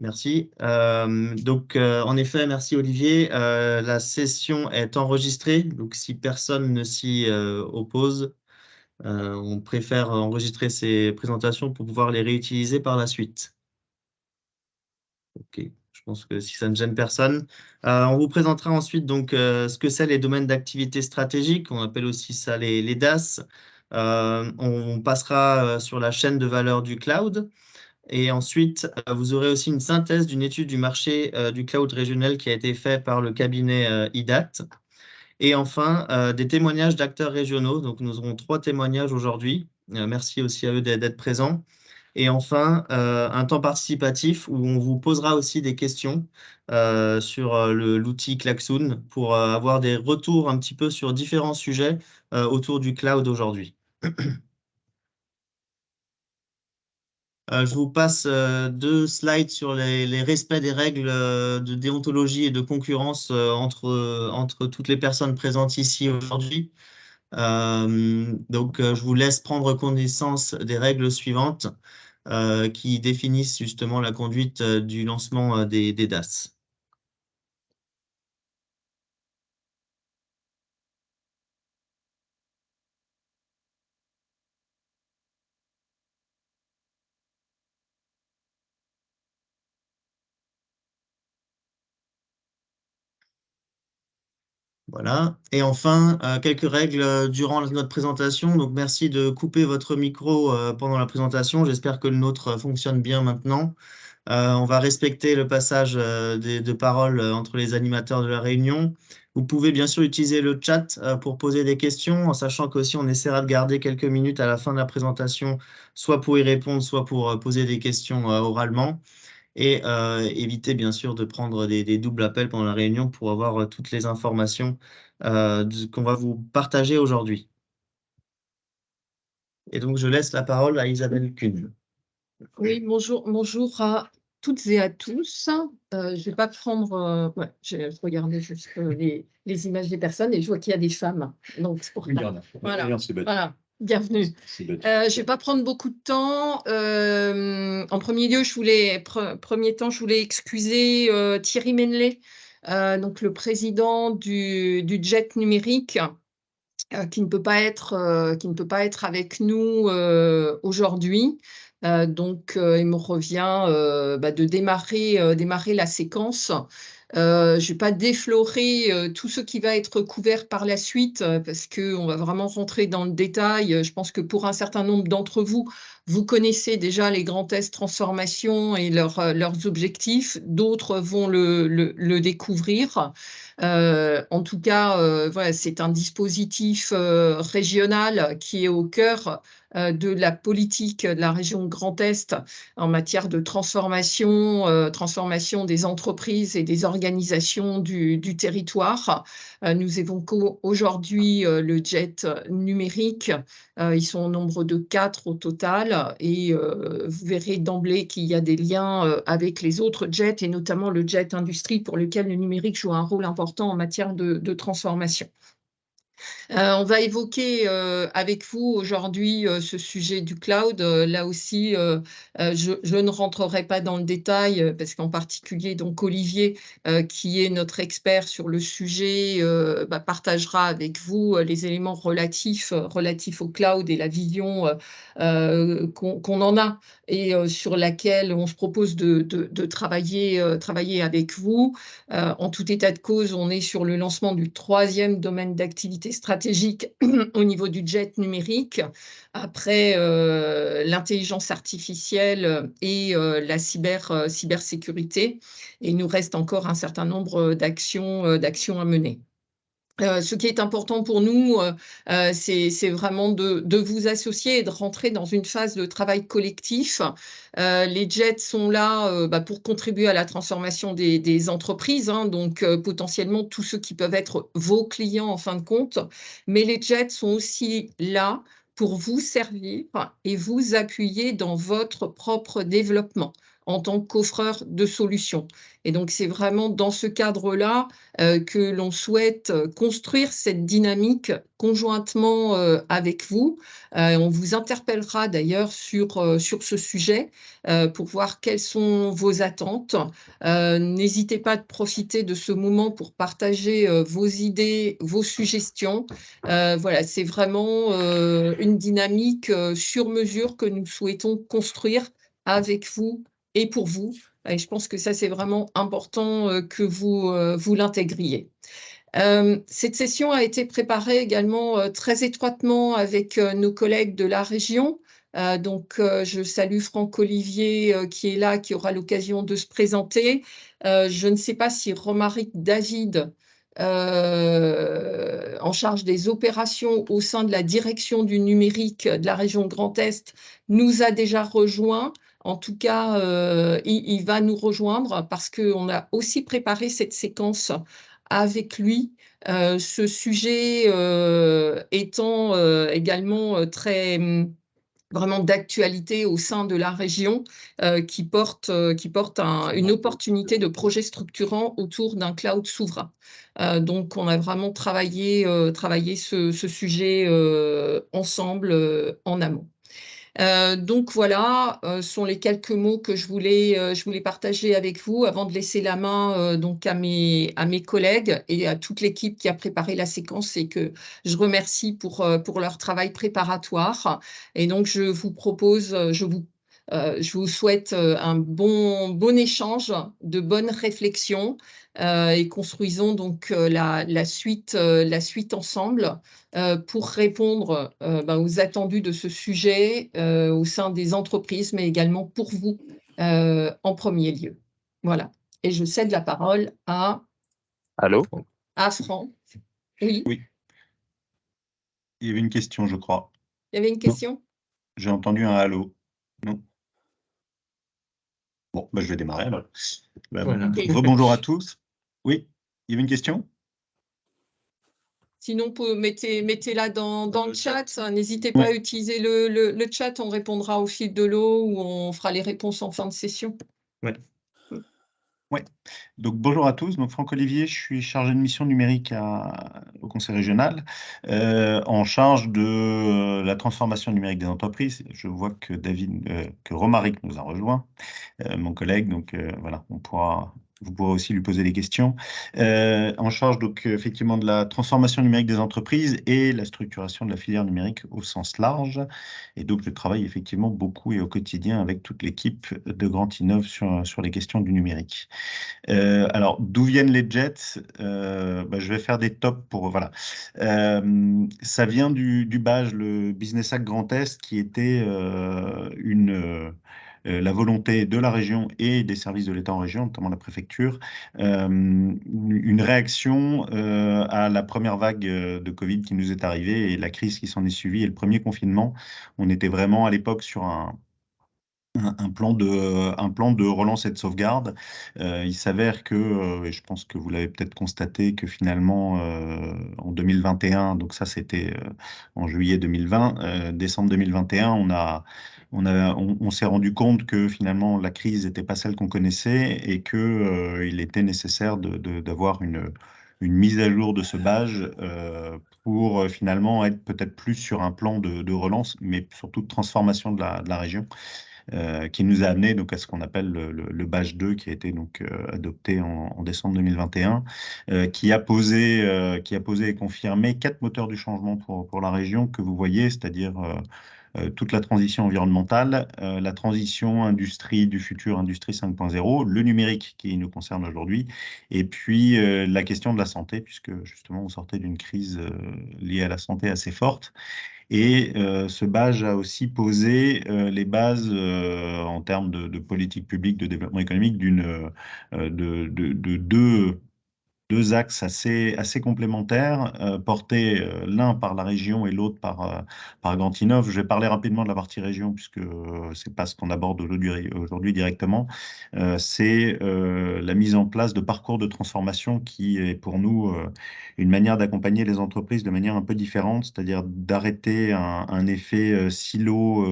Merci. En effet, merci Olivier. La session est enregistrée, donc si personne ne s'y oppose, on préfère enregistrer ces présentations pour pouvoir les réutiliser par la suite. Ok, je pense que si ça ne gêne personne. On vous présentera ensuite donc ce que c'est les domaines d'activité stratégique, on appelle aussi ça les DAS. On passera sur la chaîne de valeur du cloud. Et ensuite, vous aurez aussi une synthèse d'une étude du marché du cloud régional qui a été faite par le cabinet IDAT. Et enfin, des témoignages d'acteurs régionaux. Donc, nous aurons 3 témoignages aujourd'hui. Merci aussi à eux d'être présents. Et enfin, un temps participatif où on vous posera aussi des questions sur l'outil Klaxoon pour avoir des retours un petit peu sur différents sujets autour du cloud aujourd'hui. Je vous passe 2 slides sur les respects des règles de déontologie et de concurrence entre toutes les personnes présentes ici aujourd'hui. Je vous laisse prendre connaissance des règles suivantes qui définissent justement la conduite du lancement des DAS. Voilà. Et enfin, quelques règles durant notre présentation. Donc, merci de couper votre micro pendant la présentation. J'espère que le nôtre fonctionne bien maintenant. On va respecter le passage de paroles entre les animateurs de la réunion. Vous pouvez bien sûr utiliser le chat pour poser des questions, en sachant qu'aussi on essaiera de garder quelques minutes à la fin de la présentation, soit pour y répondre, soit pour poser des questions oralement. Et éviter bien sûr de prendre des doubles appels pendant la réunion pour avoir toutes les informations qu'on va vous partager aujourd'hui. Et donc, je laisse la parole à Isabelle Kuhn. Oui, bonjour à toutes et à tous. Je vais pas prendre, je regardais juste les images des personnes et je vois qu'il y a des femmes. Donc, c'est pour Oui, il y ça. en a. Voilà. D'ailleurs, c'est bête. Voilà, bienvenue. C'est bête. Je vais pas prendre beaucoup de temps. En premier lieu, premier temps, je voulais excuser Thierry Menlet, donc le président du JET numérique, qui ne peut pas être avec nous aujourd'hui. Il me revient de démarrer la séquence. Je ne vais pas déflorer tout ce qui va être couvert par la suite parce qu'on va vraiment rentrer dans le détail. Je pense que pour un certain nombre d'entre vous, vous connaissez déjà les grands tests transformation et leurs objectifs. D'autres vont le découvrir. En tout cas, voilà, c'est un dispositif régional qui est au cœur de la politique de la région Grand Est en matière de transformation des entreprises et des organisations du territoire. Nous évoquons aujourd'hui le JET numérique. Ils sont au nombre de 4 au total et vous verrez d'emblée qu'il y a des liens avec les autres JET et notamment le JET industrie pour lequel le numérique joue un rôle important en matière de transformation. On va évoquer avec vous aujourd'hui ce sujet du cloud. Là aussi, je ne rentrerai pas dans le détail parce qu'en particulier, donc Olivier, qui est notre expert sur le sujet, partagera avec vous les éléments relatifs au cloud et la vision qu'on en a et sur laquelle on se propose de travailler avec vous. En tout état de cause, on est sur le lancement du 3e domaine d'activité stratégique au niveau du JET numérique, après l'intelligence artificielle et la cybersécurité. Et il nous reste encore un certain nombre d'actions à mener. Ce qui est important pour nous, c'est vraiment de vous associer et de rentrer dans une phase de travail collectif. Les JET sont là pour contribuer à la transformation des entreprises, donc potentiellement tous ceux qui peuvent être vos clients en fin de compte. Mais les JET sont aussi là pour vous servir et vous appuyer dans votre propre développement. en tant qu'offreur de solutions. Et donc, c'est vraiment dans ce cadre-là que l'on souhaite construire cette dynamique conjointement avec vous. On vous interpellera d'ailleurs sur ce sujet pour voir quelles sont vos attentes. N'hésitez pas à profiter de ce moment pour partager vos idées, vos suggestions. Voilà, c'est vraiment une dynamique sur mesure que nous souhaitons construire avec vous et pour vous. Et je pense que ça, c'est vraiment important que vous l'intégriez. Cette session a été préparée également très étroitement avec nos collègues de la région. Donc, je salue Franck Olivier qui est là, qui aura l'occasion de se présenter. Je ne sais pas si Romaric David, en charge des opérations au sein de la direction du numérique de la région Grand Est, nous a déjà rejoint. En tout cas, il va nous rejoindre parce qu'on a aussi préparé cette séquence avec lui, ce sujet étant également très vraiment d'actualité au sein de la région, qui porte une opportunité de projet structurant autour d'un cloud souverain. Donc, on a vraiment travaillé ce sujet ensemble en amont. Donc voilà, sont les quelques mots que je voulais partager avec vous avant de laisser la main donc à mes collègues et à toute l'équipe qui a préparé la séquence et que je remercie pour leur travail préparatoire. Et donc je vous propose, je vous souhaite un bon échange, de bonnes réflexions et construisons donc la suite ensemble pour répondre aux attendus de ce sujet au sein des entreprises, mais également pour vous en premier lieu. Voilà. Et je cède la parole Allô? à Franck. Oui, Oui, il y avait une question, je crois. il y avait une question? J'ai entendu un allô. Non? Bon, bah, je vais démarrer alors. Voilà. Rebonjour à tous. Oui, il y avait une question? Sinon, mettez-la dans le chat. N'hésitez pas Ouais. à utiliser le chat. On répondra au fil de l'eau ou on fera les réponses en fin de session. Ouais. Ouais. Donc bonjour à tous. Donc Franck Olivier, je suis chargé de mission numérique au Conseil régional, en charge de la transformation numérique des entreprises. Je vois que que Romaric nous a rejoint, mon collègue. Donc voilà, vous pourrez aussi lui poser des questions. En charge donc effectivement de la transformation numérique des entreprises et la structuration de la filière numérique au sens large. Et donc je travaille effectivement beaucoup et au quotidien avec toute l'équipe de Grand Innov sur les questions du numérique. Alors, d'où viennent les jets? Je vais faire des tops pour... Voilà. Ça vient du BAGE, le Business Act Grand Est, qui était la volonté de la région et des services de l'État en région, notamment la préfecture, une réaction à la première vague de Covid qui nous est arrivée et la crise qui s'en est suivie et le premier confinement. On était vraiment à l'époque sur un plan de relance et de sauvegarde. Il s'avère que, et je pense que vous l'avez peut-être constaté, que finalement, en 2021, donc ça c'était en juillet 2020, décembre 2021, on s'est rendu compte que finalement la crise n'était pas celle qu'on connaissait et que, il était nécessaire d'avoir une mise à jour de ce BAGE pour finalement être peut-être plus sur un plan de relance, mais surtout de transformation de la région qui nous a amené donc à ce qu'on appelle le BAGE 2 qui a été donc adopté en décembre 2021, qui a posé et confirmé 4 moteurs du changement pour la région que vous voyez, c'est-à-dire toute la transition environnementale, la transition industrie du futur, industrie 5.0, le numérique qui nous concerne aujourd'hui, et puis la question de la santé, puisque justement on sortait d'une crise liée à la santé assez forte. Et ce BAGE a aussi posé les bases en termes de politique publique de développement économique de deux axes assez complémentaires, portés l'un par la région et l'autre par Gantinov. Je vais parler rapidement de la partie région, puisque c'est pas ce qu'on aborde aujourd'hui directement. C'est la mise en place de parcours de transformation qui est pour nous une manière d'accompagner les entreprises de manière un peu différente, c'est-à-dire d'arrêter un effet silo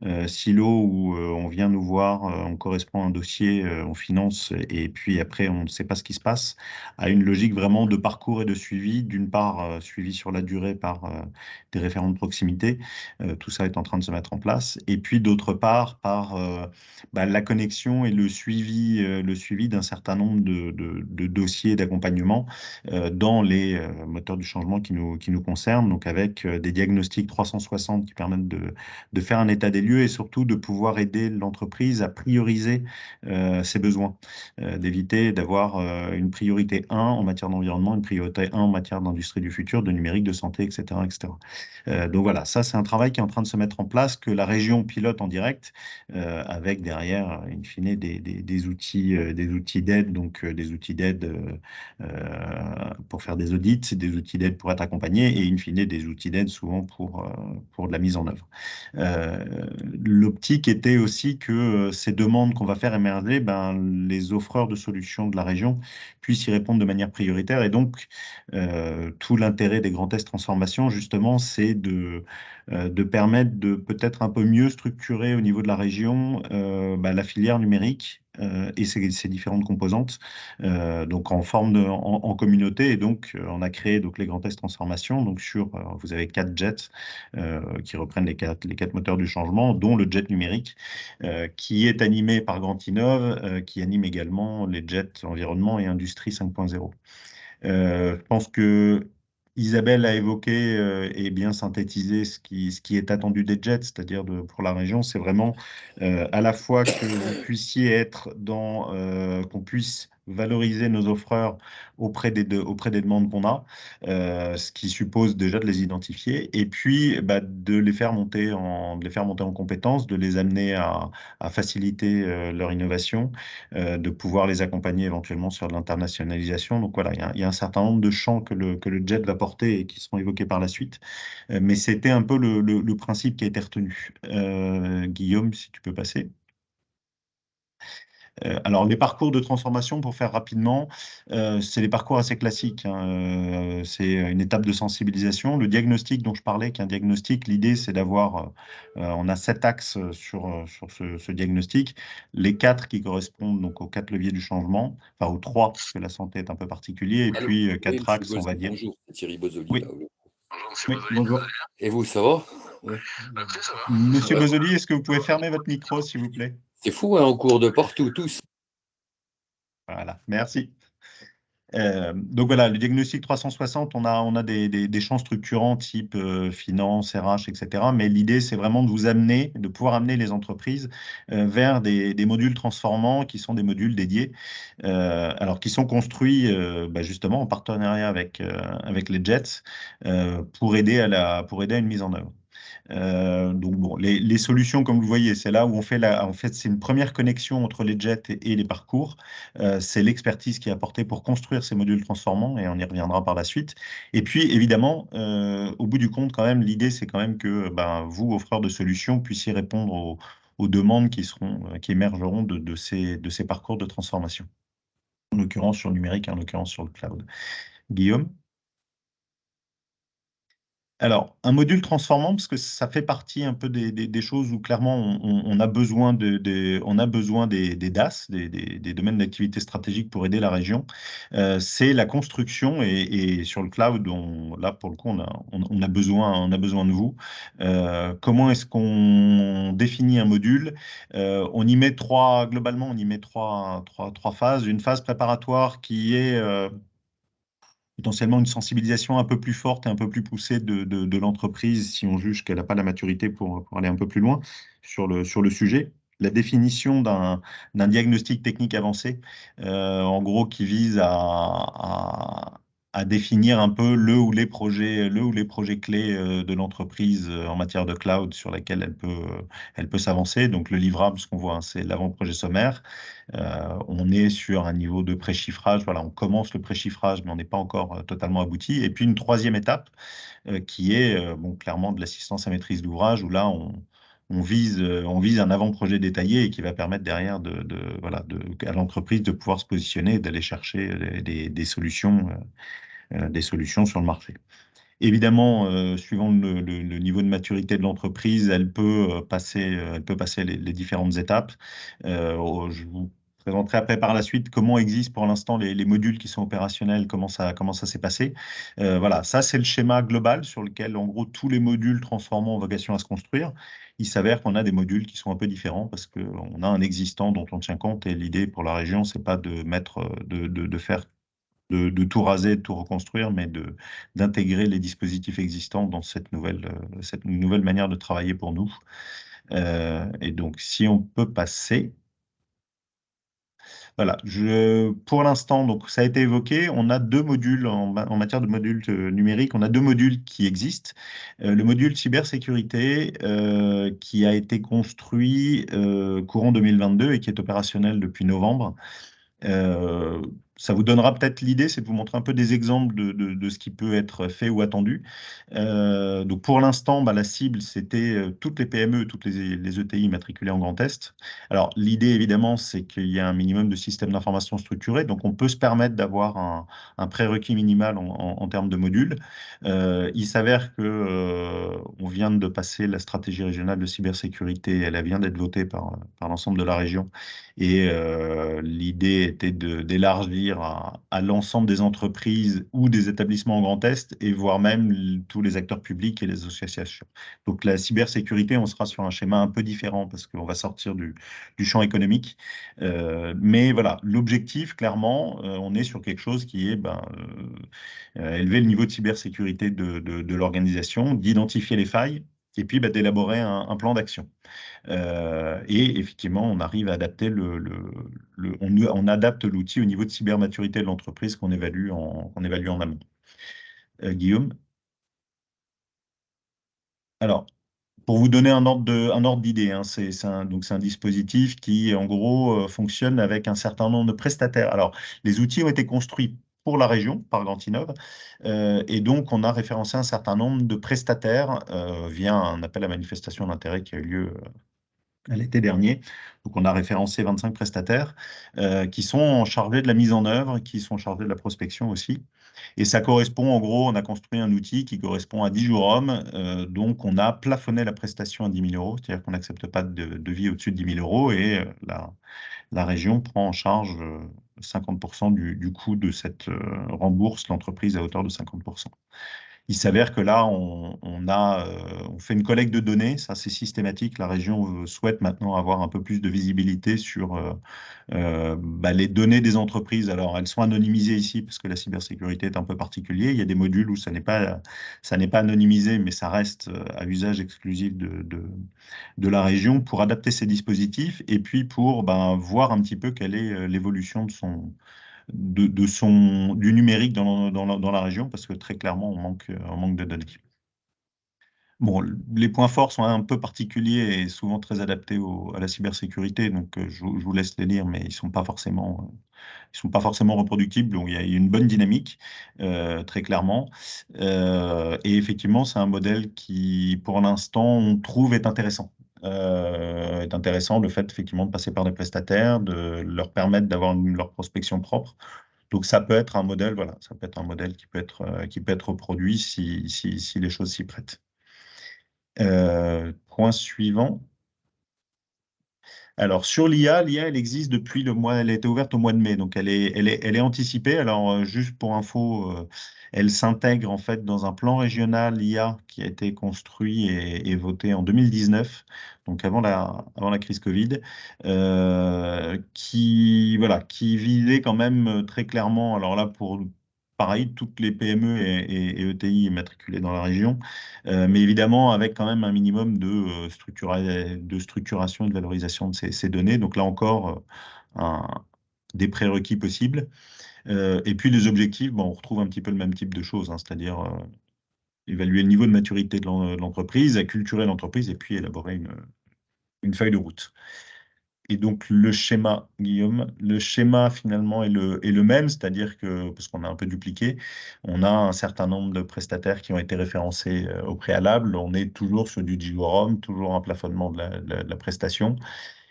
où on vient nous voir, on correspond à un dossier, on finance et puis après on ne sait pas ce qui se passe, à une logique vraiment de parcours et de suivi, d'une part suivi sur la durée par des référents de proximité, tout ça est en train de se mettre en place, et puis d'autre part par la connexion et le suivi d'un certain nombre de dossiers d'accompagnement dans les moteurs du changement qui nous concernent, donc avec des diagnostics 360 qui permettent de faire un état des lieux et surtout de pouvoir aider l'entreprise à prioriser ses besoins, d'éviter d'avoir une priorité 1 en matière d'environnement, une priorité 1 en matière d'industrie du futur, de numérique, de santé, etc., etc. Donc voilà, ça c'est un travail qui est en train de se mettre en place, que la région pilote en direct, avec derrière, in fine, des outils d'aide, donc des outils d'aide pour faire des audits, des outils d'aide pour être accompagné et in fine des outils d'aide souvent pour de la mise en œuvre. L'optique était aussi que ces demandes qu'on va faire émerger, les offreurs de solutions de la région puissent y répondre de manière prioritaire. Et donc, tout l'intérêt des grands tests transformation, justement, c'est de permettre de peut-être un peu mieux structurer au niveau de la région la filière numérique et ses différentes composantes, donc en forme en communauté. Et donc, on a créé donc, les grands tests transformation. Donc, vous avez 4 jets qui reprennent les quatre moteurs du changement, dont le jet numérique, qui est animé par Gantinov, qui anime également les jets environnement et industrie 5.0. Je pense que Isabelle a évoqué et bien synthétisé ce qui est attendu des jets, c'est-à-dire pour la région, c'est vraiment à la fois que vous puissiez qu'on puisse valoriser nos offreurs auprès des demandes qu'on a, ce qui suppose déjà de les identifier, et puis de les faire monter en compétences, de les amener à faciliter leur innovation, de pouvoir les accompagner éventuellement sur de l'internationalisation. Donc voilà, il y a un certain nombre de champs que le JET va porter et qui seront évoqués par la suite. Mais c'était un peu le principe qui a été retenu. Guillaume, si tu peux passer. Alors, les parcours de transformation, pour faire rapidement, c'est des parcours assez classiques, hein. C'est une étape de sensibilisation. Le diagnostic dont je parlais, qui est un diagnostic, l'idée, c'est on a 7 axes sur ce diagnostic, les 4 qui correspondent donc aux 4 leviers du changement, enfin aux 3, parce que la santé est un peu particulier, et Allô, puis oui, 4 axes, on va dire. bonjour, c'est Thierry Bozzoli. Oui. Là, oui. Bonjour, Monsieur Oui, Bozzoli, bonjour. Et vous, ça va? Ouais. Écoutez, ça va. Monsieur Ouais. Bozzoli, est-ce que vous pouvez fermer votre micro, s'il vous plaît? C'est fou, hein, on court de partout, tous. Voilà, merci. Donc voilà, le diagnostic 360, on a des champs structurants type finance, RH, etc. Mais l'idée, c'est vraiment de pouvoir amener les entreprises vers des modules transformants qui sont des modules dédiés, alors qui sont construits justement en partenariat avec les JETS pour aider à une mise en œuvre. Donc bon, les solutions, comme vous voyez, c'est là où en fait, c'est une première connexion entre les jets et les parcours. C'est l'expertise qui est apportée pour construire ces modules transformants et on y reviendra par la suite. Et puis, évidemment, au bout du compte, quand même, l'idée, c'est quand même que vous, offreurs de solutions, puissiez répondre aux demandes qui émergeront de ces parcours de transformation. En l'occurrence sur le numérique, en l'occurrence sur le cloud. Guillaume? Alors, un module transformant, parce que ça fait partie un peu des choses où clairement on a besoin des DAS, des domaines d'activité stratégique pour aider la région. C'est la construction et sur le cloud, là pour le coup, on a besoin de vous. Comment est-ce qu'on définit un module? Globalement, on y met trois phases. Une phase préparatoire qui est potentiellement une sensibilisation un peu plus forte et un peu plus poussée de l'entreprise si on juge qu'elle n'a pas la maturité pour aller un peu plus loin sur le sujet. La définition d'un diagnostic technique avancé, en gros, qui vise à définir un peu le ou les projets clés de l'entreprise en matière de cloud sur lesquels elle peut s'avancer. Donc le livrable, ce qu'on voit, hein, c'est l'avant-projet sommaire. On est sur un niveau de pré-chiffrage. Voilà, on commence le pré-chiffrage, mais on n'est pas encore totalement abouti. Et puis une troisième étape qui est bon, clairement de l'assistance à maîtrise d'ouvrage, où là, on vise un avant-projet détaillé et qui va permettre derrière à l'entreprise de pouvoir se positionner et d'aller chercher des solutions sur le marché. Évidemment, suivant le niveau de maturité de l'entreprise, elle peut passer les différentes étapes. Je vous présenterai après par la suite comment existent pour l'instant les modules qui sont opérationnels, comment ça s'est passé. Voilà, ça c'est le schéma global sur lequel en gros tous les modules transformants ont vocation à se construire. Il s'avère qu'on a des modules qui sont un peu différents parce qu'on a un existant dont on tient compte et l'idée pour la région, c'est pas de faire de tout raser, de tout reconstruire, mais d'intégrer les dispositifs existants dans cette nouvelle manière de travailler pour nous. Et donc, si on peut passer. Voilà, pour l'instant, donc ça a été évoqué, on a deux modules en matière de modules numériques, on a deux modules qui existent. Le module cybersécurité qui a été construit courant 2022 et qui est opérationnel depuis novembre. Ça vous donnera peut-être l'idée, c'est de vous montrer un peu des exemples de ce qui peut être fait ou attendu. Donc pour l'instant, la cible, c'était toutes les PME, toutes les ETI matriculées en Grand Est. Alors l'idée, évidemment, c'est qu'il y a un minimum de systèmes d'information structurés, donc on peut se permettre d'avoir un prérequis minimal en termes de modules. Il s'avère que on vient de passer la stratégie régionale de cybersécurité, elle vient d'être votée par l'ensemble de la région. Et l'idée était d'élargir à l'ensemble des entreprises ou des établissements en Grand Est, et voire même tous les acteurs publics et les associations. Donc la cybersécurité, on sera sur un schéma un peu différent parce qu'on va sortir du champ économique. Mais voilà, l'objectif, clairement, on est sur quelque chose qui est élever le niveau de cybersécurité de l'organisation, d'identifier les failles et puis d'élaborer un plan d'action. Et effectivement, on arrive à adapter on adapte l'outil au niveau de cybermaturité de l'entreprise qu'on évalue en amont. Guillaume? Alors, pour vous donner un ordre d'idée, hein, c'est un dispositif qui, en gros, fonctionne avec un certain nombre de prestataires. Alors, les outils ont été construits pour la région, par Gantinov, et donc on a référencé un certain nombre de prestataires via un appel à manifestation d'intérêt qui a eu lieu l'été dernier. Donc, on a référencé 25 prestataires qui sont chargés de la mise en œuvre, qui sont chargés de la prospection aussi. Et ça correspond, en gros, on a construit un outil qui correspond à 10 jours hommes. Donc, on a plafonné la prestation à 10 000 euros, c'est-à-dire qu'on n'accepte pas de devis au-dessus de 10 000 euros et la région prend en charge 50% du coût de cette rembourse l'entreprise à hauteur de 50%. Il s'avère que là, on fait une collecte de données, ça c'est systématique. La région souhaite maintenant avoir un peu plus de visibilité sur les données des entreprises. Alors, elles sont anonymisées ici parce que la cybersécurité est un peu particulier. Il y a des modules où ça n'est pas anonymisé, mais ça reste à usage exclusif de la région pour adapter ces dispositifs et puis pour voir un petit peu quelle est l'évolution du numérique dans la région, parce que très clairement, on manque de données. Bon, les points forts sont un peu particuliers et souvent très adaptés à la cybersécurité, donc je vous laisse les lire, mais ils sont pas forcément reproductibles. Donc il y a une bonne dynamique, très clairement. Et effectivement, c'est un modèle qui, pour l'instant, on trouve est intéressant. Le fait effectivement de passer par des prestataires, de leur permettre d'avoir leur prospection propre. Donc ça peut être un modèle, voilà, ça peut être un modèle qui peut être reproduit si les choses s'y prêtent. Point suivant. Alors, sur l'IA, elle existe depuis elle a été ouverte au mois de mai, donc elle est anticipée. Alors, juste pour info, elle s'intègre en fait dans un plan régional IA qui a été construit et voté en 2019, donc avant la crise Covid, qui visait quand même très clairement, alors là, pareil, toutes les PME et ETI matriculées dans la région, mais évidemment avec quand même un minimum de structuration et de valorisation de ces données. Donc là encore, des prérequis possibles. Et puis les objectifs, on retrouve un petit peu le même type de choses, hein, c'est-à-dire évaluer le niveau de maturité de l'entreprise, acculturer l'entreprise et puis élaborer une feuille de route. Et donc le schéma, Guillaume, le schéma finalement est le même, c'est-à-dire que, parce qu'on a un peu dupliqué, on a un certain nombre de prestataires qui ont été référencés au préalable, on est toujours sur du Gigorum, toujours un plafonnement de la prestation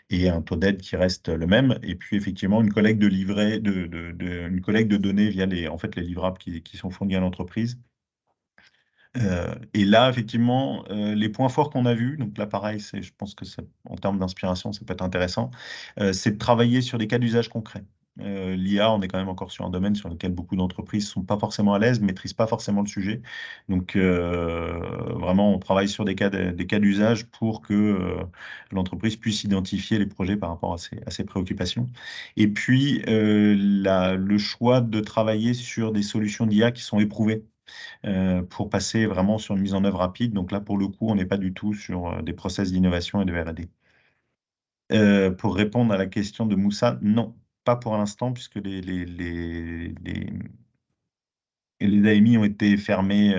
et un taux d'aide qui reste le même, et puis effectivement une collecte de livrets, une collecte de données via en fait, les livrables qui sont fournis à l'entreprise. Et là, effectivement, les points forts qu'on a vus, donc là, pareil, je pense que en termes d'inspiration, ça peut être intéressant, c'est de travailler sur des cas d'usage concrets. L'IA, on est quand même encore sur un domaine sur lequel beaucoup d'entreprises ne sont pas forcément à l'aise, ne maîtrisent pas forcément le sujet. Donc, vraiment, on travaille sur des cas d'usage pour que l'entreprise puisse identifier les projets par rapport à ses préoccupations. Et puis, le choix de travailler sur des solutions d'IA qui sont éprouvées pour passer vraiment sur une mise en œuvre rapide. Donc là, pour le coup, on n'est pas du tout sur des process d'innovation et de R&D. Pour répondre à la question de Moussa, non, pas pour l'instant, puisque les AMI ont été fermés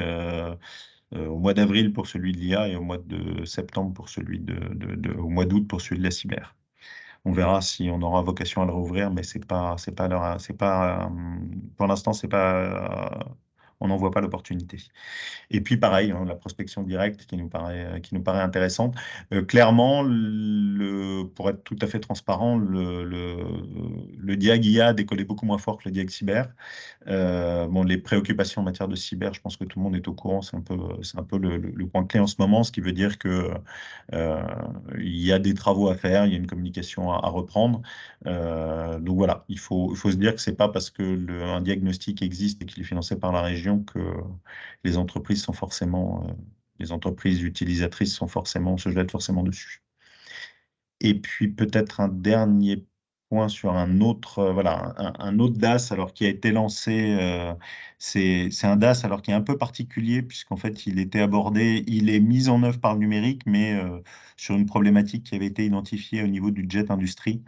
au mois d'avril pour celui de l'IA et au mois de septembre pour celui au mois d'août pour celui de la cyber. On verra si on aura vocation à le rouvrir, mais pour l'instant, on n'en voit pas l'opportunité. Et puis pareil, hein, la prospection directe qui nous paraît intéressante. Clairement, pour être tout à fait transparent, le Diag IA a décollé beaucoup moins fort que le Diag Cyber. Les préoccupations en matière de cyber, je pense que tout le monde est au courant, c'est un peu le point clé en ce moment, ce qui veut dire que il y a des travaux à faire, il y a une communication à reprendre. Donc voilà, il faut se dire que c'est pas parce que un diagnostic existe et qu'il est financé par la région que les entreprises les entreprises utilisatrices se jettent forcément dessus. Et puis peut-être un dernier point sur un autre, un autre DAS alors qui a été lancé. C'est un DAS alors qui est un peu particulier puisqu'en fait il est mis en œuvre par le numérique, mais sur une problématique qui avait été identifiée au niveau du jet industrie,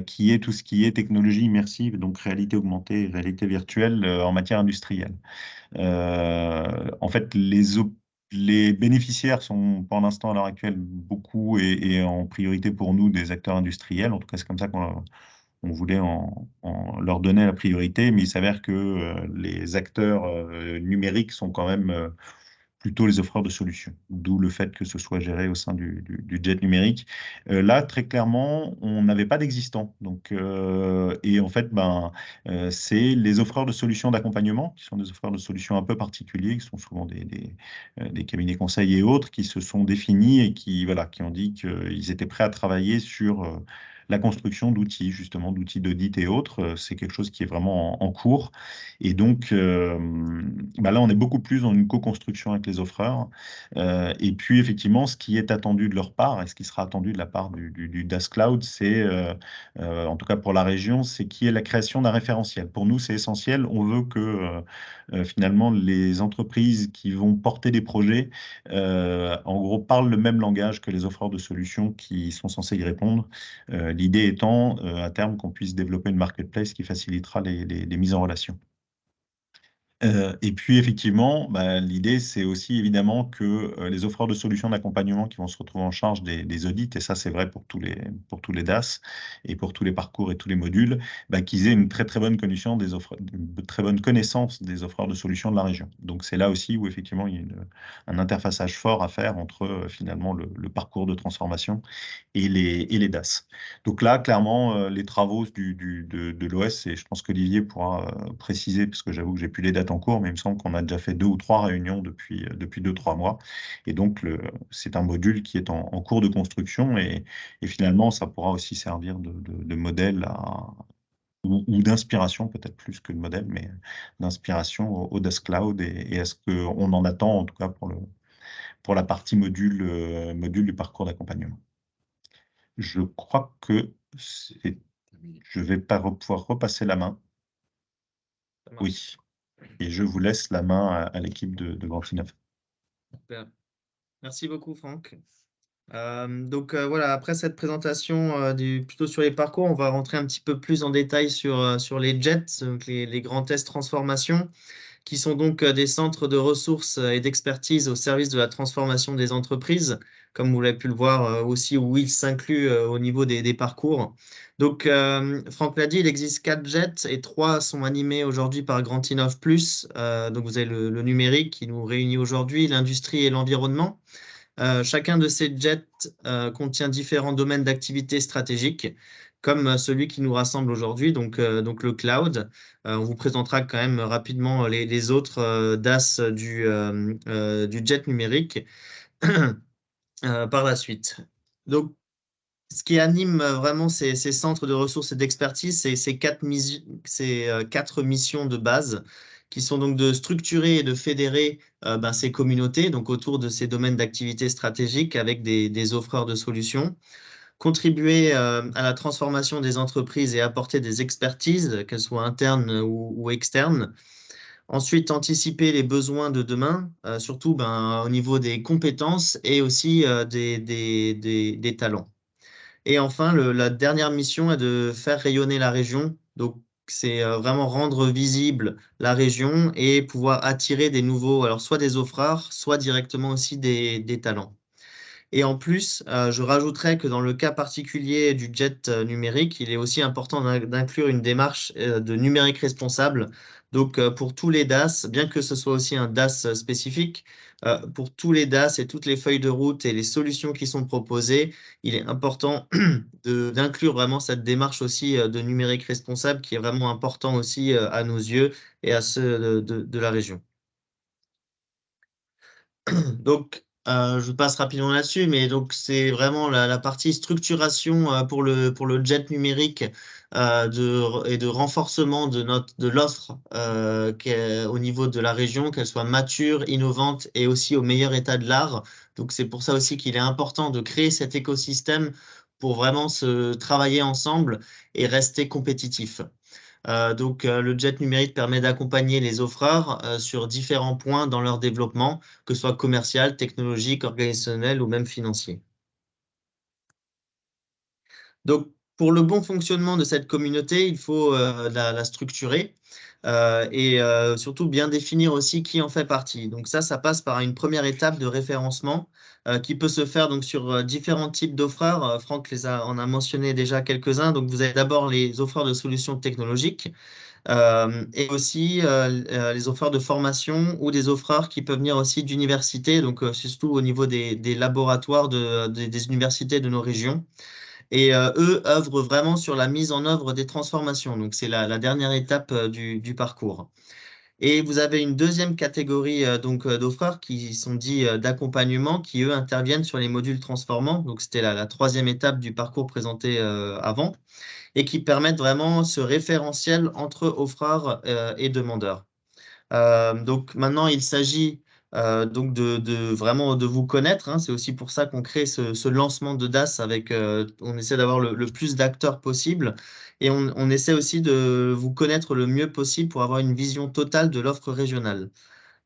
qui est tout ce qui est technologie immersive, donc réalité augmentée, réalité virtuelle en matière industrielle. En fait, les bénéficiaires sont pour l'instant à l'heure actuelle beaucoup et en priorité pour nous des acteurs industriels. En tout cas, c'est comme ça qu'on voulait leur donner la priorité, mais il s'avère que les acteurs numériques sont quand même plutôt les offreurs de solutions, d'où le fait que ce soit géré au sein du jet numérique. Là, très clairement, on n'avait pas d'existant. Donc, et en fait, c'est les offreurs de solutions d'accompagnement, qui sont des offreurs de solutions un peu particuliers, qui sont souvent des cabinets conseils et autres, qui se sont définis et qui ont dit qu'ils étaient prêts à travailler sur la construction d'outils, justement, d'outils d'audit et autres. C'est quelque chose qui est vraiment en cours. Et donc, là, on est beaucoup plus dans une co-construction avec les offreurs. Et puis, effectivement, ce qui est attendu de leur part et ce qui sera attendu de la part du DAS Cloud, c'est, en tout cas pour la région, c'est qui est la création d'un référentiel. Pour nous, c'est essentiel. On veut que finalement, les entreprises qui vont porter des projets, en gros, parlent le même langage que les offreurs de solutions qui sont censés y répondre. L'idée étant, à terme, qu'on puisse développer une marketplace qui facilitera les mises en relation. Et puis effectivement, l'idée, c'est aussi évidemment que les offreurs de solutions d'accompagnement qui vont se retrouver en charge des audits, et ça c'est vrai pour tous les DAS et pour tous les parcours et tous les modules, qu'ils aient une très très bonne une très bonne connaissance des offreurs de solutions de la région. Donc c'est là aussi où effectivement il y a un interfaçage fort à faire entre finalement le parcours de transformation et les DAS. Donc là, clairement, les travaux de l'OS, et je pense qu'Olivier pourra préciser, parce que j'avoue que j'ai plus les dates en cours, mais il me semble qu'on a déjà fait 2 ou 3 réunions depuis 2-3 mois. Et donc, c'est un module qui est en cours de construction et finalement, ça pourra aussi servir de modèle ou d'inspiration, peut-être plus que de modèle, mais d'inspiration au DAS Cloud et à ce qu'on en attend, en tout cas pour la partie module du parcours d'accompagnement. Je crois que je vais pas pouvoir repasser la main. Ça marche. Oui. Et je vous laisse la main à l'équipe de Grand Neuf. Super. Merci beaucoup, Franck. Voilà, après cette présentation plutôt sur les parcours, on va rentrer un petit peu plus en détail sur les JET, donc les grands tests transformation, qui sont donc des centres de ressources et d'expertise au service de la transformation des entreprises, comme vous l'avez pu le voir aussi, où ils s'incluent au niveau des parcours. Donc, Franck l'a dit, il existe 4 JET et 3 sont animés aujourd'hui par Grand Innov Plus. Donc, vous avez le numérique qui nous réunit aujourd'hui, l'industrie et l'environnement. Chacun de ces jets contient différents domaines d'activité stratégiques, comme celui qui nous rassemble aujourd'hui, donc le cloud. On vous présentera quand même rapidement les autres DAS du jet numérique par la suite. Donc, ce qui anime vraiment ces centres de ressources et d'expertise, c'est ces 4 missions de base qui sont donc de structurer et de fédérer ces communautés donc autour de ces domaines d'activité stratégiques avec des offreurs de solutions, contribuer à la transformation des entreprises et apporter des expertises, qu'elles soient internes ou externes. Ensuite, anticiper les besoins de demain, surtout au niveau des compétences et aussi des talents. Et enfin, la dernière mission est de faire rayonner la région. Donc, c'est vraiment rendre visible la région et pouvoir attirer des nouveaux, alors soit des offreurs, soit directement aussi des talents. Et en plus, je rajouterais que dans le cas particulier du jet numérique, il est aussi important d'inclure une démarche de numérique responsable. Donc, pour tous les DAS, bien que ce soit aussi un DAS spécifique, pour tous les DAS et toutes les feuilles de route et les solutions qui sont proposées, il est important d'inclure vraiment cette démarche aussi de numérique responsable qui est vraiment important aussi à nos yeux et à ceux de la région. Donc, je passe rapidement là-dessus, mais donc c'est vraiment la partie structuration pour le jet numérique et de renforcement de l'offre au niveau de la région, qu'elle soit mature, innovante et aussi au meilleur état de l'art. Donc, c'est pour ça aussi qu'il est important de créer cet écosystème pour vraiment se travailler ensemble et rester compétitif. Le jet numérique permet d'accompagner les offreurs sur différents points dans leur développement, que ce soit commercial, technologique, organisationnel ou même financier. Donc, pour le bon fonctionnement de cette communauté, il faut la structurer et surtout bien définir aussi qui en fait partie. Donc ça passe par une première étape de référencement qui peut se faire donc sur différents types d'offreurs. Franck en a mentionné déjà quelques-uns. Donc, vous avez d'abord les offreurs de solutions technologiques et aussi les offreurs de formation ou des offreurs qui peuvent venir aussi d'universités, donc surtout au niveau des laboratoires des universités de nos régions. Et eux œuvrent vraiment sur la mise en œuvre des transformations. Donc, c'est la dernière étape du parcours. Et vous avez une deuxième catégorie d'offreurs qui sont dits d'accompagnement, qui eux interviennent sur les modules transformants. Donc, c'était la troisième étape du parcours présenté avant et qui permettent vraiment ce référentiel entre offreurs et demandeurs. Donc maintenant, il s'agit donc vraiment de vous connaître, hein. C'est aussi pour ça qu'on crée ce lancement de DAS avec, on essaie d'avoir le plus d'acteurs possible et on essaie aussi de vous connaître le mieux possible pour avoir une vision totale de l'offre régionale.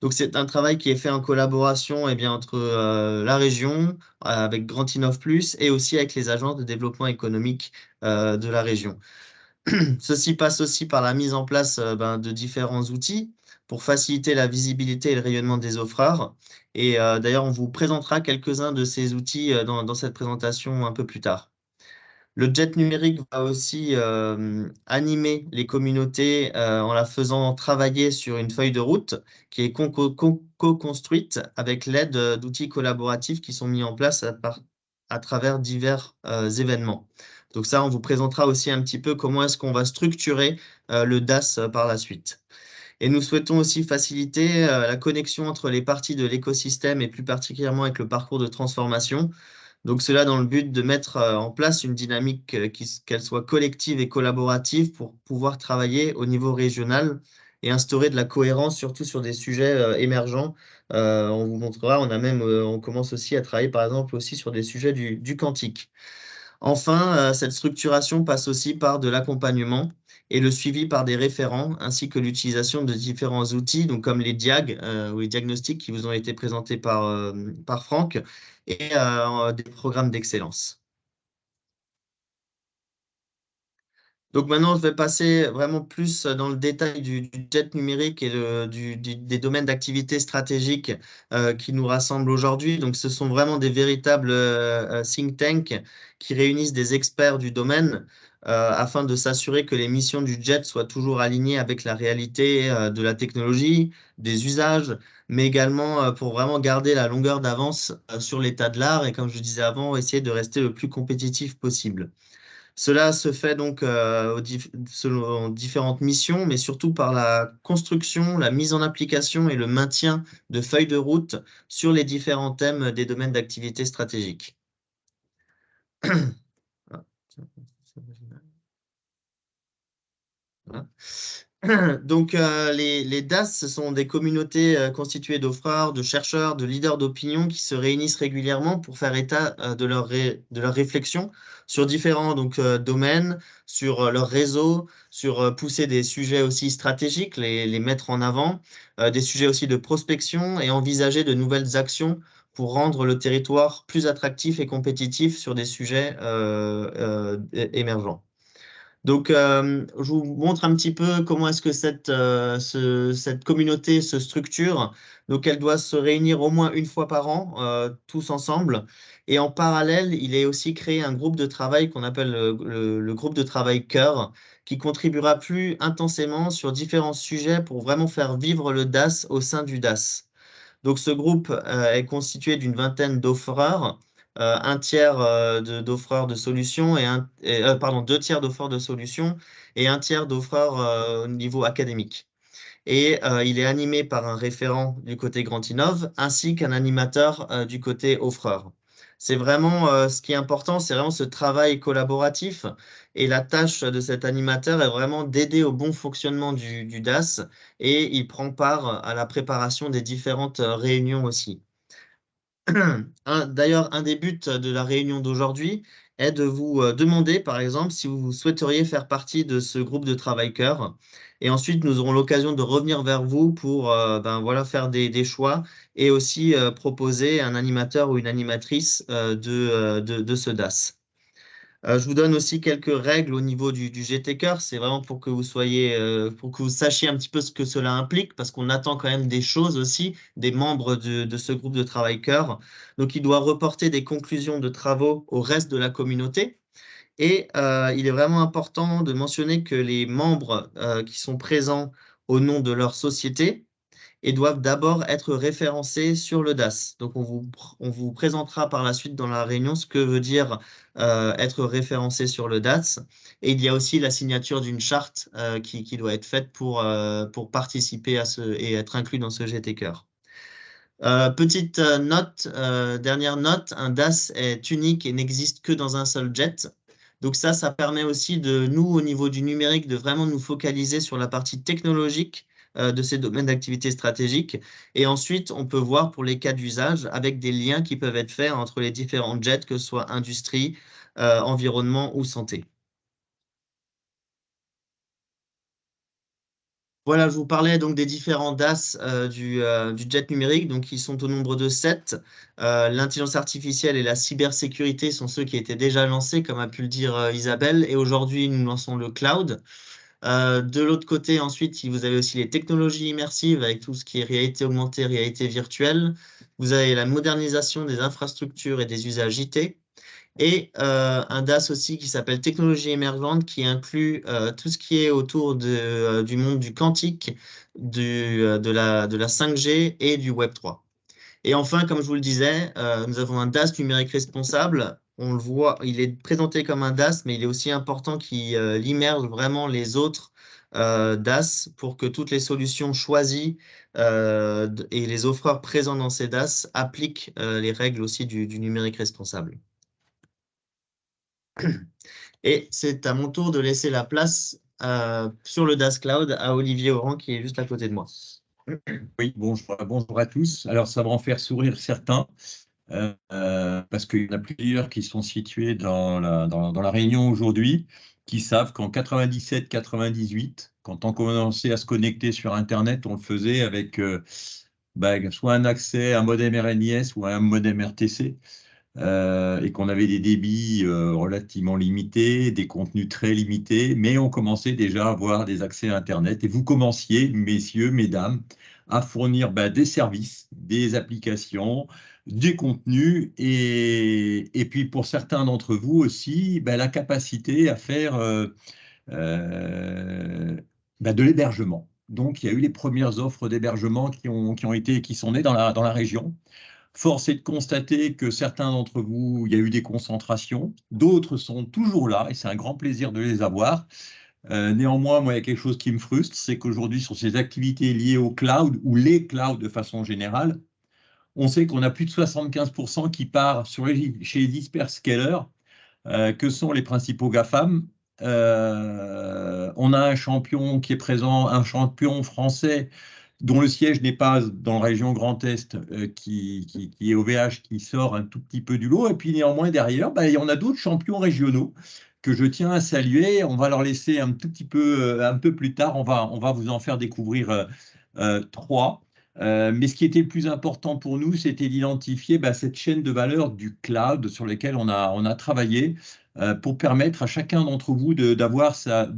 Donc c'est un travail qui est fait en collaboration entre la région, avec Grand Innov Plus et aussi avec les agences de développement économique de la région. Ceci passe aussi par la mise en place de différents outils pour faciliter la visibilité et le rayonnement des offreurs. Et d'ailleurs, on vous présentera quelques-uns de ces outils dans cette présentation un peu plus tard. Le jet numérique va aussi animer les communautés en la faisant travailler sur une feuille de route qui est co-construite avec l'aide d'outils collaboratifs qui sont mis en place à travers divers événements. Donc ça, on vous présentera aussi un petit peu comment est-ce qu'on va structurer le DAS par la suite. Et nous souhaitons aussi faciliter la connexion entre les parties de l'écosystème et plus particulièrement avec le parcours de transformation. Donc cela dans le but de mettre en place une dynamique qu'elle soit collective et collaborative pour pouvoir travailler au niveau régional et instaurer de la cohérence, surtout sur des sujets émergents. On vous montrera, on commence aussi à travailler par exemple aussi sur des sujets du quantique. Enfin, cette structuration passe aussi par de l'accompagnement et le suivi par des référents, ainsi que l'utilisation de différents outils, donc comme les DIAG ou les diagnostics qui vous ont été présentés par Franck, et des programmes d'excellence. Donc maintenant, je vais passer vraiment plus dans le détail du jet numérique et des domaines d'activité stratégiques qui nous rassemblent aujourd'hui. Donc ce sont vraiment des véritables think tanks qui réunissent des experts du domaine afin de s'assurer que les missions du jet soient toujours alignées avec la réalité de la technologie, des usages, mais également pour vraiment garder la longueur d'avance sur l'état de l'art et, comme je disais avant, essayer de rester le plus compétitif possible. Cela se fait donc selon différentes missions, mais surtout par la construction, la mise en application et le maintien de feuilles de route sur les différents thèmes des domaines d'activité stratégiques. Voilà. Donc, les DAS, ce sont des communautés constituées d'offreurs, de chercheurs, de leaders d'opinion qui se réunissent régulièrement pour faire état de leur réflexion sur différents domaines, sur leur réseau, sur pousser des sujets aussi stratégiques, les mettre en avant, des sujets aussi de prospection et envisager de nouvelles actions pour rendre le territoire plus attractif et compétitif sur des sujets émergents. Donc, je vous montre un petit peu comment est-ce que cette communauté se structure. Donc, elle doit se réunir au moins une fois par an, tous ensemble. Et en parallèle, il est aussi créé un groupe de travail qu'on appelle le groupe de travail cœur, qui contribuera plus intensément sur différents sujets pour vraiment faire vivre le DAS au sein du DAS. Donc, ce groupe est constitué d'une vingtaine d'offreurs, un tiers d'offreurs de solutions pardon, 2 tiers d'offreurs de solutions et un tiers d'offreurs au niveau académique. Et il est animé par un référent du côté Grand Innov ainsi qu'un animateur du côté offreur. C'est vraiment ce qui est important, c'est vraiment ce travail collaboratif. Et la tâche de cet animateur est vraiment d'aider au bon fonctionnement du DAS et il prend part à la préparation des différentes réunions aussi. D'ailleurs, un des buts de la réunion d'aujourd'hui est de vous demander, par exemple, si vous souhaiteriez faire partie de ce groupe de travail cœur. Et ensuite, nous aurons l'occasion de revenir vers vous pour voilà, faire des choix et aussi proposer un animateur ou une animatrice de ce DAS. Je vous donne aussi quelques règles au niveau du GT Cœur. C'est vraiment pour que vous pour que vous sachiez un petit peu ce que cela implique, parce qu'on attend quand même des choses aussi des membres de ce groupe de travail cœur. Donc, il doit reporter des conclusions de travaux au reste de la communauté. Et il est vraiment important de mentionner que les membres qui sont présents au nom de leur société et doivent d'abord être référencés sur le DAS. Donc, on vous présentera par la suite dans la réunion ce que veut dire être référencé sur le DAS. Et il y a aussi la signature d'une charte qui doit être faite pour participer et être inclus dans ce GT Cœur. Petite note, dernière note, un DAS est unique et n'existe que dans un seul jet. Donc ça permet aussi de nous, au niveau du numérique, de vraiment nous focaliser sur la partie technologique de ces domaines d'activité stratégique. Et ensuite, on peut voir pour les cas d'usage avec des liens qui peuvent être faits entre les différents jets, que ce soit industrie, environnement ou santé. Voilà, je vous parlais donc des différents DAS du jet numérique, donc ils sont au nombre de 7. L'intelligence artificielle et la cybersécurité sont ceux qui étaient déjà lancés, comme a pu le dire Isabelle, et aujourd'hui nous lançons le cloud. De l'autre côté, ensuite, vous avez aussi les technologies immersives avec tout ce qui est réalité augmentée, réalité virtuelle. Vous avez la modernisation des infrastructures et des usages IT. Et un DAS aussi qui s'appelle Technologie émergente, qui inclut tout ce qui est autour du monde du quantique, de la 5G et du Web 3. Et enfin, comme je vous le disais, nous avons un DAS numérique responsable. On le voit, il est présenté comme un DAS, mais il est aussi important qu'il immerge vraiment les autres DAS pour que toutes les solutions choisies et les offreurs présents dans ces DAS appliquent les règles aussi du numérique responsable. Et c'est à mon tour de laisser la place sur le DAS Cloud à Olivier Oran qui est juste à côté de moi. Oui, bonjour à tous. Alors, ça va en faire sourire certains. parce qu'il y en a plusieurs qui sont situés dans la Réunion aujourd'hui, qui savent qu'en 97-98, quand on commençait à se connecter sur Internet, on le faisait avec soit un accès à un modem RNIS ou à un modem RTC, et qu'on avait des débits relativement limités, des contenus très limités, mais on commençait déjà à avoir des accès à Internet. Et vous commenciez, messieurs, mesdames, à fournir des services, des applications, des contenus, et puis pour certains d'entre vous aussi, la capacité à faire de l'hébergement. Donc, il y a eu les premières offres d'hébergement qui sont nées dans la région. Force est de constater que certains d'entre vous, il y a eu des concentrations, d'autres sont toujours là et c'est un grand plaisir de les avoir. Néanmoins, moi, il y a quelque chose qui me frustre, c'est qu'aujourd'hui, sur ces activités liées au cloud ou les clouds de façon générale, on sait qu'on a plus de 75% qui part chez les hyperscalers, que sont les principaux GAFAM. On a un champion qui est présent, un champion français dont le siège n'est pas dans la région Grand Est, qui est OVH, qui sort un tout petit peu du lot. Et puis néanmoins, derrière, il y en a d'autres champions régionaux que je tiens à saluer. On va leur laisser un tout petit peu, un peu plus tard, on va vous en faire découvrir 3. Mais ce qui était le plus important pour nous, c'était d'identifier cette chaîne de valeur du cloud sur laquelle on a travaillé pour permettre à chacun d'entre vous d'avoir sa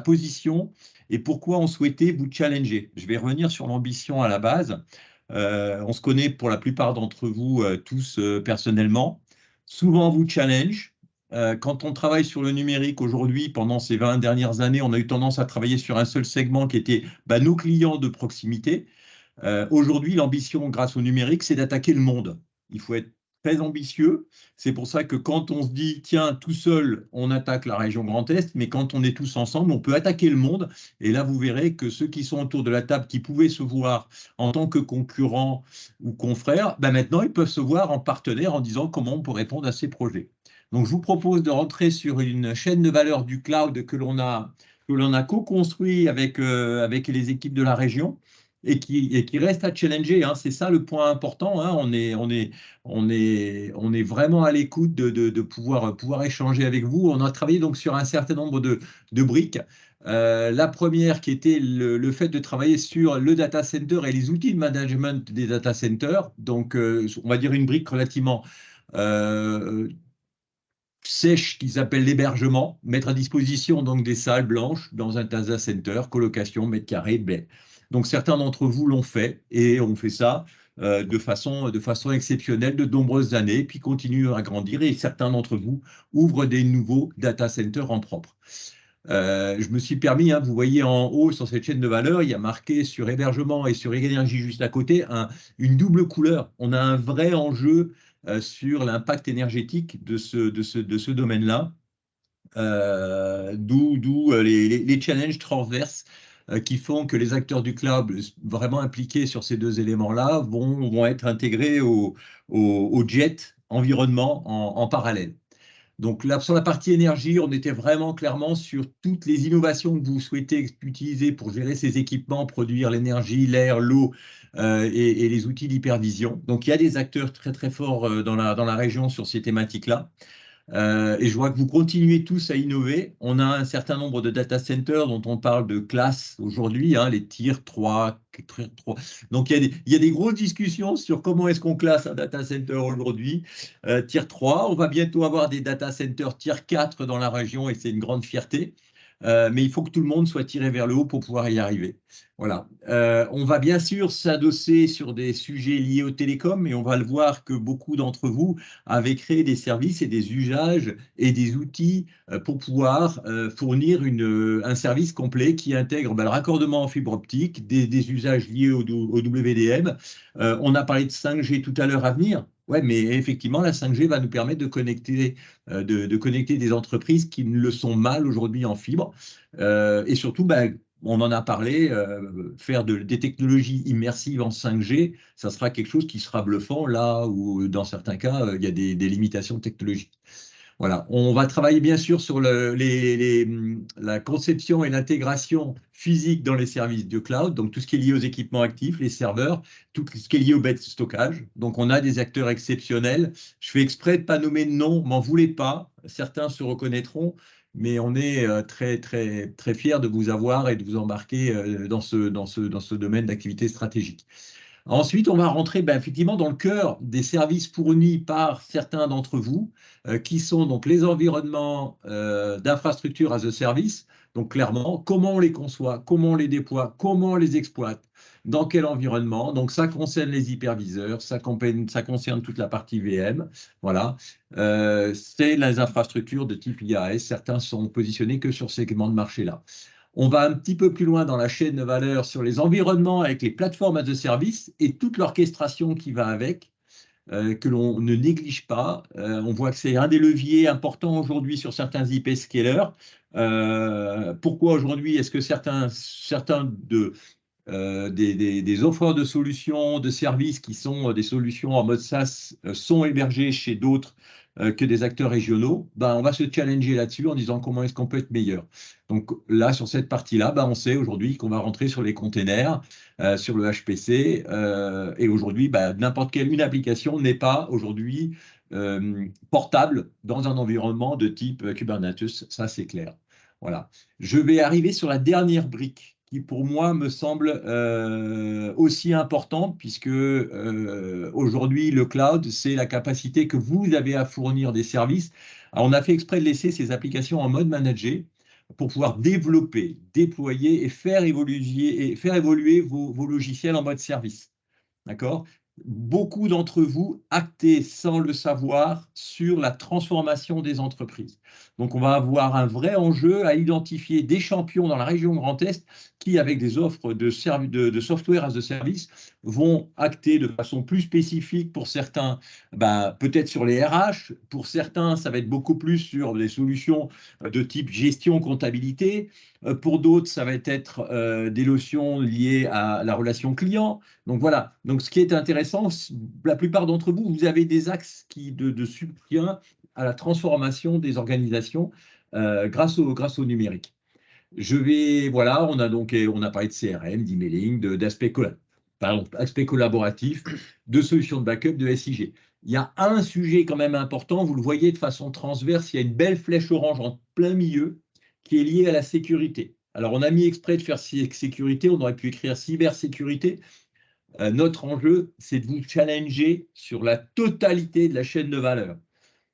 position et pourquoi on souhaitait vous challenger. Je vais revenir sur l'ambition à la base. On se connaît pour la plupart d'entre vous tous personnellement. Souvent, on vous challenge. Quand on travaille sur le numérique aujourd'hui, pendant ces 20 dernières années, on a eu tendance à travailler sur un seul segment qui était nos clients de proximité. Aujourd'hui, l'ambition, grâce au numérique, c'est d'attaquer le monde. Il faut être très ambitieux. C'est pour ça que quand on se dit, tiens, tout seul, on attaque la région Grand Est, mais quand on est tous ensemble, on peut attaquer le monde. Et là, vous verrez que ceux qui sont autour de la table, qui pouvaient se voir en tant que concurrents ou confrères, maintenant, ils peuvent se voir en partenaire en disant comment on peut répondre à ces projets. Donc, je vous propose de rentrer sur une chaîne de valeur du cloud que l'on a co-construit avec les équipes de la région et qui reste à challenger. C'est ça le point important. On est vraiment à l'écoute de pouvoir échanger avec vous. On a travaillé donc sur un certain nombre de briques. La première qui était le fait de travailler sur le data center et les outils de management des data centers. Donc, on va dire une brique relativement sèche qu'ils appellent l'hébergement, mettre à disposition donc des salles blanches dans un data center, colocation, mètres carrés, blé. Donc certains d'entre vous l'ont fait et on fait ça de façon exceptionnelle de nombreuses années, puis continuent à grandir et certains d'entre vous ouvrent des nouveaux data centers en propre. Je me suis permis, vous voyez en haut sur cette chaîne de valeur, il y a marqué sur hébergement et sur énergie juste à côté une double couleur. On a un vrai enjeu sur l'impact énergétique de ce domaine-là, d'où les challenges transverses qui font que les acteurs du cloud vraiment impliqués sur ces deux éléments-là vont être intégrés au JET environnement en parallèle. Donc là, sur la partie énergie, on était vraiment clairement sur toutes les innovations que vous souhaitez utiliser pour gérer ces équipements, produire l'énergie, l'air, l'eau et les outils d'hypervision. Donc il y a des acteurs très très forts dans la région sur ces thématiques-là. Et je vois que vous continuez tous à innover. On a un certain nombre de data centers dont on parle de classe aujourd'hui, les tiers 3. Donc, il y a des grosses discussions sur comment est-ce qu'on classe un data center aujourd'hui. Tier 3, on va bientôt avoir des data centers tier 4 dans la région et c'est une grande fierté. Mais il faut que tout le monde soit tiré vers le haut pour pouvoir y arriver. Voilà. On va bien sûr s'adosser sur des sujets liés aux télécoms, mais on va le voir que beaucoup d'entre vous avaient créé des services et des usages et des outils pour pouvoir fournir un service complet qui intègre le raccordement en fibre optique, des usages liés au WDM. On a parlé de 5G tout à l'heure à venir. Ouais, mais effectivement, la 5G va nous permettre de connecter des entreprises qui le sont mal aujourd'hui en fibre. Et surtout, on en a parlé, faire des technologies immersives en 5G, ça sera quelque chose qui sera bluffant là où, dans certains cas, il y a des limitations technologiques. Voilà, on va travailler bien sûr sur la conception et l'intégration physique dans les services du cloud, donc tout ce qui est lié aux équipements actifs, les serveurs, tout ce qui est lié au bête stockage. Donc on a des acteurs exceptionnels. Je fais exprès de ne pas nommer de nom, m'en voulez pas, certains se reconnaîtront, mais on est très, très, très fiers de vous avoir et de vous embarquer dans ce domaine d'activité stratégique. Ensuite, on va rentrer effectivement dans le cœur des services fournis par certains d'entre vous, qui sont donc les environnements d'infrastructure as a service. Donc clairement, comment on les conçoit, comment on les déploie, comment on les exploite, dans quel environnement. Donc ça concerne les hyperviseurs, ça concerne toute la partie VM. Voilà. C'est les infrastructures de type IaaS. Certains sont positionnés que sur ces segments de marché-là. On va un petit peu plus loin dans la chaîne de valeur sur les environnements avec les plateformes as a service et toute l'orchestration qui va avec, que l'on ne néglige pas. On voit que c'est un des leviers importants aujourd'hui sur certains hyperscalers. Pourquoi aujourd'hui est-ce que certains des offreurs de solutions, de services qui sont des solutions en mode SaaS sont hébergés chez d'autres que des acteurs régionaux, on va se challenger là-dessus en disant comment est-ce qu'on peut être meilleur. Donc là, sur cette partie-là, on sait aujourd'hui qu'on va rentrer sur les containers, sur le HPC, et aujourd'hui, n'importe quelle une application n'est pas aujourd'hui portable dans un environnement de type Kubernetes, ça c'est clair. Voilà. Je vais arriver sur la dernière brique qui pour moi me semble aussi importante, puisque aujourd'hui le cloud, c'est la capacité que vous avez à fournir des services. Alors, on a fait exprès de laisser ces applications en mode manager pour pouvoir développer, déployer et faire évoluer vos logiciels en mode service. D'accord ? Beaucoup d'entre vous actez sans le savoir sur la transformation des entreprises. Donc, on va avoir un vrai enjeu à identifier des champions dans la région Grand Est qui, avec des offres de software as a service, vont acter de façon plus spécifique pour certains, peut-être sur les RH. Pour certains, ça va être beaucoup plus sur des solutions de type gestion, comptabilité. Pour d'autres, ça va être des notions liées à la relation client. Donc voilà, donc ce qui est intéressant, la plupart d'entre vous, vous avez des axes de soutien à la transformation des organisations grâce au numérique. Voilà, on a parlé de CRM, d'emailing, d'aspects collaboratifs, de solutions de backup, de SIG. Il y a un sujet quand même important, vous le voyez de façon transverse, il y a une belle flèche orange en plein milieu qui est liée à la sécurité. Alors, on a mis exprès de faire sécurité, on aurait pu écrire cybersécurité. Notre enjeu, c'est de vous challenger sur la totalité de la chaîne de valeur.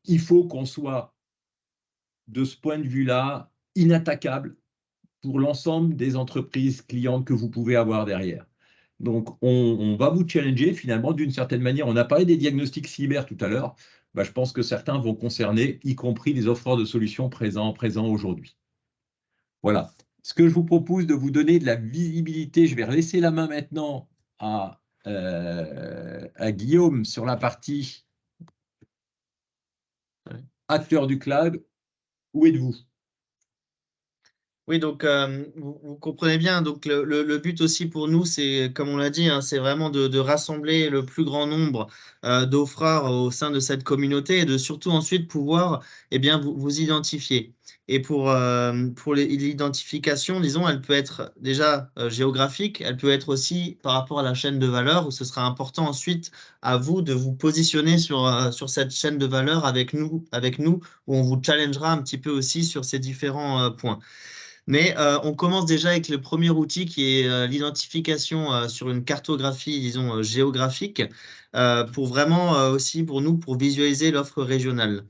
Il faut qu'on soit, de ce point de vue-là, inattaquable pour l'ensemble des entreprises clientes que vous pouvez avoir derrière. Donc, on va vous challenger finalement d'une certaine manière. On a parlé des diagnostics cyber tout à l'heure. Je pense que certains vont concerner, y compris les offreurs de solutions présents aujourd'hui. Voilà. Ce que je vous propose de vous donner de la visibilité, je vais laisser la main maintenant à Guillaume sur la partie acteur du cloud. Où êtes-vous? Oui, donc vous comprenez bien, donc le but aussi pour nous, c'est, comme on l'a dit, c'est vraiment de rassembler le plus grand nombre d'offreurs au sein de cette communauté et de surtout ensuite pouvoir vous identifier. Et pour l'identification, disons, elle peut être déjà géographique, elle peut être aussi par rapport à la chaîne de valeur, où ce sera important ensuite à vous de vous positionner sur cette chaîne de valeur avec nous, où on vous challengera un petit peu aussi sur ces différents points. Mais on commence déjà avec le premier outil qui est l'identification sur une cartographie, disons, géographique, pour vraiment aussi pour nous, pour visualiser l'offre régionale.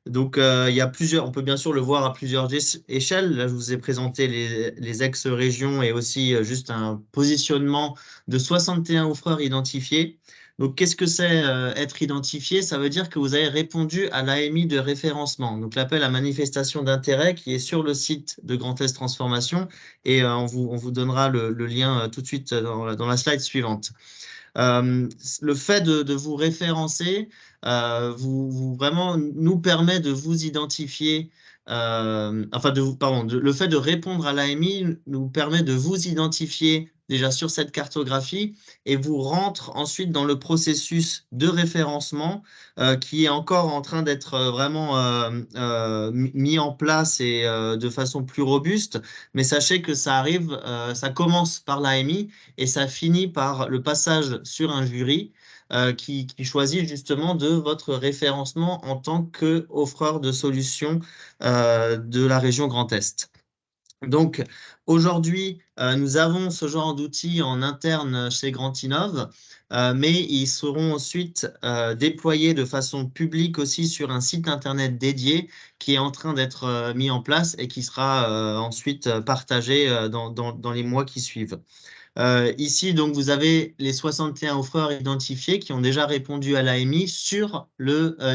Donc, il y a on peut bien sûr le voir à plusieurs échelles. Là, je vous ai présenté les ex-régions et aussi juste un positionnement de 61 offreurs identifiés. Donc, qu'est-ce que c'est être identifié? Ça veut dire que vous avez répondu à l'AMI de référencement, donc l'appel à manifestation d'intérêt qui est sur le site de Grand Est Transformation et on vous donnera le lien tout de suite dans la slide suivante. Le fait de vous référencer vraiment nous permet de vous identifier, le fait de répondre à l'AMI nous permet de vous identifier déjà sur cette cartographie et vous rentre ensuite dans le processus de référencement qui est encore en train d'être vraiment mis en place et de façon plus robuste. Mais sachez que ça arrive, ça commence par l'AMI et ça finit par le passage sur un jury qui choisit justement de votre référencement en tant qu'offreur de solutions de la région Grand Est. Donc, aujourd'hui, nous avons ce genre d'outils en interne chez Grandinov, mais ils seront ensuite déployés de façon publique aussi sur un site internet dédié qui est en train d'être mis en place et qui sera ensuite partagé dans les mois qui suivent. Ici, donc, vous avez les 61 offreurs identifiés qui ont déjà répondu à l'AMI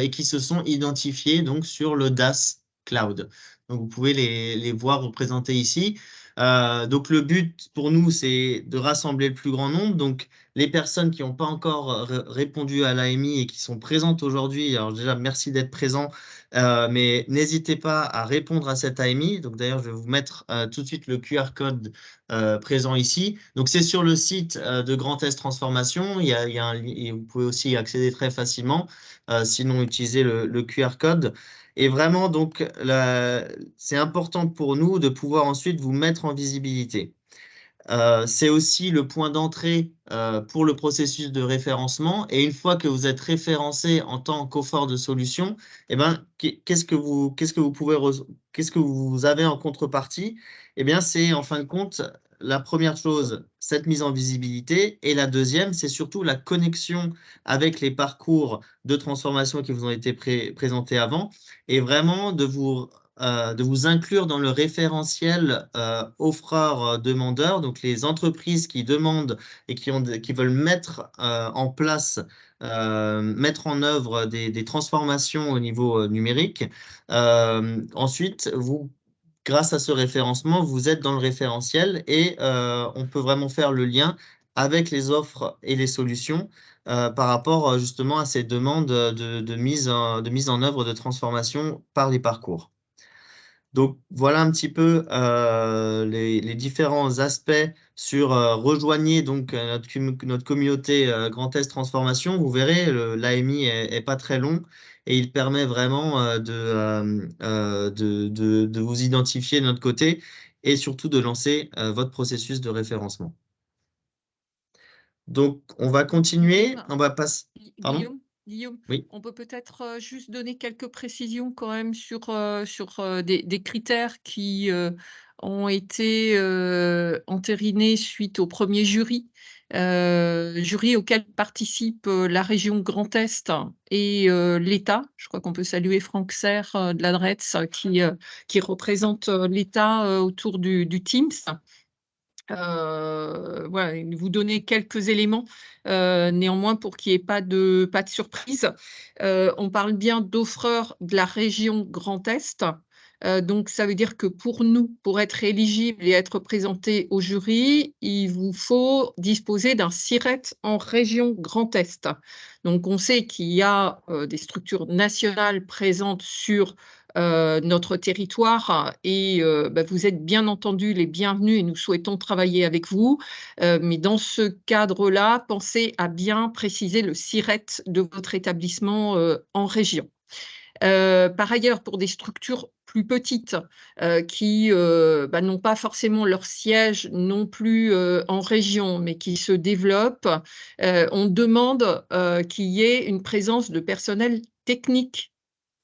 et qui se sont identifiés donc, sur le DaaS Cloud. Donc, vous pouvez les voir représentés ici. Donc, le but pour nous, c'est de rassembler le plus grand nombre. Donc, les personnes qui n'ont pas encore répondu à l'AMI et qui sont présentes aujourd'hui, alors déjà, merci d'être présents, mais n'hésitez pas à répondre à cette AMI. Donc, d'ailleurs, je vais vous mettre tout de suite le QR code présent ici. Donc, c'est sur le site de Grand Est Transformation. Il y a un, et vous pouvez aussi y accéder très facilement. Sinon, utilisez le QR code. Et vraiment, donc, c'est important pour nous de pouvoir ensuite vous mettre en visibilité. C'est aussi le point d'entrée pour le processus de référencement. Et une fois que vous êtes référencé en tant qu'offreur de solution, eh ben, qu'est-ce que vous avez en contrepartie? Eh bien, c'est en fin de compte la première chose, cette mise en visibilité. Et la deuxième, c'est surtout la connexion avec les parcours de transformation qui vous ont été présentés avant et vraiment de vous inclure dans le référentiel offreur-demandeur, donc les entreprises qui demandent et qui veulent mettre en place, mettre en œuvre des transformations au niveau numérique. Ensuite, grâce à ce référencement, vous êtes dans le référentiel et on peut vraiment faire le lien avec les offres et les solutions par rapport justement à ces demandes de mise en œuvre de transformation par les parcours. Donc, voilà un petit peu les différents aspects sur rejoignez donc notre communauté Grand Est Transformation. Vous verrez, l'AMI est pas très long et il permet vraiment de vous identifier de notre côté et surtout de lancer votre processus de référencement. Donc, on va continuer. On va passer. Pardon ? Guillaume, Oui. on peut peut-être juste donner quelques précisions quand même sur des critères qui ont été entérinés suite au premier jury, jury auquel participe la région Grand Est et l'État. Je crois qu'on peut saluer Franck Serre de l'ADRETS qui représente l'État autour du Teams. Voilà, vous donner quelques éléments, néanmoins pour qu'il n'y ait pas de surprise. On parle bien d'offreurs de la région Grand Est. Donc ça veut dire que pour nous, pour être éligible et être présenté au jury, il vous faut disposer d'un SIRET en région Grand Est. Donc on sait qu'il y a des structures nationales présentes sur notre territoire et vous êtes bien entendu les bienvenus et nous souhaitons travailler avec vous. Mais dans ce cadre-là, pensez à bien préciser le SIRET de votre établissement en région. Par ailleurs, pour des structures plus petites qui n'ont pas forcément leur siège non plus en région, mais qui se développent, on demande qu'il y ait une présence de personnel technique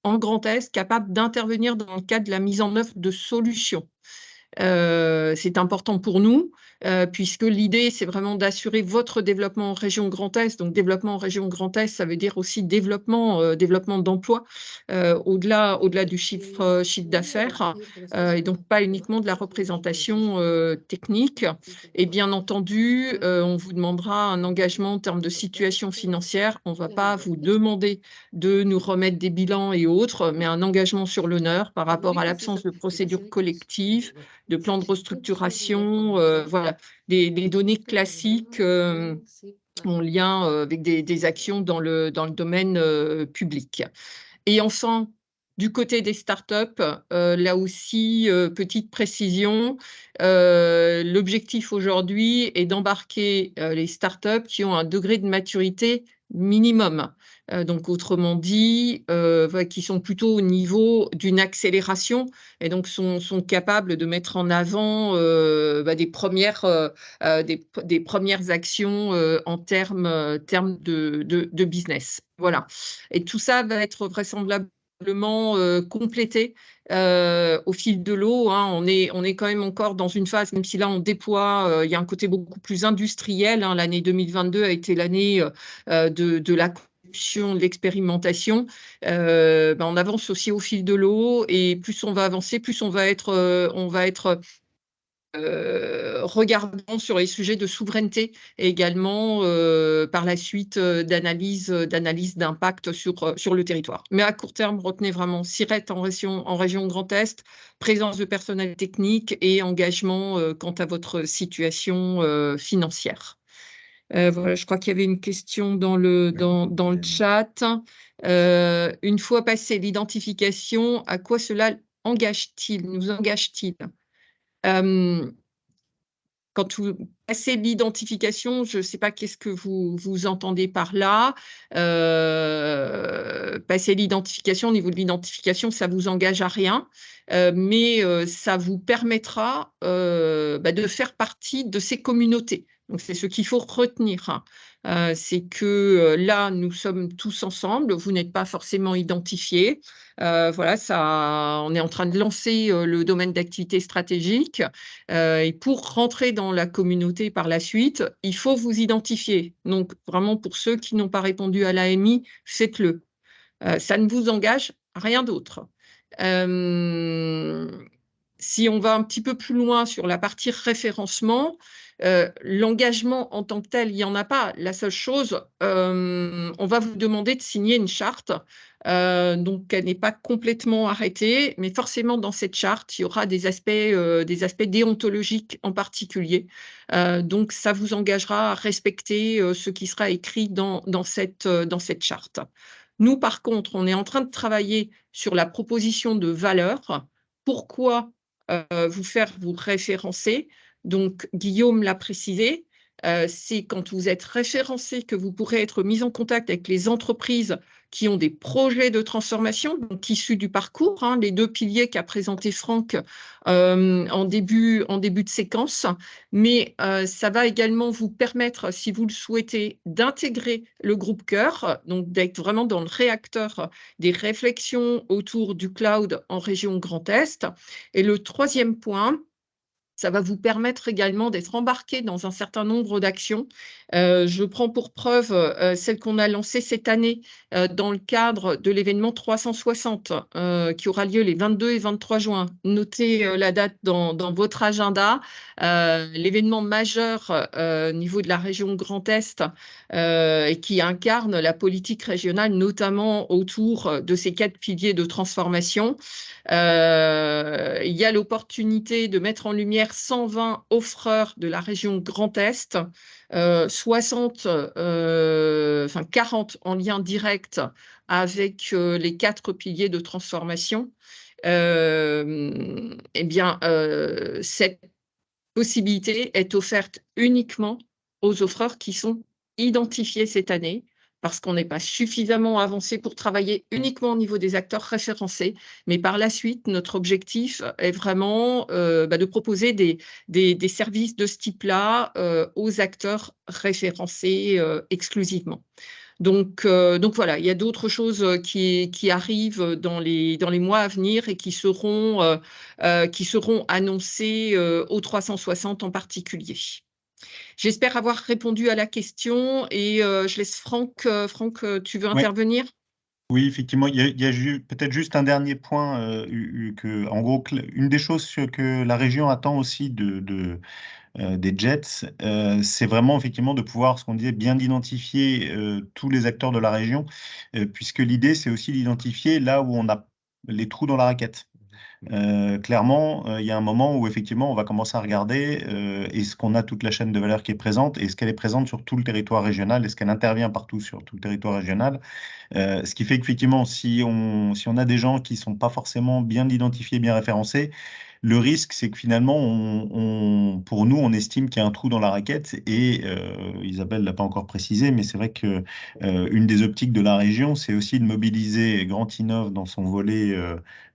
en Grand Est capable d'intervenir dans le cadre de la mise en œuvre de solutions. C'est important pour nous, puisque l'idée, c'est vraiment d'assurer votre développement en région Grand Est. Donc, développement en région Grand Est, ça veut dire aussi développement d'emploi, au-delà du chiffre d'affaires, et donc pas uniquement de la représentation technique. Et bien entendu, on vous demandera un engagement en termes de situation financière. On ne va pas vous demander de nous remettre des bilans et autres, mais un engagement sur l'honneur par rapport à l'absence de procédure collective, de plan de restructuration, voilà, des données classiques en lien avec des actions dans le domaine public. Et enfin, Du côté des startups, là aussi, petite précision, l'objectif aujourd'hui est d'embarquer les startups qui ont un degré de maturité minimum. Donc autrement dit, voilà, qui sont plutôt au niveau d'une accélération et donc sont capables de mettre en avant des premières actions en termes de business. Voilà. Et tout ça va être vraisemblablement complété au fil de l'eau. Hein. On est quand même encore dans une phase, même si là on déploie, il y a un côté beaucoup plus industriel. Hein. L'année 2022 a été l'année de la conception, de l'expérimentation. On avance aussi au fil de l'eau et plus on va avancer, plus on va être regardant sur les sujets de souveraineté et également par la suite d'analyse d'impact sur le territoire. Mais à court terme, retenez vraiment SIRET en région Grand Est, présence de personnel technique et engagement quant à votre situation financière. Voilà, je crois qu'il y avait une question dans le chat. Une fois passé l'identification, à quoi cela nous engage-t-il? Quand vous passez l'identification, je ne sais pas qu'est-ce que vous entendez par là. Passer l'identification, au niveau de l'identification, ça ne vous engage à rien, mais ça vous permettra de faire partie de ces communautés. Donc, c'est ce qu'il faut retenir. C'est que là, nous sommes tous ensemble, vous n'êtes pas forcément identifiés. Voilà, on est en train de lancer le domaine d'activité stratégique. Et pour rentrer dans la communauté par la suite, il faut vous identifier. Donc, vraiment, pour ceux qui n'ont pas répondu à l'AMI, faites-le. Ça ne vous engage à rien d'autre. Si on va un petit peu plus loin sur la partie référencement, l'engagement en tant que tel, il n'y en a pas. La seule chose, on va vous demander de signer une charte. Donc, elle n'est pas complètement arrêtée, mais forcément, dans cette charte, il y aura des aspects déontologiques en particulier. Donc, ça vous engagera à respecter ce qui sera écrit dans cette charte. Nous, par contre, on est en train de travailler sur la proposition de valeur. Pourquoi vous référencer? Donc, Guillaume l'a précisé, c'est quand vous êtes référencé que vous pourrez être mis en contact avec les entreprises qui ont des projets de transformation, donc issus du parcours, hein, les 2 piliers qu'a présenté Franck en début de séquence. Mais ça va également vous permettre, si vous le souhaitez, d'intégrer le groupe cœur, donc d'être vraiment dans le réacteur des réflexions autour du cloud en région Grand Est. Et le 3e point, ça va vous permettre également d'être embarqué dans un certain nombre d'actions. Je prends pour preuve celle qu'on a lancée cette année dans le cadre de l'événement 360 qui aura lieu les 22 et 23 juin. Notez la date dans votre agenda. L'événement majeur au niveau de la région Grand Est et qui incarne la politique régionale, notamment autour de ces 4 piliers de transformation. Il y a l'opportunité de mettre en lumière 120 offreurs de la région Grand Est, 40 en lien direct avec les 4 piliers de transformation. Cette possibilité est offerte uniquement aux offreurs qui sont identifiés cette année, parce qu'on n'est pas suffisamment avancé pour travailler uniquement au niveau des acteurs référencés. Mais par la suite, notre objectif est vraiment de proposer des services de ce type-là aux acteurs référencés exclusivement. Donc voilà, il y a d'autres choses qui arrivent dans les mois à venir et qui seront annoncées au 360 en particulier. J'espère avoir répondu à la question et je laisse Franck. Franck, tu veux intervenir? Oui, effectivement, il y a peut-être juste un dernier point, en gros, une des choses que la région attend aussi des JETS, c'est vraiment effectivement de pouvoir, ce qu'on disait, bien identifier tous les acteurs de la région, puisque l'idée, c'est aussi d'identifier là où on a les trous dans la raquette. Clairement, il y a un moment où effectivement on va commencer à regarder est-ce qu'on a toute la chaîne de valeur qui est présente, est-ce qu'elle est présente sur tout le territoire régional, est-ce qu'elle intervient partout sur tout le territoire régional. Ce qui fait qu'effectivement, si on a des gens qui ne sont pas forcément bien identifiés, bien référencés, le risque, c'est que finalement, pour nous, on estime qu'il y a un trou dans la raquette. Et Isabelle ne l'a pas encore précisé, mais c'est vrai que une des optiques de la région, c'est aussi de mobiliser Grand Innov dans son volet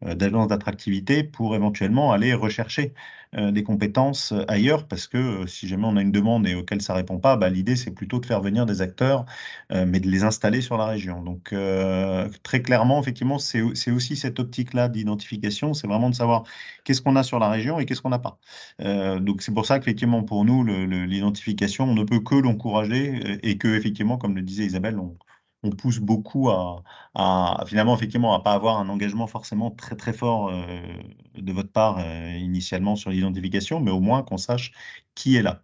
d'agence d'attractivité pour éventuellement aller rechercher des compétences ailleurs, parce que si jamais on a une demande et auquel ça répond pas, bah, l'idée, c'est plutôt de faire venir des acteurs mais de les installer sur la région. Donc, très clairement, effectivement, c'est aussi cette optique-là d'identification, c'est vraiment de savoir qu'est-ce qu'on a sur la région et qu'est-ce qu'on n'a pas. Donc, c'est pour ça qu'effectivement, pour nous, l'identification, on ne peut que l'encourager et que, effectivement, comme le disait Isabelle, on pousse beaucoup finalement, effectivement, à pas avoir un engagement forcément très, très fort de votre part initialement sur l'identification, mais au moins qu'on sache qui est là.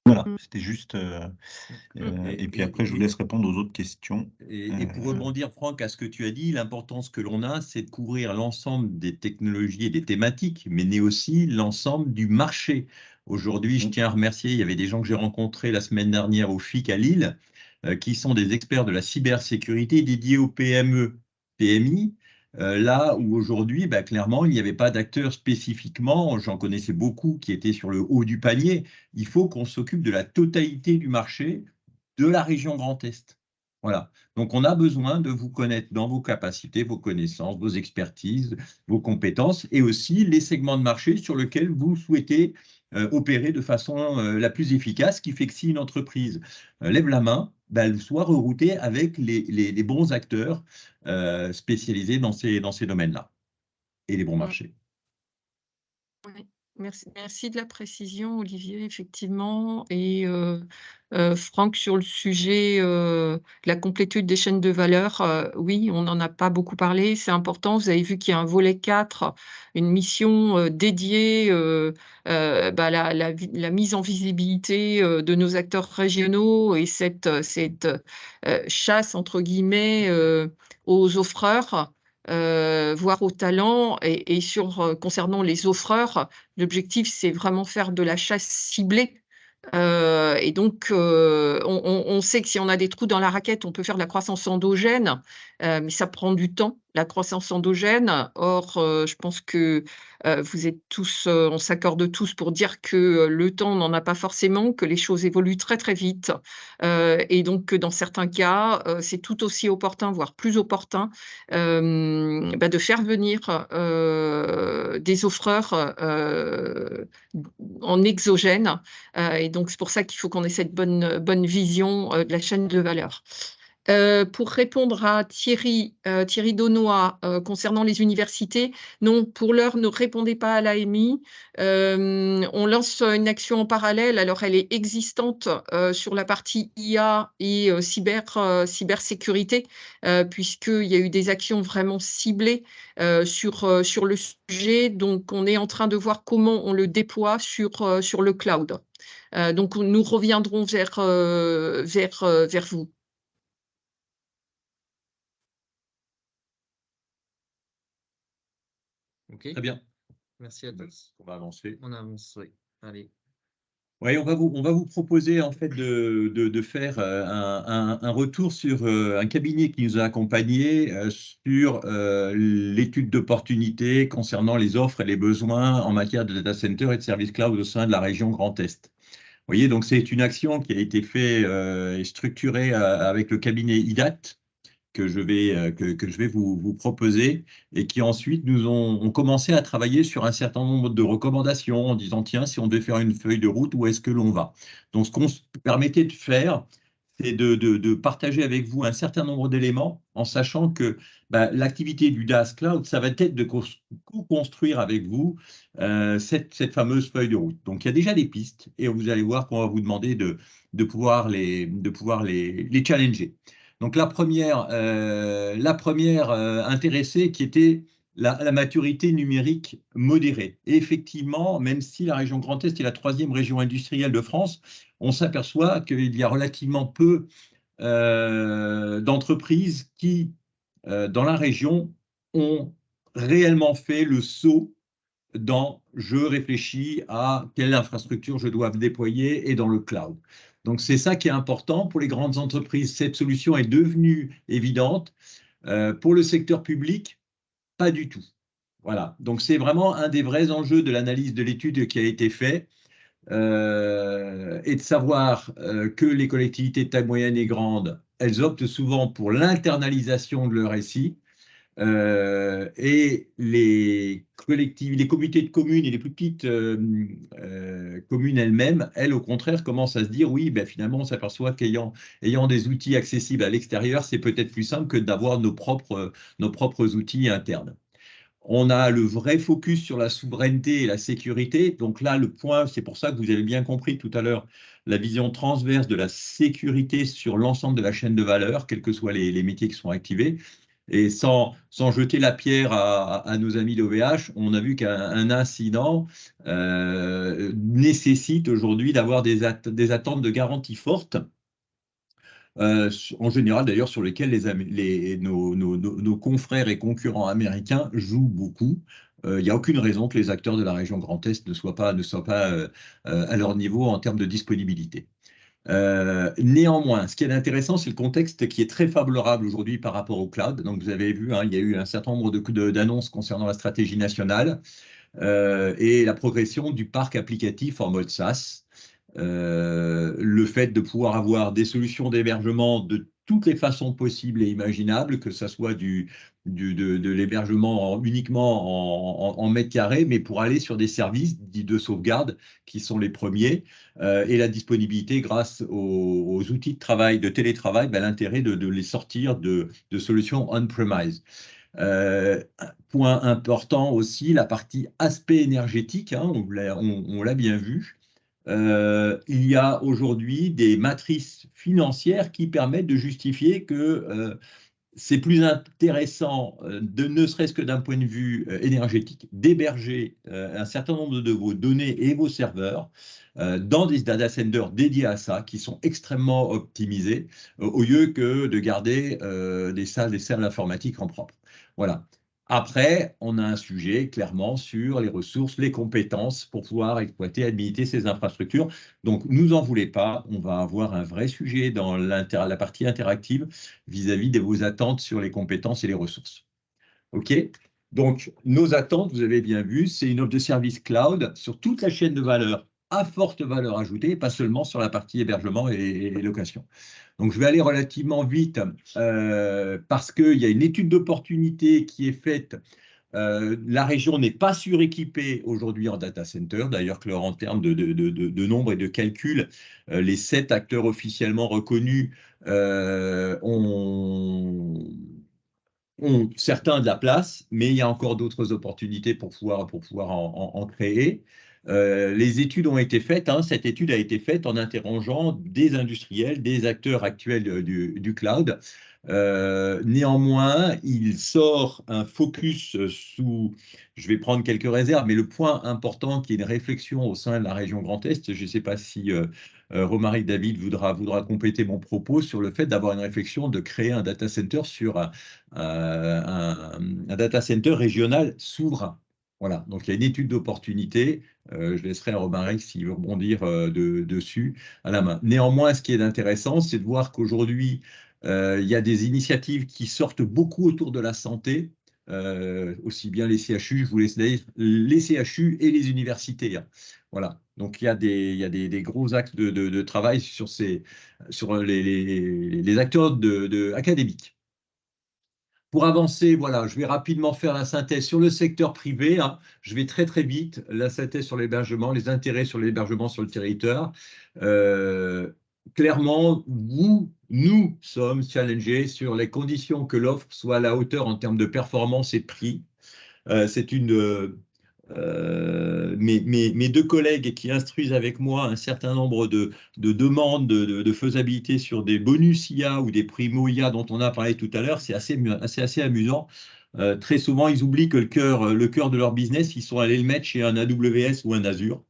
Voilà, c'était juste. Et puis après, je vous laisse répondre aux autres questions. Et pour rebondir, Franck, à ce que tu as dit, l'importance que l'on a, c'est de couvrir l'ensemble des technologies et des thématiques, mais aussi l'ensemble du marché. Aujourd'hui, je tiens à remercier, il y avait des gens que j'ai rencontrés la semaine dernière au FIC à Lille, qui sont des experts de la cybersécurité dédiés aux PME, PMI. Là où aujourd'hui, bah, clairement, il n'y avait pas d'acteurs spécifiquement, j'en connaissais beaucoup qui étaient sur le haut du panier. Il faut qu'on s'occupe de la totalité du marché de la région Grand Est. Voilà. Donc, on a besoin de vous connaître dans vos capacités, vos connaissances, vos expertises, vos compétences et aussi les segments de marché sur lesquels vous souhaitez opérer de façon la plus efficace, qui fait que si une entreprise lève la main, bah, elle soit reroutée avec les bons acteurs spécialisés dans ces domaines-là et les bons marchés. Oui, merci de la précision, Olivier, effectivement. Et Franck, sur le sujet de la complétude des chaînes de valeur, oui, on n'en a pas beaucoup parlé, c'est important. Vous avez vu qu'il y a un volet 4, une mission dédiée, bah, la mise en visibilité de nos acteurs régionaux et cette chasse, entre guillemets, aux offreurs. Voire aux talents et concernant les offreurs, l'objectif, c'est vraiment faire de la chasse ciblée. Et donc, on sait que si on a des trous dans la raquette, on peut faire de la croissance endogène, mais ça prend du temps, la croissance endogène. Or, je pense que vous êtes tous, on s'accorde tous pour dire que le temps, on n'en a pas forcément, que les choses évoluent très, très vite. Et donc, que dans certains cas, c'est tout aussi opportun, voire plus opportun, bah, de faire venir des offreurs en exogène. Et donc, c'est pour ça qu'il faut qu'on ait cette bonne vision de la chaîne de valeur. Pour répondre à Thierry Daunois, concernant les universités, non, pour l'heure, ne répondez pas à l'AMI. On lance une action en parallèle. Alors, elle est existante sur la partie IA et cybersécurité, puisqu'il y a eu des actions vraiment ciblées sur le sujet. Donc, on est en train de voir comment on le déploie sur le cloud. Donc, nous reviendrons vers vous. OK. Très bien. Merci à tous. On va avancer. On avance, oui. Allez. Oui, on va vous proposer en fait de faire un retour sur un cabinet qui nous a accompagnés sur l'étude d'opportunité concernant les offres et les besoins en matière de data center et de services cloud au sein de la région Grand Est. Vous voyez, donc c'est une action qui a été faite et structurée avec le cabinet IDAT que je vais vous proposer et qui ensuite nous ont commencé à travailler sur un certain nombre de recommandations en disant, tiens, si on devait faire une feuille de route, où est-ce que l'on va? Donc, ce qu'on se permettait de faire, c'est de partager avec vous un certain nombre d'éléments en sachant que bah, l'activité du DaaS Cloud, ça va être de co-construire avec vous cette fameuse feuille de route. Donc, il y a déjà des pistes et vous allez voir qu'on va vous demander de pouvoir les challenger. Donc, la première intéressée qui était la maturité numérique modérée. Et effectivement, même si la région Grand Est est la 3e région industrielle de France, on s'aperçoit qu'il y a relativement peu d'entreprises qui, dans la région, ont réellement fait le saut dans je réfléchis à quelle infrastructure je dois déployer et dans le cloud. Donc, c'est ça qui est important pour les grandes entreprises. Cette solution est devenue évidente. Pour le secteur public, pas du tout. Voilà. Donc, c'est vraiment un des vrais enjeux de l'analyse de l'étude qui a été faite. Et de savoir que les collectivités de taille moyenne et grande, elles optent souvent pour l'internalisation de leur SI. Et les comités de communes et les plus petites communes elles-mêmes, elles, au contraire, commencent à se dire, oui, ben, finalement, on s'aperçoit qu'ayant des outils accessibles à l'extérieur, c'est peut-être plus simple que d'avoir nos propres outils internes. On a le vrai focus sur la souveraineté et la sécurité. Donc là, le point, c'est pour ça que vous avez bien compris tout à l'heure la vision transverse de la sécurité sur l'ensemble de la chaîne de valeur, quels que soient les métiers qui sont activés. Et sans jeter la pierre à nos amis d'OVH, on a vu qu'un incident nécessite aujourd'hui d'avoir des attentes de garantie fortes. En général d'ailleurs sur lesquels nos confrères et concurrents américains jouent beaucoup. Il n'y a aucune raison que les acteurs de la région Grand Est ne soient pas à leur niveau en termes de disponibilité. Néanmoins, ce qui est intéressant, c'est le contexte qui est très favorable aujourd'hui par rapport au cloud. Donc vous avez vu, hein, il y a eu un certain nombre d'annonces concernant la stratégie nationale et la progression du parc applicatif en mode SaaS. Le fait de pouvoir avoir des solutions d'hébergement de toutes les façons possibles et imaginables, que ce soit de l'hébergement uniquement en mètres carrés, mais pour aller sur des services dits de sauvegarde qui sont les premiers, et la disponibilité grâce aux outils de travail, de télétravail, ben, l'intérêt de les sortir de solutions on-premise. Point important aussi, la partie aspect énergétique, hein, on l'a bien vu. Il y a aujourd'hui des matrices financières qui permettent de justifier que c'est plus intéressant, ne serait-ce que d'un point de vue énergétique, d'héberger un certain nombre de vos données et vos serveurs dans des data centers dédiés à ça, qui sont extrêmement optimisés, au lieu que de garder des salles informatiques en propre. Voilà. Après, on a un sujet clairement sur les ressources, les compétences pour pouvoir exploiter, habiliter ces infrastructures. Donc, nous en voulez pas, on va avoir un vrai sujet dans la partie interactive vis-à-vis de vos attentes sur les compétences et les ressources. OK? Donc, nos attentes, vous avez bien vu, c'est une offre de service cloud sur toute la chaîne de valeur à forte valeur ajoutée, pas seulement sur la partie hébergement et location. Donc, je vais aller relativement vite parce qu'il y a une étude d'opportunité qui est faite. La région n'est pas suréquipée aujourd'hui en data center. D'ailleurs, en termes de nombre et de calcul, les 7 acteurs officiellement reconnus ont certains de la place, mais il y a encore d'autres opportunités pour pouvoir en créer. Les études ont été faites, hein, cette étude a été faite en interrogeant des industriels, des acteurs actuels du cloud. Néanmoins, il sort un focus je vais prendre quelques réserves, mais le point important qui est une réflexion au sein de la région Grand Est, je ne sais pas si Romaric David voudra compléter mon propos sur le fait d'avoir une réflexion de créer un data center sur un data center régional souverain. Voilà, donc il y a une étude d'opportunité. Je laisserai à Romaric s'il veut rebondir dessus à la main. Néanmoins, ce qui est intéressant, c'est de voir qu'aujourd'hui, il y a des initiatives qui sortent beaucoup autour de la santé, aussi bien les CHU, je vous laisse dire, les CHU et les universités. Hein. Voilà, donc il y a des gros axes de travail sur les acteurs académiques. Pour avancer, voilà, je vais rapidement faire la synthèse sur le secteur privé. Hein. Je vais très très vite, la synthèse sur l'hébergement, les intérêts sur l'hébergement sur le territoire. Clairement, nous sommes challengés sur les conditions que l'offre soit à la hauteur en termes de performance et de prix. C'est mes 2 collègues qui instruisent avec moi un certain nombre de demandes de faisabilité sur des bonus IA ou des primo IA dont on a parlé tout à l'heure, c'est assez amusant. Très souvent, ils oublient que le cœur de leur business, ils sont allés le mettre chez un AWS ou un Azure.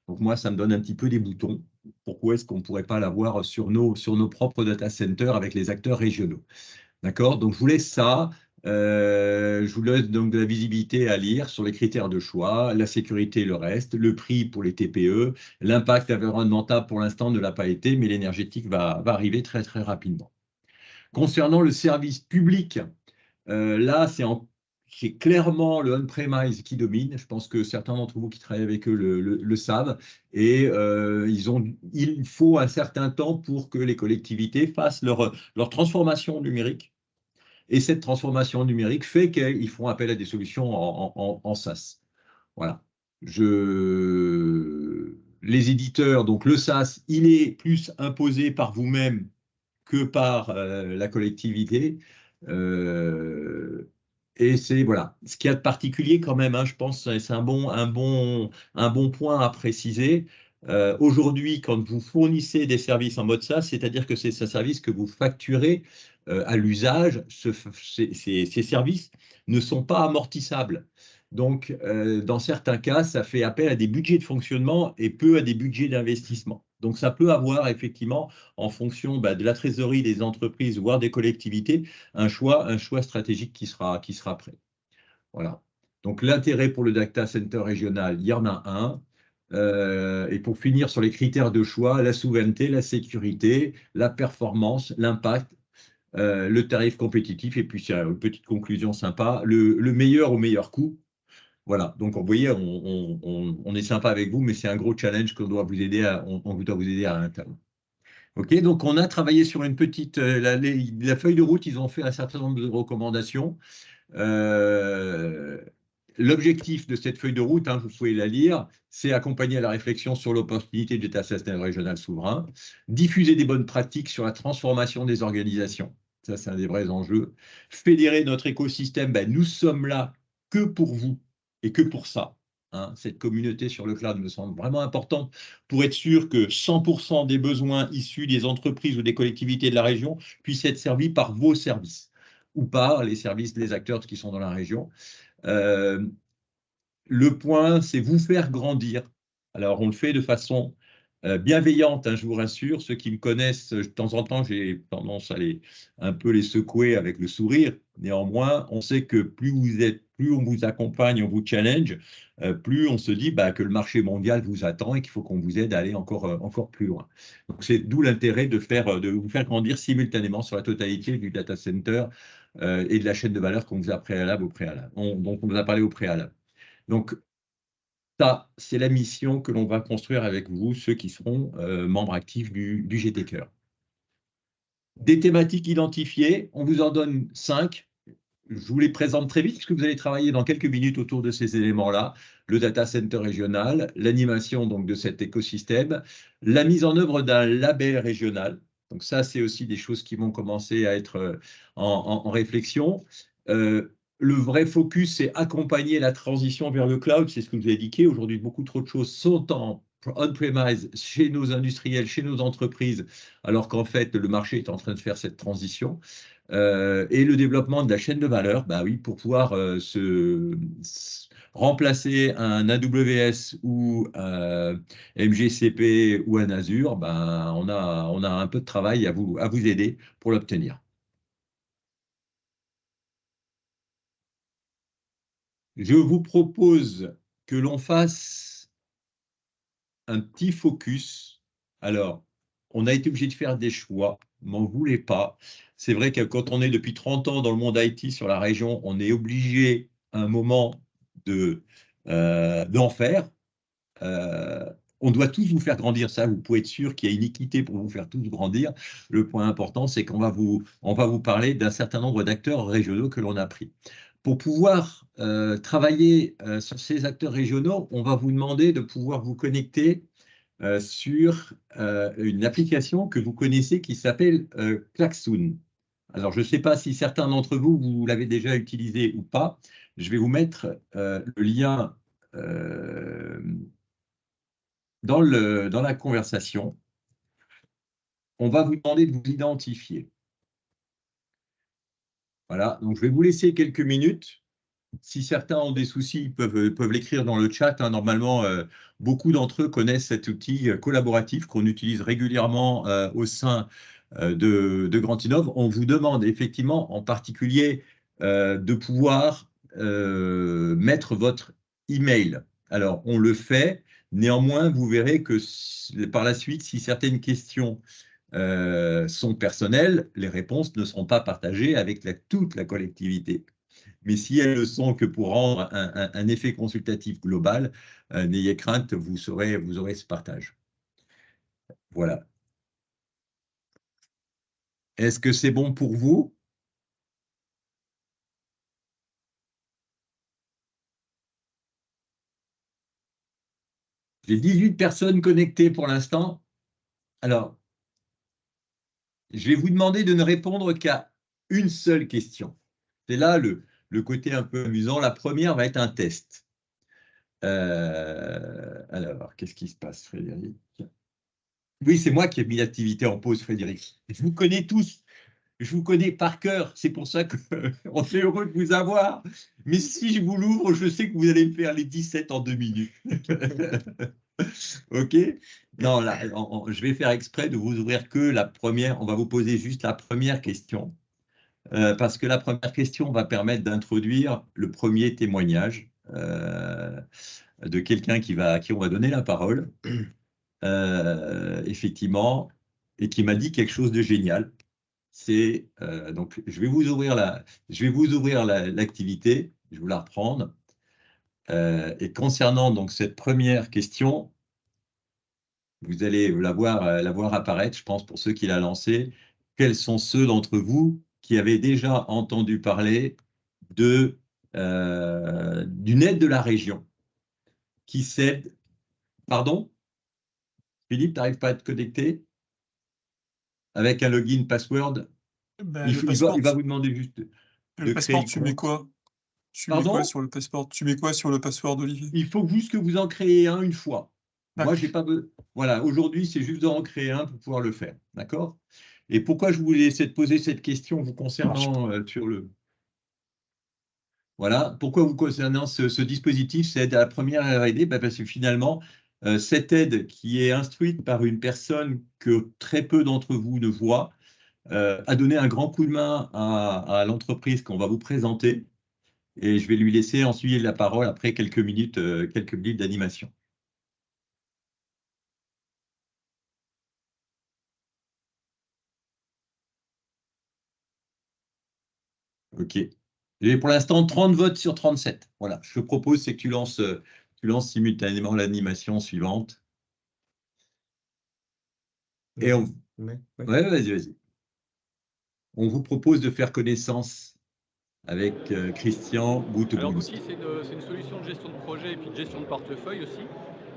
Donc moi, ça me donne un petit peu des boutons. Pourquoi est-ce qu'on ne pourrait pas l'avoir sur nos propres data centers avec les acteurs régionaux? D'accord? Donc je vous laisse ça. Je vous laisse donc de la visibilité à lire sur les critères de choix, la sécurité et le reste, le prix pour les TPE, l'impact environnemental pour l'instant ne l'a pas été, mais l'énergétique va arriver très très rapidement. Concernant le service public, là c'est clairement le on-premise qui domine. Je pense que certains d'entre vous qui travaillent avec eux le savent. Et il faut un certain temps pour que les collectivités fassent leur transformation numérique. Et cette transformation numérique fait qu'ils font appel à des solutions en SaaS. Voilà. Les éditeurs, donc le SaaS, il est plus imposé par vous-même que par la collectivité. Et c'est voilà, ce qu'il y a de particulier quand même, hein, je pense, c'est un bon point à préciser. Aujourd'hui, quand vous fournissez des services en mode SaaS, c'est-à-dire que c'est un service que vous facturez à l'usage, ces services ne sont pas amortissables. Donc, dans certains cas, ça fait appel à des budgets de fonctionnement et peu à des budgets d'investissement. Donc, ça peut avoir effectivement, en fonction de la trésorerie des entreprises, voire des collectivités, un choix stratégique qui sera prêt. Voilà. Donc, l'intérêt pour le data center régional, il y en a un. Et pour finir sur les critères de choix, la souveraineté, la sécurité, la performance, l'impact, le tarif compétitif, et puis une petite conclusion sympa, le meilleur au meilleur coût. Voilà, donc vous voyez, on est sympa avec vous, mais c'est un gros challenge qu'on doit vous aider on doit vous aider à l'interne. Ok, donc on a travaillé sur une petite, la feuille de route, ils ont fait un certain nombre de recommandations. L'objectif de cette feuille de route, hein, vous pouvez la lire, c'est accompagner à la réflexion sur l'opportunité du data center régional souverain, diffuser des bonnes pratiques sur la transformation des organisations, ça c'est un des vrais enjeux, fédérer notre écosystème, nous sommes là que pour vous et que pour ça. Hein, cette communauté sur le cloud me semble vraiment importante pour être sûr que 100% des besoins issus des entreprises ou des collectivités de la région puissent être servis par vos services ou par les services des acteurs qui sont dans la région. Le point, c'est vous faire grandir. Alors, on le fait de façon bienveillante, hein, je vous rassure. Ceux qui me connaissent, de temps en temps, j'ai tendance à un peu les secouer avec le sourire. Néanmoins, on sait que plus on vous accompagne, on vous challenge, plus on se dit que le marché mondial vous attend et qu'il faut qu'on vous aide à aller encore plus loin. Donc, c'est d'où l'intérêt de vous faire grandir simultanément sur la totalité du data center et de la chaîne de valeur qu'on vous a dont on vous a parlé au préalable. Donc, ça, c'est la mission que l'on va construire avec vous, ceux qui seront membres actifs du GT Cœur. Des thématiques identifiées, on vous en donne 5. Je vous les présente très vite, puisque vous allez travailler dans quelques minutes autour de ces éléments-là. Le data center régional, l'animation donc de cet écosystème, la mise en œuvre d'un label régional. Donc ça, c'est aussi des choses qui vont commencer à être en réflexion. Le vrai focus, c'est accompagner la transition vers le cloud. C'est ce que vous avez indiqué. Aujourd'hui, beaucoup trop de choses sont en on-premise chez nos industriels, chez nos entreprises, alors qu'en fait, le marché est en train de faire cette transition. Et le développement de la chaîne de valeur, oui, pour pouvoir remplacer un AWS ou un MGCP ou un Azure, on a un peu de travail à vous aider pour l'obtenir. Je vous propose que l'on fasse un petit focus. Alors, on a été obligé de faire des choix, m'en voulez pas. C'est vrai que quand on est depuis 30 ans dans le monde IT sur la région, on est obligé à un moment d'en faire. On doit tous vous faire grandir, ça, vous pouvez être sûr qu'il y a une équité pour vous faire tous grandir. Le point important, c'est qu'on va vous parler d'un certain nombre d'acteurs régionaux que l'on a pris. Pour pouvoir travailler sur ces acteurs régionaux, on va vous demander de pouvoir vous connecter sur une application que vous connaissez qui s'appelle Klaxoon. Alors, je ne sais pas si certains d'entre vous, vous l'avez déjà utilisé ou pas. Je vais vous mettre le lien dans la conversation. On va vous demander de vous identifier. Voilà, donc je vais vous laisser quelques minutes. Si certains ont des soucis, ils peuvent l'écrire dans le chat. Hein. Normalement, beaucoup d'entre eux connaissent cet outil collaboratif qu'on utilise régulièrement au sein de Grand Innov. On vous demande effectivement, en particulier de pouvoir mettre votre email. Alors, on le fait. Néanmoins, vous verrez que par la suite, si certaines questions sont personnelles, les réponses ne seront pas partagées avec toute la collectivité. Mais si elles ne sont que pour rendre un effet consultatif global, n'ayez crainte, vous aurez ce partage. Voilà. Est-ce que c'est bon pour vous? J'ai 18 personnes connectées pour l'instant. Alors, je vais vous demander de ne répondre qu'à une seule question. C'est là le côté un peu amusant. La première va être un test. Alors, qu'est-ce qui se passe, Frédéric? Oui, c'est moi qui ai mis l'activité en pause, Frédéric. Je vous connais tous. Je vous connais par cœur. C'est pour ça qu'on est heureux de vous avoir. Mais si je vous l'ouvre, je sais que vous allez me faire les 17 en 2 minutes. OK? Non, là, je vais faire exprès de vous ouvrir que la première. On va vous poser juste la première question. Parce que la première question va permettre d'introduire le premier témoignage de quelqu'un à qui on va donner la parole, effectivement, et qui m'a dit quelque chose de génial. C'est donc je vais vous ouvrir l'activité, je vais vous la reprendre. Et concernant donc cette première question, vous allez la voir apparaître, je pense, pour ceux qui l'a lancée. Quels sont ceux d'entre vous qui avaient déjà entendu parler d'une aide de la région qui cède. Pardon? Philippe, tu n'arrives pas à te connecter avec un login password? Ben, Il le passeport, va vous demander juste le de créer passeport, le tu mets compte. quoi? Tu mets quoi Pardon? sur le passeport? Tu mets quoi sur le passeport d'Olivier? Il faut juste que vous en créez un une fois. Moi, D'accord. j'ai pas besoin. Voilà, aujourd'hui, c'est juste d'en créer un pour pouvoir le faire. D'accord? Et pourquoi je voulais essayer de poser cette question vous concernant sur le. Voilà, pourquoi vous concernant ce dispositif, cette aide à la première R&D? Parce que finalement, cette aide qui est instruite par une personne que très peu d'entre vous ne voient, a donné un grand coup de main à l'entreprise qu'on va vous présenter. Et je vais lui laisser ensuite la parole après quelques minutes d'animation. OK. J'ai pour l'instant 30 votes sur 37. Voilà, je te propose, c'est que tu lances simultanément l'animation suivante. Et on. Ouais. Ouais, vas-y. On vous propose de faire connaissance avec Christian Goutegunst. Alors Gouti, c'est une solution de gestion de projet et puis de gestion de portefeuille aussi.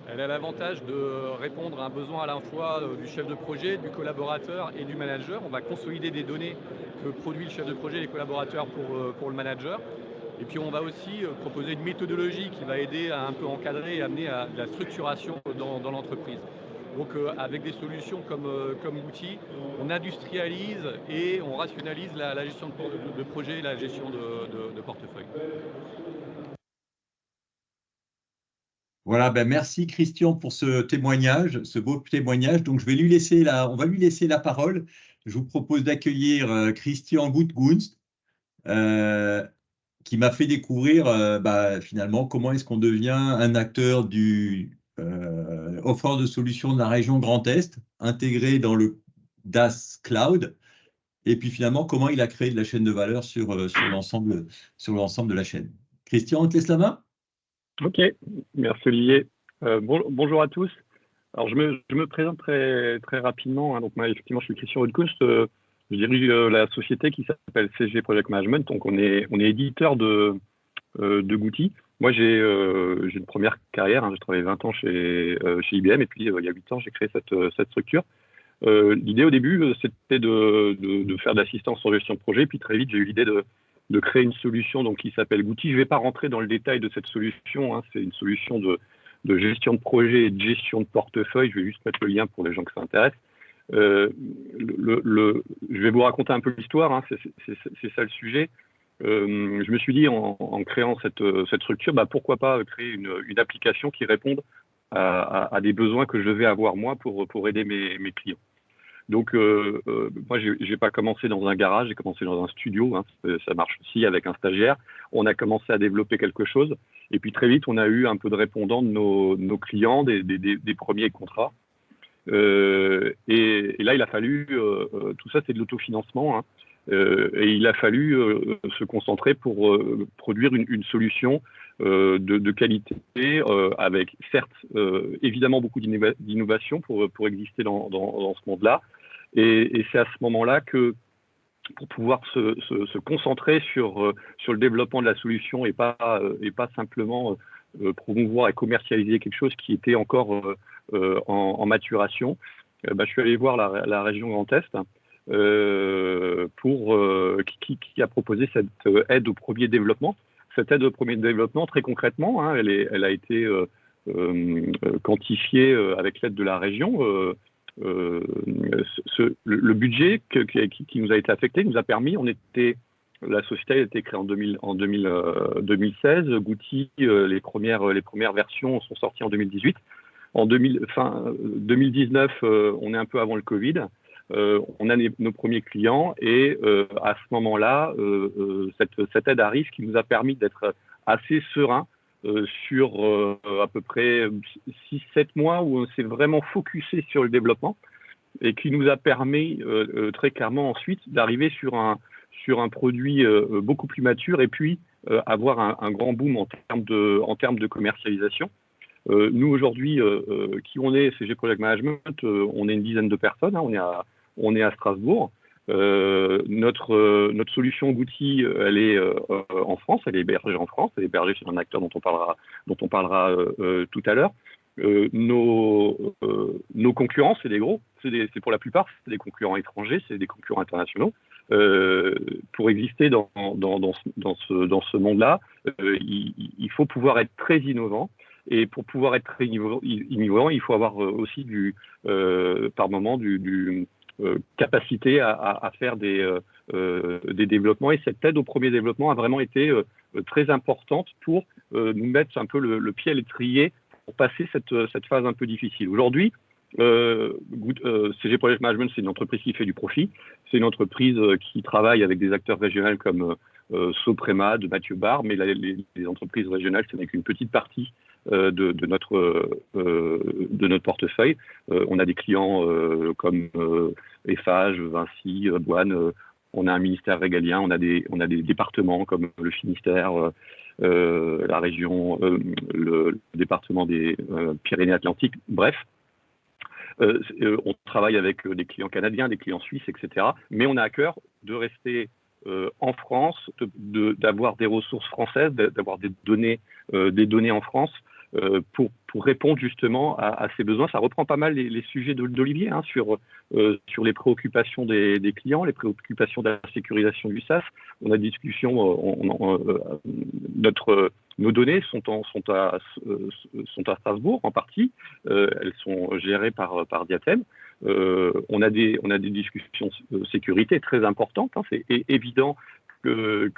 Elle a l'avantage de répondre à un besoin à la fois du chef de projet, du collaborateur et du manager. On va consolider des données que produit le chef de projet et les collaborateurs pour le manager. Et puis on va aussi proposer une méthodologie qui va aider à un peu encadrer et amener à de la structuration dans l'entreprise. Donc avec des solutions comme Gouti, on industrialise et on rationalise la gestion de projet et la gestion de portefeuille. Voilà, ben merci Christian pour ce témoignage, ce beau témoignage. Donc on va lui laisser la parole. Je vous propose d'accueillir Christian Gutgunst, qui m'a fait découvrir finalement comment est-ce qu'on devient un acteur du offreur de solutions de la région Grand Est, intégré dans le DaaS Cloud, et puis finalement comment il a créé de la chaîne de valeur sur l'ensemble de la chaîne. Christian, on te laisse la main. Ok, merci Olivier. Bonjour à tous. Alors je me présente très rapidement. Donc moi, effectivement, je suis Christian Gutgunst. Je dirige la société qui s'appelle CG Project Management. Donc on est éditeur de Gouti. Moi j'ai une première carrière. J'ai travaillé 20 ans chez IBM et puis il y a 8 ans j'ai créé cette structure. L'idée au début c'était de faire de l'assistance en gestion de projet. Puis très vite j'ai eu l'idée de créer une solution donc, qui s'appelle Gouti. Je ne vais pas rentrer dans le détail de cette solution. Hein. C'est une solution de gestion de projet et de gestion de portefeuille. Je vais juste mettre le lien pour les gens que ça intéresse. Je vais vous raconter un peu l'histoire. Hein. C'est ça le sujet. Je me suis dit en créant cette structure, pourquoi pas créer une application qui réponde à des besoins que je vais avoir moi pour aider mes clients. Donc, moi, j'ai pas commencé dans un garage, j'ai commencé dans un studio. Hein, ça marche aussi avec un stagiaire. On a commencé à développer quelque chose. Et puis, très vite, on a eu un peu de répondants de nos clients, des premiers contrats. Et là, il a fallu, tout ça, c'est de l'autofinancement. Hein, et il a fallu se concentrer pour produire une solution de qualité, avec certes évidemment beaucoup d'innovation pour exister dans ce monde-là. Et c'est à ce moment-là que, pour pouvoir se concentrer sur le développement de la solution et pas simplement promouvoir et commercialiser quelque chose qui était encore en maturation, je suis allé voir la région Grand Est qui a proposé cette aide au premier développement. Cette aide au premier développement, très concrètement, hein, elle a été quantifiée avec l'aide de la région. Le budget qui nous a été affecté nous a permis, la société a été créée en 2016, Goutti, les premières versions sont sorties en 2018. En 2019, on est un peu avant le Covid. On a nos premiers clients et à ce moment-là, cette aide arrive qui nous a permis d'être assez serein sur à peu près 6-7 mois où on s'est vraiment focusé sur le développement et qui nous a permis très clairement ensuite d'arriver sur un produit beaucoup plus mature et puis avoir un grand boom en termes de commercialisation. Nous aujourd'hui, qui on est, CG Project Management, on est une dizaine de personnes, hein, on est à Strasbourg. Notre solution Goutti, elle est en France, elle est hébergée en France, elle est hébergée chez un acteur dont on parlera tout à l'heure. Nos concurrents, c'est des gros, c'est pour la plupart, c'est des concurrents étrangers, c'est des concurrents internationaux. Pour exister dans ce monde-là, il faut pouvoir être très innovant. Et pour pouvoir être très innovant, il faut avoir aussi par moment capacité à faire des développements. Et cette aide au premier développement a vraiment été très importante pour nous mettre un peu le pied à l'étrier pour passer cette phase un peu difficile. Aujourd'hui, CG Project Management, c'est une entreprise qui fait du profit. C'est une entreprise qui travaille avec des acteurs régionaux comme Soprema, de Mathieu Barre, mais les entreprises régionales, ce n'est qu'une petite partie de notre portefeuille. On a des clients comme Eiffage, Vinci, Boine. On a un ministère régalien. On a des départements comme le Finistère, la région, le département des Pyrénées-Atlantiques. Bref. On travaille avec des clients canadiens, des clients suisses, etc. Mais on a à cœur de rester en France, d'avoir des ressources françaises, d'avoir des données en France pour répondre justement à ces besoins. Ça reprend pas mal les sujets d'Olivier hein, sur les préoccupations des clients, les préoccupations de la sécurisation du SaaS. On a des discussions, nos données sont à Strasbourg en partie. Elles sont gérées par Diatem. On a des discussions sécurité très importantes. Hein. C'est évident que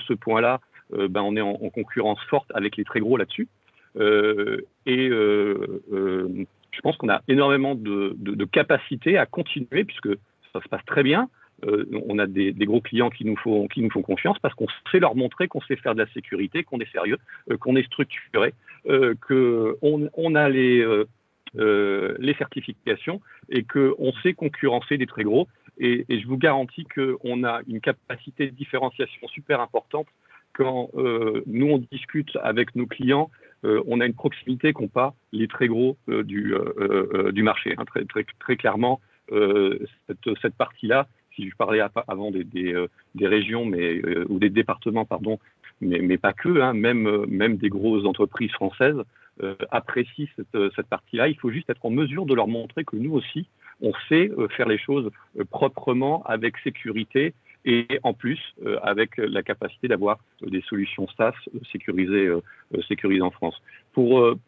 ce point-là, on est en concurrence forte avec les très gros là-dessus. Je pense qu'on a énormément de capacité à continuer puisque ça se passe très bien. On a des gros clients qui nous font confiance parce qu'on sait leur montrer qu'on sait faire de la sécurité, qu'on est sérieux, qu'on est structuré, qu'on a les certifications et qu'on sait concurrencer des très gros. Et je vous garantis qu'on a une capacité de différenciation super importante quand nous, on discute avec nos clients. On a une proximité qu'ont pas les très gros du marché. Hein. Très clairement, cette partie-là, si je parlais avant des régions ou des départements, pardon, mais pas que, hein, même des grosses entreprises françaises apprécient cette partie-là. Il faut juste être en mesure de leur montrer que nous aussi, on sait faire les choses proprement, avec sécurité, et en plus avec la capacité d'avoir des solutions SaaS sécurisées en France. Pour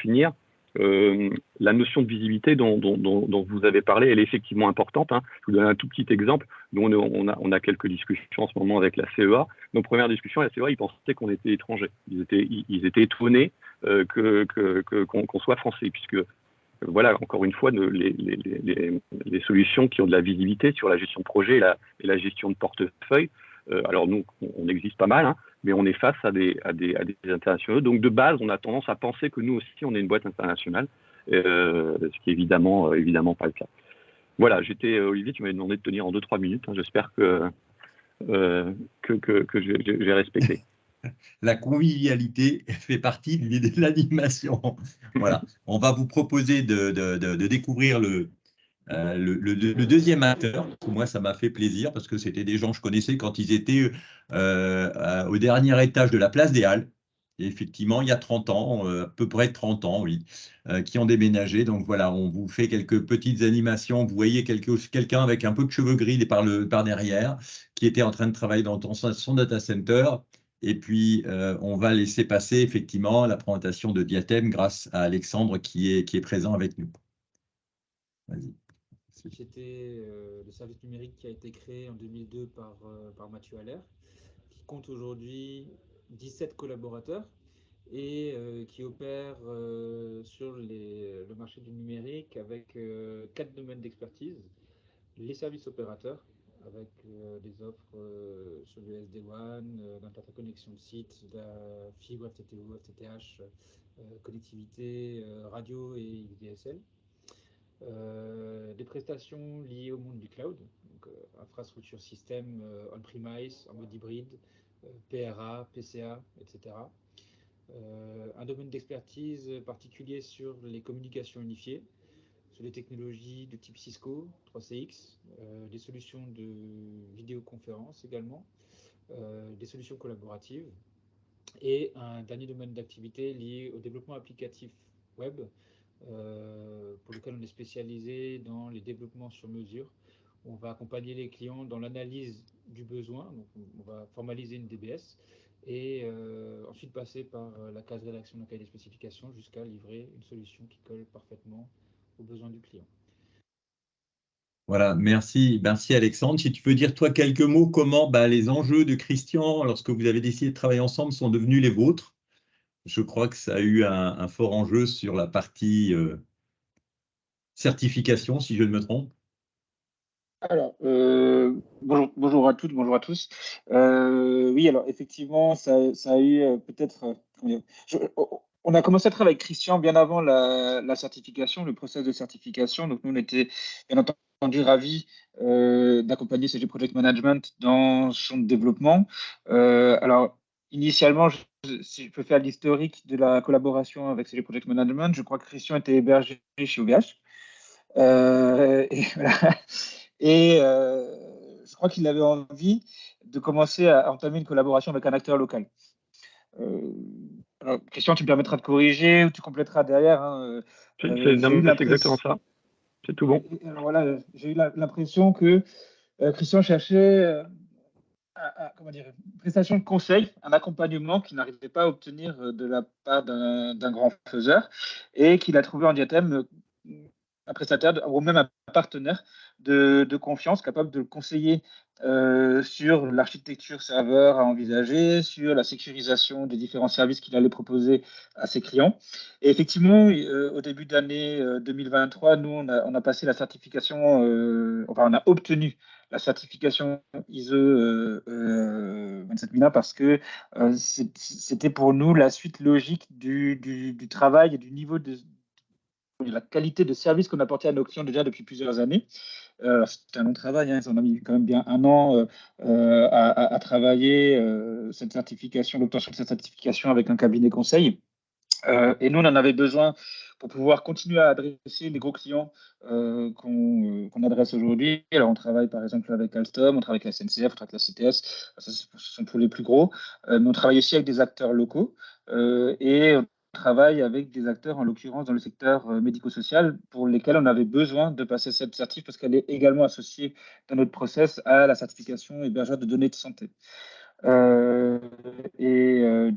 finir, la notion de visibilité dont vous avez parlé, elle est effectivement importante. Hein. Je vous donne un tout petit exemple. Nous, on a quelques discussions en ce moment avec la CEA. Nos premières discussions, la CEA, ils pensaient qu'on était étrangers. Ils étaient étonnés qu'on soit français, puisque voilà, encore une fois, les solutions qui ont de la visibilité sur la gestion de projet et la gestion de portefeuille. Alors nous, on existe pas mal, hein, mais on est face à des internationaux. Donc de base, on a tendance à penser que nous aussi, on est une boîte internationale, ce qui est évidemment pas le cas. Voilà, Olivier, tu m'avais demandé de tenir en 2-3 minutes. Hein, j'espère que j'ai respecté. La convivialité fait partie de l'animation. Voilà. On va vous proposer de découvrir le deuxième acteur. Moi, ça m'a fait plaisir parce que c'était des gens que je connaissais quand ils étaient au dernier étage de la place des Halles. Et effectivement, il y a 30 ans, à peu près 30 ans, oui, qui ont déménagé. Donc voilà, on vous fait quelques petites animations. Vous voyez quelqu'un avec un peu de cheveux gris par derrière qui était en train de travailler dans son data center. Et puis, on va laisser passer effectivement la présentation de Diatem grâce à Alexandre qui est présent avec nous. Vas-y. C'était le service numérique qui a été créé en 2002 par Mathieu Allaire, qui compte aujourd'hui 17 collaborateurs et qui opère sur le marché du numérique avec 4 domaines d'expertise. Les services opérateurs, avec des offres sur le SD-WAN, l'interconnexion de sites, de la fibre FTTO, FTTH, connectivité, radio et VDSL. Des prestations liées au monde du cloud, donc infrastructure système on-premise, en mode hybride, PRA, PCA, etc. Un domaine d'expertise particulier sur les communications unifiées, sur les technologies de type Cisco, 3CX, des solutions de vidéoconférence également, des solutions collaboratives, et un dernier domaine d'activité lié au développement applicatif web, pour lequel on est spécialisé dans les développements sur mesure. On va accompagner les clients dans l'analyse du besoin, donc on va formaliser une DBS, et ensuite passer par la case rédaction d'un cahier des spécifications jusqu'à livrer une solution qui colle parfaitement aux besoins du client. Voilà, merci Alexandre. Si tu peux dire toi quelques mots, comment les enjeux de Christian, lorsque vous avez décidé de travailler ensemble, sont devenus les vôtres. Je crois que ça a eu un fort enjeu sur la partie certification, si je ne me trompe. Alors, bonjour à toutes, bonjour à tous. Oui, alors effectivement, ça a eu peut-être. On a commencé à travailler avec Christian bien avant la certification, le process de certification. Donc, nous, on était bien entendu ravis d'accompagner CG Project Management dans son développement. Alors, initialement, si je peux faire l'historique de la collaboration avec CG Project Management, je crois que Christian était hébergé chez OVH. Et voilà. Et je crois qu'il avait envie de commencer à entamer une collaboration avec un acteur local. Alors, Christian, tu me permettras de corriger ou tu compléteras derrière. Hein. C'est exactement ça. C'est tout bon. Alors voilà, j'ai eu l'impression que Christian cherchait une prestation de conseil, un accompagnement qu'il n'arrivait pas à obtenir de la part d'un grand faiseur et qu'il a trouvé en Diatem un prestataire ou même un partenaire de confiance capable de le conseiller sur l'architecture serveur à envisager, sur la sécurisation des différents services qu'il allait proposer à ses clients. Et effectivement, au début d'année 2023, nous, on a passé la certification, on a obtenu la certification ISO 27001 parce que c'était pour nous la suite logique du travail et du niveau de la qualité de service qu'on apportait à nos clients déjà depuis plusieurs années. C'était un long travail, hein. On a mis quand même bien un an à travailler cette certification, l'obtention de cette certification avec un cabinet conseil. Et nous, on en avait besoin pour pouvoir continuer à adresser les gros clients qu'on adresse aujourd'hui. Alors, on travaille par exemple avec Alstom, on travaille avec la SNCF, on travaille avec la CTS, ça, ce sont pour les plus gros. Mais on travaille aussi avec des acteurs locaux et on travaille avec des acteurs, en l'occurrence dans le secteur médico-social, pour lesquels on avait besoin de passer cette certif parce qu'elle est également associée dans notre process à la certification hébergeur de données de santé. Du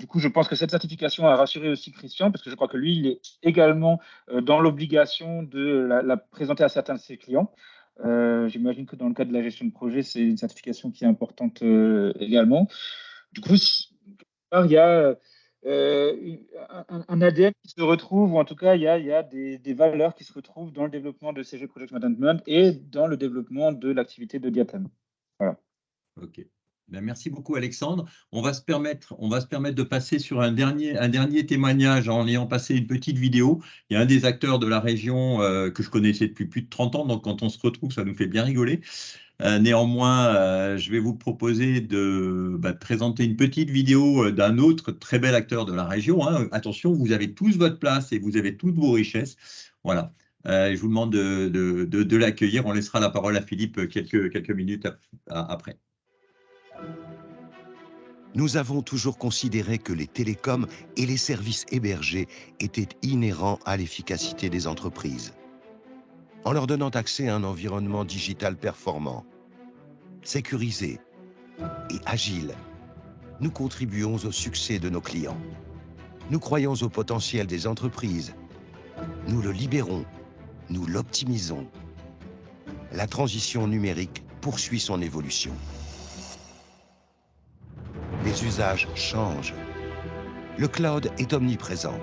coup, je pense que cette certification a rassuré aussi Christian, parce que je crois que lui, il est également dans l'obligation de la présenter à certains de ses clients. J'imagine que dans le cadre de la gestion de projet, c'est une certification qui est importante également. Du coup, il y a un ADN qui se retrouve, ou en tout cas, il y a des valeurs qui se retrouvent dans le développement de CG Project Management et dans le développement de l'activité de Diatem. Voilà. OK. Ben, merci beaucoup, Alexandre. On va se permettre de passer sur un dernier témoignage en ayant passé une petite vidéo. Il y a un des acteurs de la région que je connaissais depuis plus de 30 ans, donc quand on se retrouve, ça nous fait bien rigoler. Néanmoins, je vais vous proposer de présenter une petite vidéo d'un autre très bel acteur de la région. Hein. Attention, vous avez tous votre place et vous avez toutes vos richesses. Voilà. Je vous demande de l'accueillir. On laissera la parole à Philippe quelques minutes après. Nous avons toujours considéré que les télécoms et les services hébergés étaient inhérents à l'efficacité des entreprises, en leur donnant accès à un environnement digital performant, sécurisé et agile. Nous contribuons au succès de nos clients. Nous croyons au potentiel des entreprises. Nous le libérons, nous l'optimisons. La transition numérique poursuit son évolution. Les usages changent. Le cloud est omniprésent.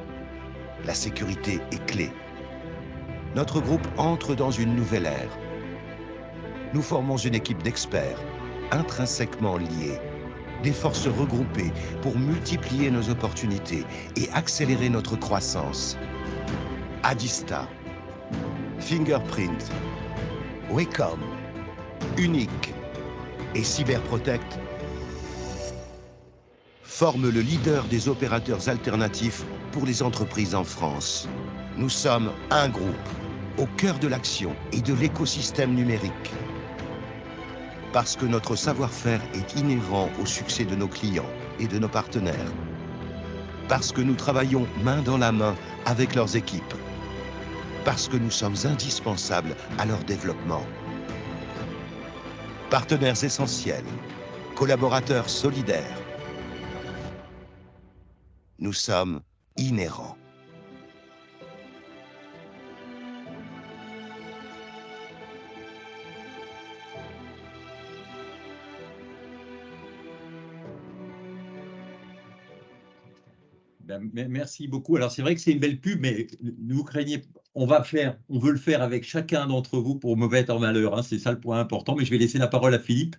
La sécurité est clé. Notre groupe entre dans une nouvelle ère. Nous formons une équipe d'experts, intrinsèquement liés, des forces regroupées pour multiplier nos opportunités et accélérer notre croissance. Adista, Fingerprint, Wacom, Unique et Cyberprotect forment le leader des opérateurs alternatifs pour les entreprises en France. Nous sommes un groupe au cœur de l'action et de l'écosystème numérique. Parce que notre savoir-faire est inhérent au succès de nos clients et de nos partenaires. Parce que nous travaillons main dans la main avec leurs équipes. Parce que nous sommes indispensables à leur développement. Partenaires essentiels, collaborateurs solidaires. Nous sommes inhérents. Merci beaucoup. Alors, c'est vrai que c'est une belle pub, mais ne vous craignez, on veut le faire avec chacun d'entre vous pour me mettre en valeur. Hein, c'est ça le point important. Mais je vais laisser la parole à Philippe,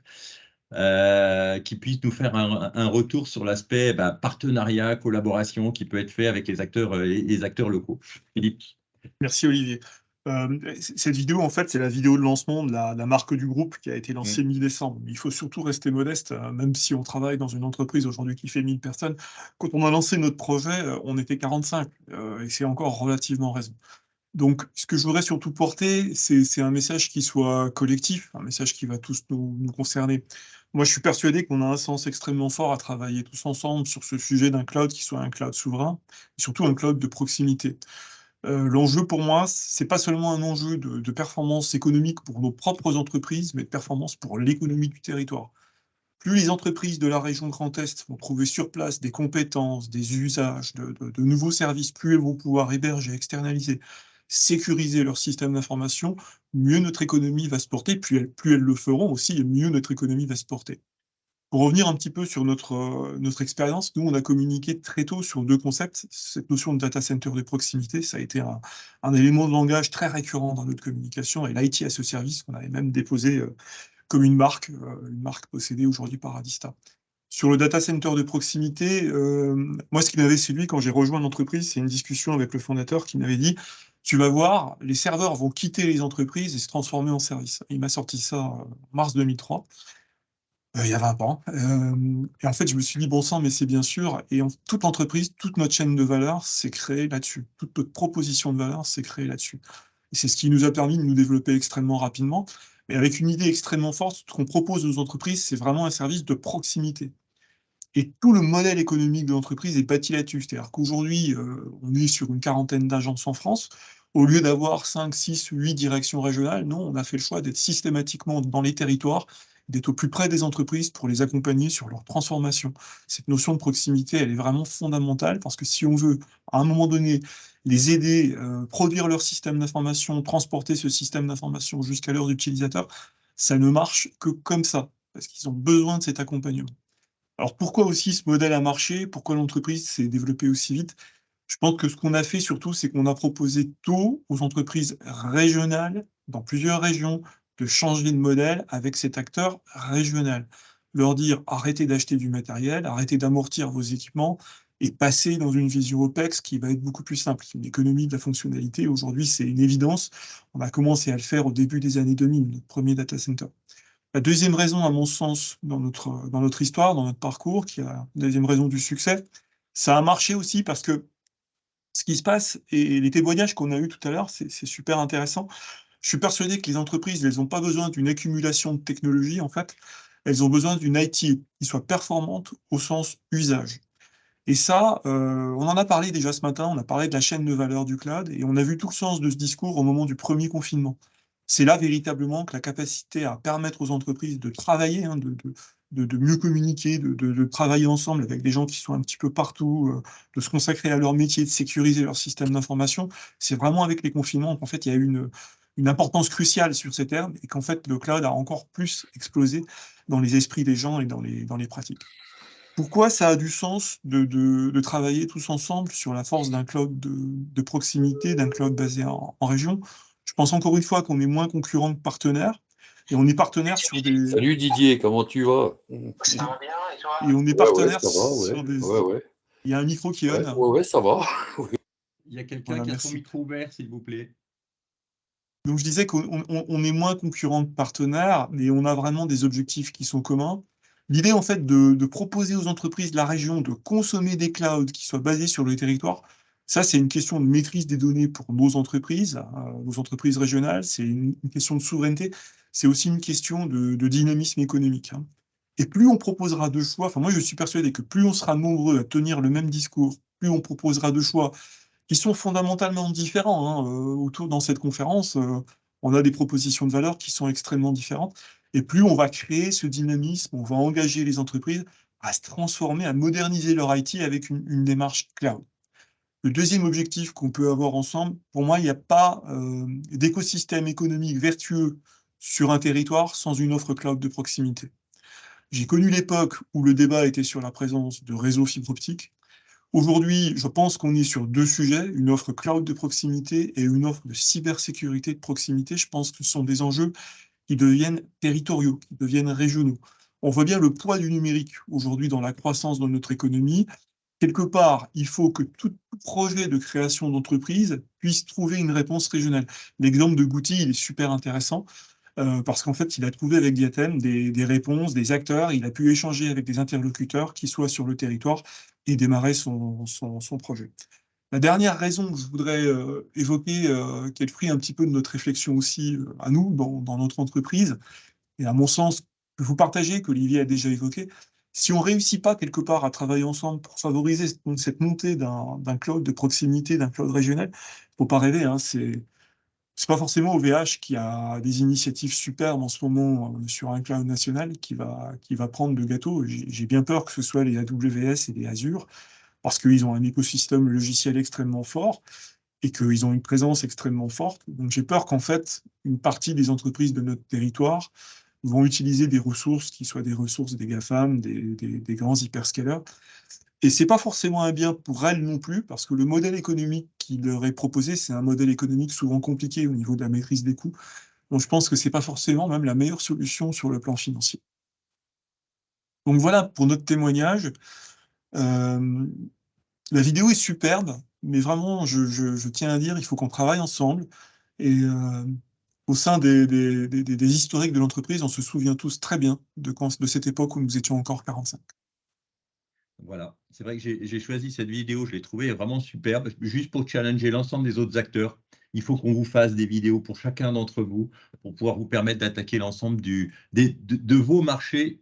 qui puisse nous faire un retour sur l'aspect partenariat, collaboration qui peut être fait avec les acteurs locaux. Philippe. Merci Olivier. Cette vidéo, en fait, c'est la vidéo de lancement de la marque du groupe qui a été lancée mi-décembre. Il faut surtout rester modeste, même si on travaille dans une entreprise aujourd'hui qui fait 1000 personnes. Quand on a lancé notre projet, on était 45, et c'est encore relativement récent. Donc, ce que je voudrais surtout porter, c'est un message qui soit collectif, un message qui va tous nous concerner. Moi, je suis persuadé qu'on a un sens extrêmement fort à travailler tous ensemble sur ce sujet d'un cloud qui soit un cloud souverain, et surtout un cloud de proximité. L'enjeu pour moi, c'est pas seulement un enjeu de performance économique pour nos propres entreprises, mais de performance pour l'économie du territoire. Plus les entreprises de la région Grand Est vont trouver sur place des compétences, des usages, de nouveaux services, plus elles vont pouvoir héberger, externaliser, sécuriser leur système d'information, mieux notre économie va se porter, plus elles le feront aussi, et mieux notre économie va se porter. Pour revenir un petit peu sur notre expérience, nous, on a communiqué très tôt sur deux concepts. Cette notion de data center de proximité, ça a été un élément de langage très récurrent dans notre communication, et l'IT as a service, qu'on avait même déposé comme une marque possédée aujourd'hui par Adista. Sur le data center de proximité, moi, ce qui m'avait séduit quand j'ai rejoint l'entreprise, c'est une discussion avec le fondateur qui m'avait dit « Tu vas voir, les serveurs vont quitter les entreprises et se transformer en services ». Il m'a sorti ça en mars 2003. Il y a 20 ans. Et en fait, je me suis dit, bon sang, mais c'est bien sûr. Et toute l'entreprise, toute notre chaîne de valeur s'est créée là-dessus. Toute notre proposition de valeur s'est créée là-dessus. Et c'est ce qui nous a permis de nous développer extrêmement rapidement, mais avec une idée extrêmement forte. Ce qu'on propose aux entreprises, c'est vraiment un service de proximité. Et tout le modèle économique de l'entreprise est bâti là-dessus. C'est-à-dire qu'aujourd'hui, on est sur une quarantaine d'agences en France. Au lieu d'avoir 5, 6, 8 directions régionales, non, on a fait le choix d'être systématiquement dans les territoires, d'être au plus près des entreprises pour les accompagner sur leur transformation. Cette notion de proximité, elle est vraiment fondamentale parce que si on veut, à un moment donné, les aider, produire leur système d'information, transporter ce système d'information jusqu'à leurs utilisateurs, ça ne marche que comme ça, parce qu'ils ont besoin de cet accompagnement. Alors pourquoi aussi ce modèle a marché? Pourquoi l'entreprise s'est développée aussi vite? Je pense que ce qu'on a fait surtout, c'est qu'on a proposé tôt aux entreprises régionales, dans plusieurs régions, de changer de modèle avec cet acteur régional. Leur dire: «Arrêtez d'acheter du matériel, arrêtez d'amortir vos équipements et passez dans une vision OPEX qui va être beaucoup plus simple». C'est une économie de la fonctionnalité. Aujourd'hui, c'est une évidence. On a commencé à le faire au début des années 2000, notre premier data center. La deuxième raison, à mon sens, dans notre histoire, dans notre parcours, qui est la deuxième raison du succès, ça a marché aussi parce que ce qui se passe et les témoignages qu'on a eus tout à l'heure, c'est super intéressant. Je suis persuadé que les entreprises, elles ont pas besoin d'une accumulation de technologie, en fait. Elles ont besoin d'une IT qui soit performante au sens usage. Et ça, on en a parlé déjà ce matin, on a parlé de la chaîne de valeur du cloud et on a vu tout le sens de ce discours au moment du premier confinement. C'est là véritablement que la capacité à permettre aux entreprises de travailler, hein, de mieux communiquer, de travailler ensemble avec des gens qui sont un petit peu partout, de se consacrer à leur métier, de sécuriser leur système d'information, c'est vraiment avec les confinements qu'en fait il y a eu une importance cruciale sur ces termes et qu'en fait le cloud a encore plus explosé dans les esprits des gens et dans les pratiques. Pourquoi ça a du sens de travailler tous ensemble sur la force d'un cloud de proximité, d'un cloud basé en région? Je pense encore une fois qu'on est moins concurrent que partenaire et on est partenaire sur des Salut Didier, comment tu vas? Ça va bien, et toi? et on est Ouais, ouais, partenaire ça va, ouais. sur des Ouais, ouais. il y a un micro qui est Ouais, on. ouais, ouais, ça va. Il y a quelqu'un Voilà, qui a son merci. micro ouvert, s'il vous plaît. Donc je disais qu'on est moins concurrent que partenaire, mais on a vraiment des objectifs qui sont communs. L'idée, en fait, de proposer aux entreprises de la région de consommer des clouds qui soient basés sur le territoire, ça, c'est une question de maîtrise des données pour nos entreprises régionales, c'est une question de souveraineté, c'est aussi une question de dynamisme économique, hein. Et plus on proposera de choix, enfin moi je suis persuadé que plus on sera nombreux à tenir le même discours, plus on proposera de choix qui sont fondamentalement différents, hein, autour dans cette conférence, on a des propositions de valeur qui sont extrêmement différentes et plus on va créer ce dynamisme, on va engager les entreprises à se transformer, à moderniser leur IT avec une démarche cloud. Le deuxième objectif qu'on peut avoir ensemble, pour moi, il n'y a pas, d'écosystème économique vertueux sur un territoire sans une offre cloud de proximité. J'ai connu l'époque où le débat était sur la présence de réseaux fibre optique. Aujourd'hui, je pense qu'on est sur deux sujets, une offre cloud de proximité et une offre de cybersécurité de proximité. Je pense que ce sont des enjeux qui deviennent territoriaux, qui deviennent régionaux. On voit bien le poids du numérique aujourd'hui dans la croissance de notre économie. Quelque part, il faut que tout projet de création d'entreprise puisse trouver une réponse régionale. L'exemple de Goutti, il est super intéressant. Parce qu'en fait, il a trouvé avec Diatem des réponses, des acteurs, il a pu échanger avec des interlocuteurs qui soient sur le territoire et démarrer son projet. La dernière raison que je voudrais évoquer, qui est le fruit un petit peu de notre réflexion aussi à nous, dans notre entreprise, et à mon sens, que vous partagez, qu'Olivier a déjà évoqué, si on ne réussit pas quelque part à travailler ensemble pour favoriser cette montée d'un cloud de proximité, d'un cloud régional, il ne faut pas rêver, hein, c'est pas forcément OVH qui a des initiatives superbes en ce moment sur un cloud national qui va prendre le gâteau. J'ai bien peur que ce soit les AWS et les Azure, parce qu'ils ont un écosystème logiciel extrêmement fort et qu'ils ont une présence extrêmement forte. Donc j'ai peur qu'en fait, une partie des entreprises de notre territoire vont utiliser des ressources qui soient des ressources des GAFAM, des grands hyperscalers. Et c'est pas forcément un bien pour elles non plus, parce que le modèle économique qui leur est proposé, c'est un modèle économique souvent compliqué au niveau de la maîtrise des coûts. Donc je pense que c'est pas forcément même la meilleure solution sur le plan financier. Donc voilà pour notre témoignage. La vidéo est superbe, mais vraiment, je tiens à dire, il faut qu'on travaille ensemble. Et au sein des historiques de l'entreprise, on se souvient tous très bien de cette époque où nous étions encore 45. Voilà, c'est vrai que j'ai choisi cette vidéo, je l'ai trouvée vraiment superbe, juste pour challenger l'ensemble des autres acteurs. Il faut qu'on vous fasse des vidéos pour chacun d'entre vous, pour pouvoir vous permettre d'attaquer l'ensemble de vos marchés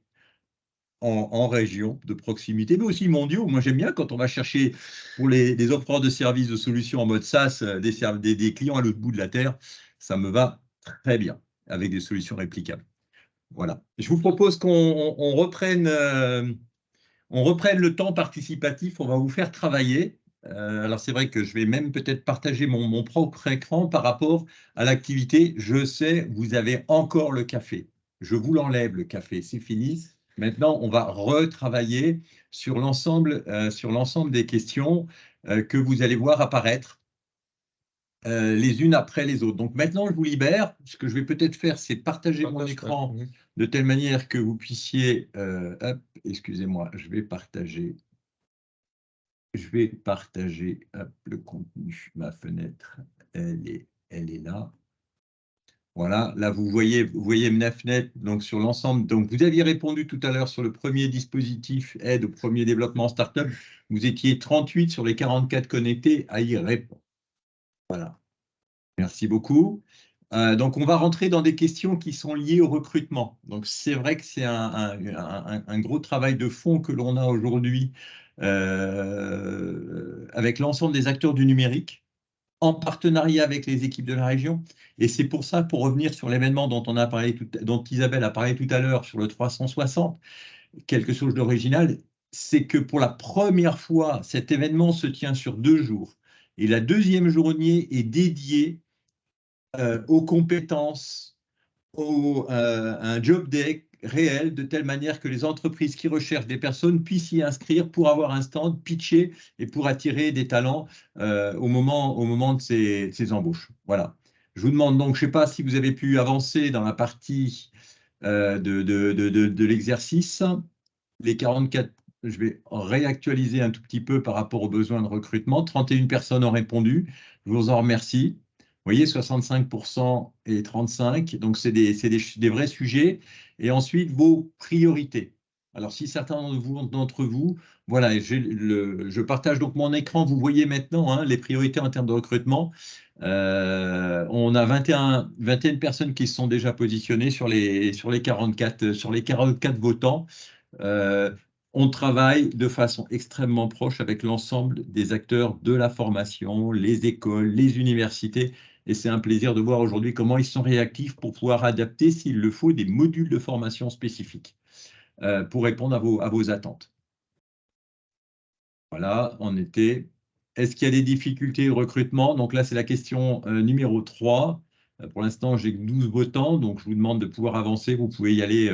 en région, de proximité, mais aussi mondiaux. Moi, j'aime bien quand on va chercher pour les offreurs de services, de solutions en mode SaaS, des clients à l'autre bout de la Terre. Ça me va très bien, avec des solutions réplicables. Voilà. Je vous propose qu'on reprenne... on reprenne le temps participatif, on va vous faire travailler. Alors c'est vrai que je vais même peut-être partager mon propre écran par rapport à l'activité. Je sais, vous avez encore le café. Je vous l'enlève le café, c'est fini. Maintenant, on va retravailler sur l'ensemble des questions que vous allez voir apparaître les unes après les autres. Donc maintenant, je vous libère. Ce que je vais peut-être faire, c'est partager mon écran de telle manière que vous puissiez... hop, excusez-moi, je vais partager hop, le contenu. Ma fenêtre, elle est là. Voilà, là vous voyez ma fenêtre donc sur l'ensemble. Donc vous aviez répondu tout à l'heure sur le premier dispositif aide au premier développement startup. Vous étiez 38 sur les 44 connectés à y répondre. Voilà. Merci beaucoup. Donc on va rentrer dans des questions qui sont liées au recrutement. Donc c'est vrai que c'est un gros travail de fond que l'on a aujourd'hui avec l'ensemble des acteurs du numérique, en partenariat avec les équipes de la région. Et c'est pour ça, pour revenir sur l'événement dont Isabelle a parlé tout à l'heure sur le 360, quelque chose d'original, c'est que pour la première fois, cet événement se tient sur 2 jours. Et la deuxième journée est dédiée aux compétences, un job day réel, de telle manière que les entreprises qui recherchent des personnes puissent y inscrire pour avoir un stand, pitcher et pour attirer des talents au moment de ces embauches. Voilà. Je vous demande donc, je ne sais pas si vous avez pu avancer dans la partie de l'exercice. Les 44, je vais réactualiser un tout petit peu par rapport aux besoins de recrutement. 31 personnes ont répondu. Je vous en remercie. Vous voyez, 65% et 35%, donc c'est des vrais sujets. Et ensuite, vos priorités. Alors, si certains d'entre vous, voilà, je partage donc mon écran, vous voyez maintenant hein, les priorités en termes de recrutement. On a 21 personnes qui se sont déjà positionnées sur les 44 votants. On travaille de façon extrêmement proche avec l'ensemble des acteurs de la formation, les écoles, les universités. Et c'est un plaisir de voir aujourd'hui comment ils sont réactifs pour pouvoir adapter, s'il le faut, des modules de formation spécifiques pour répondre à vos attentes. Voilà, on était. Est-ce qu'il y a des difficultés de recrutement? Donc là, c'est la question numéro 3. Pour l'instant, j'ai 12 votants, donc je vous demande de pouvoir avancer. Vous pouvez y aller,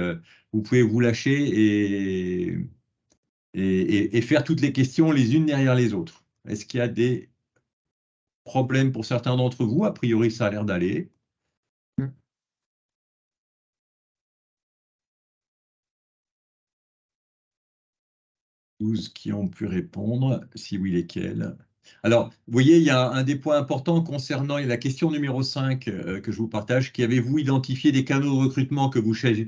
vous pouvez vous lâcher et faire toutes les questions les unes derrière les autres. Est-ce qu'il y a des problèmes pour certains d'entre vous? A priori, ça a l'air d'aller. 12 qui ont pu répondre. Si oui, lesquels? Alors, vous voyez, il y a un des points importants concernant la question numéro 5 que je vous partage. Qu'avez-vous identifié des canaux de recrutement que vous jugez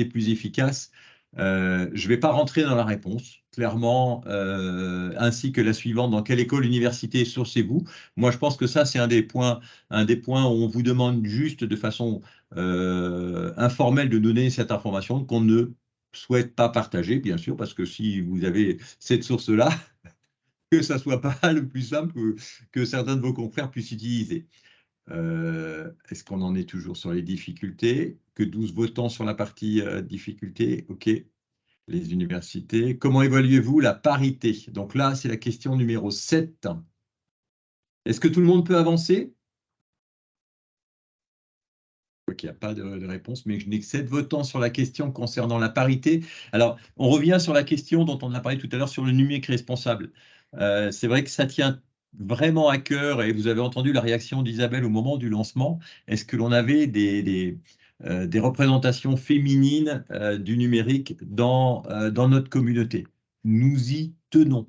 plus efficaces? Je ne vais pas rentrer dans la réponse, clairement, ainsi que la suivante, dans quelle école, université sourcez-vous? Moi, je pense que ça, c'est un des points où on vous demande juste de façon informelle de donner cette information qu'on ne souhaite pas partager, bien sûr, parce que si vous avez cette source-là, que ça ne soit pas le plus simple que certains de vos confrères puissent utiliser. Est-ce qu'on en est toujours sur les difficultés? Que 12 votants sur la partie difficulté? OK. Les universités. Comment évaluez-vous la parité? Donc là, c'est la question numéro 7. Est-ce que tout le monde peut avancer? Il n'y a pas de réponse, mais je n'ai que 7 votants sur la question concernant la parité. Alors, on revient sur la question dont on a parlé tout à l'heure sur le numérique responsable. C'est vrai que ça tient vraiment à cœur, et vous avez entendu la réaction d'Isabelle au moment du lancement. Est-ce que l'on avait des représentations féminines du numérique dans notre communauté? Nous y tenons.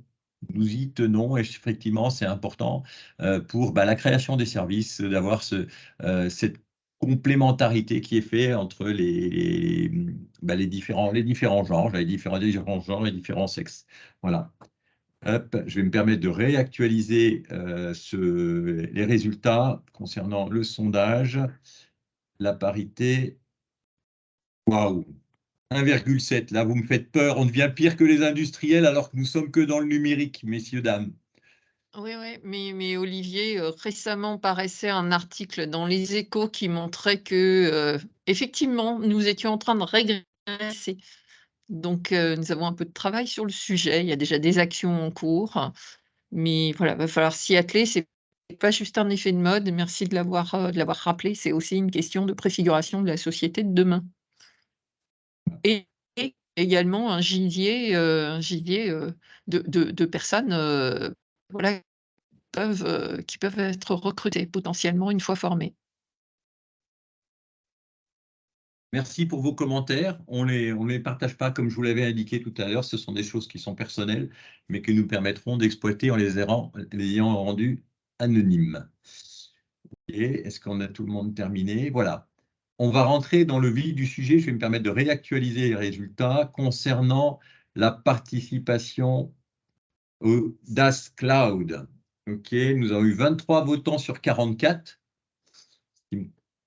Nous y tenons, et effectivement, c'est important pour la création des services, d'avoir cette complémentarité qui est faite entre les différents genres, les différents genres et différents sexes. Voilà. Hop, je vais me permettre de réactualiser les résultats concernant le sondage. La parité, waouh, 1,7. Là, vous me faites peur. On devient pire que les industriels alors que nous sommes que dans le numérique, messieurs, dames. Oui, oui, mais Olivier, récemment paraissait un article dans Les Échos qui montrait que, effectivement, nous étions en train de régresser. Donc, nous avons un peu de travail sur le sujet. Il y a déjà des actions en cours, mais voilà, va falloir s'y atteler. C'est pas juste un effet de mode. Merci de l'avoir rappelé. C'est aussi une question de préfiguration de la société de demain. Et également un givier de personnes voilà, qui peuvent être recrutées potentiellement une fois formées. Merci pour vos commentaires. On les partage pas, comme je vous l'avais indiqué tout à l'heure. Ce sont des choses qui sont personnelles, mais que nous permettront d'exploiter en les ayant rendus anonymes. Et est-ce qu'on a tout le monde terminé? Voilà. On va rentrer dans le vif du sujet. Je vais me permettre de réactualiser les résultats concernant la participation au DAS Cloud. OK, nous avons eu 23 votants sur 44.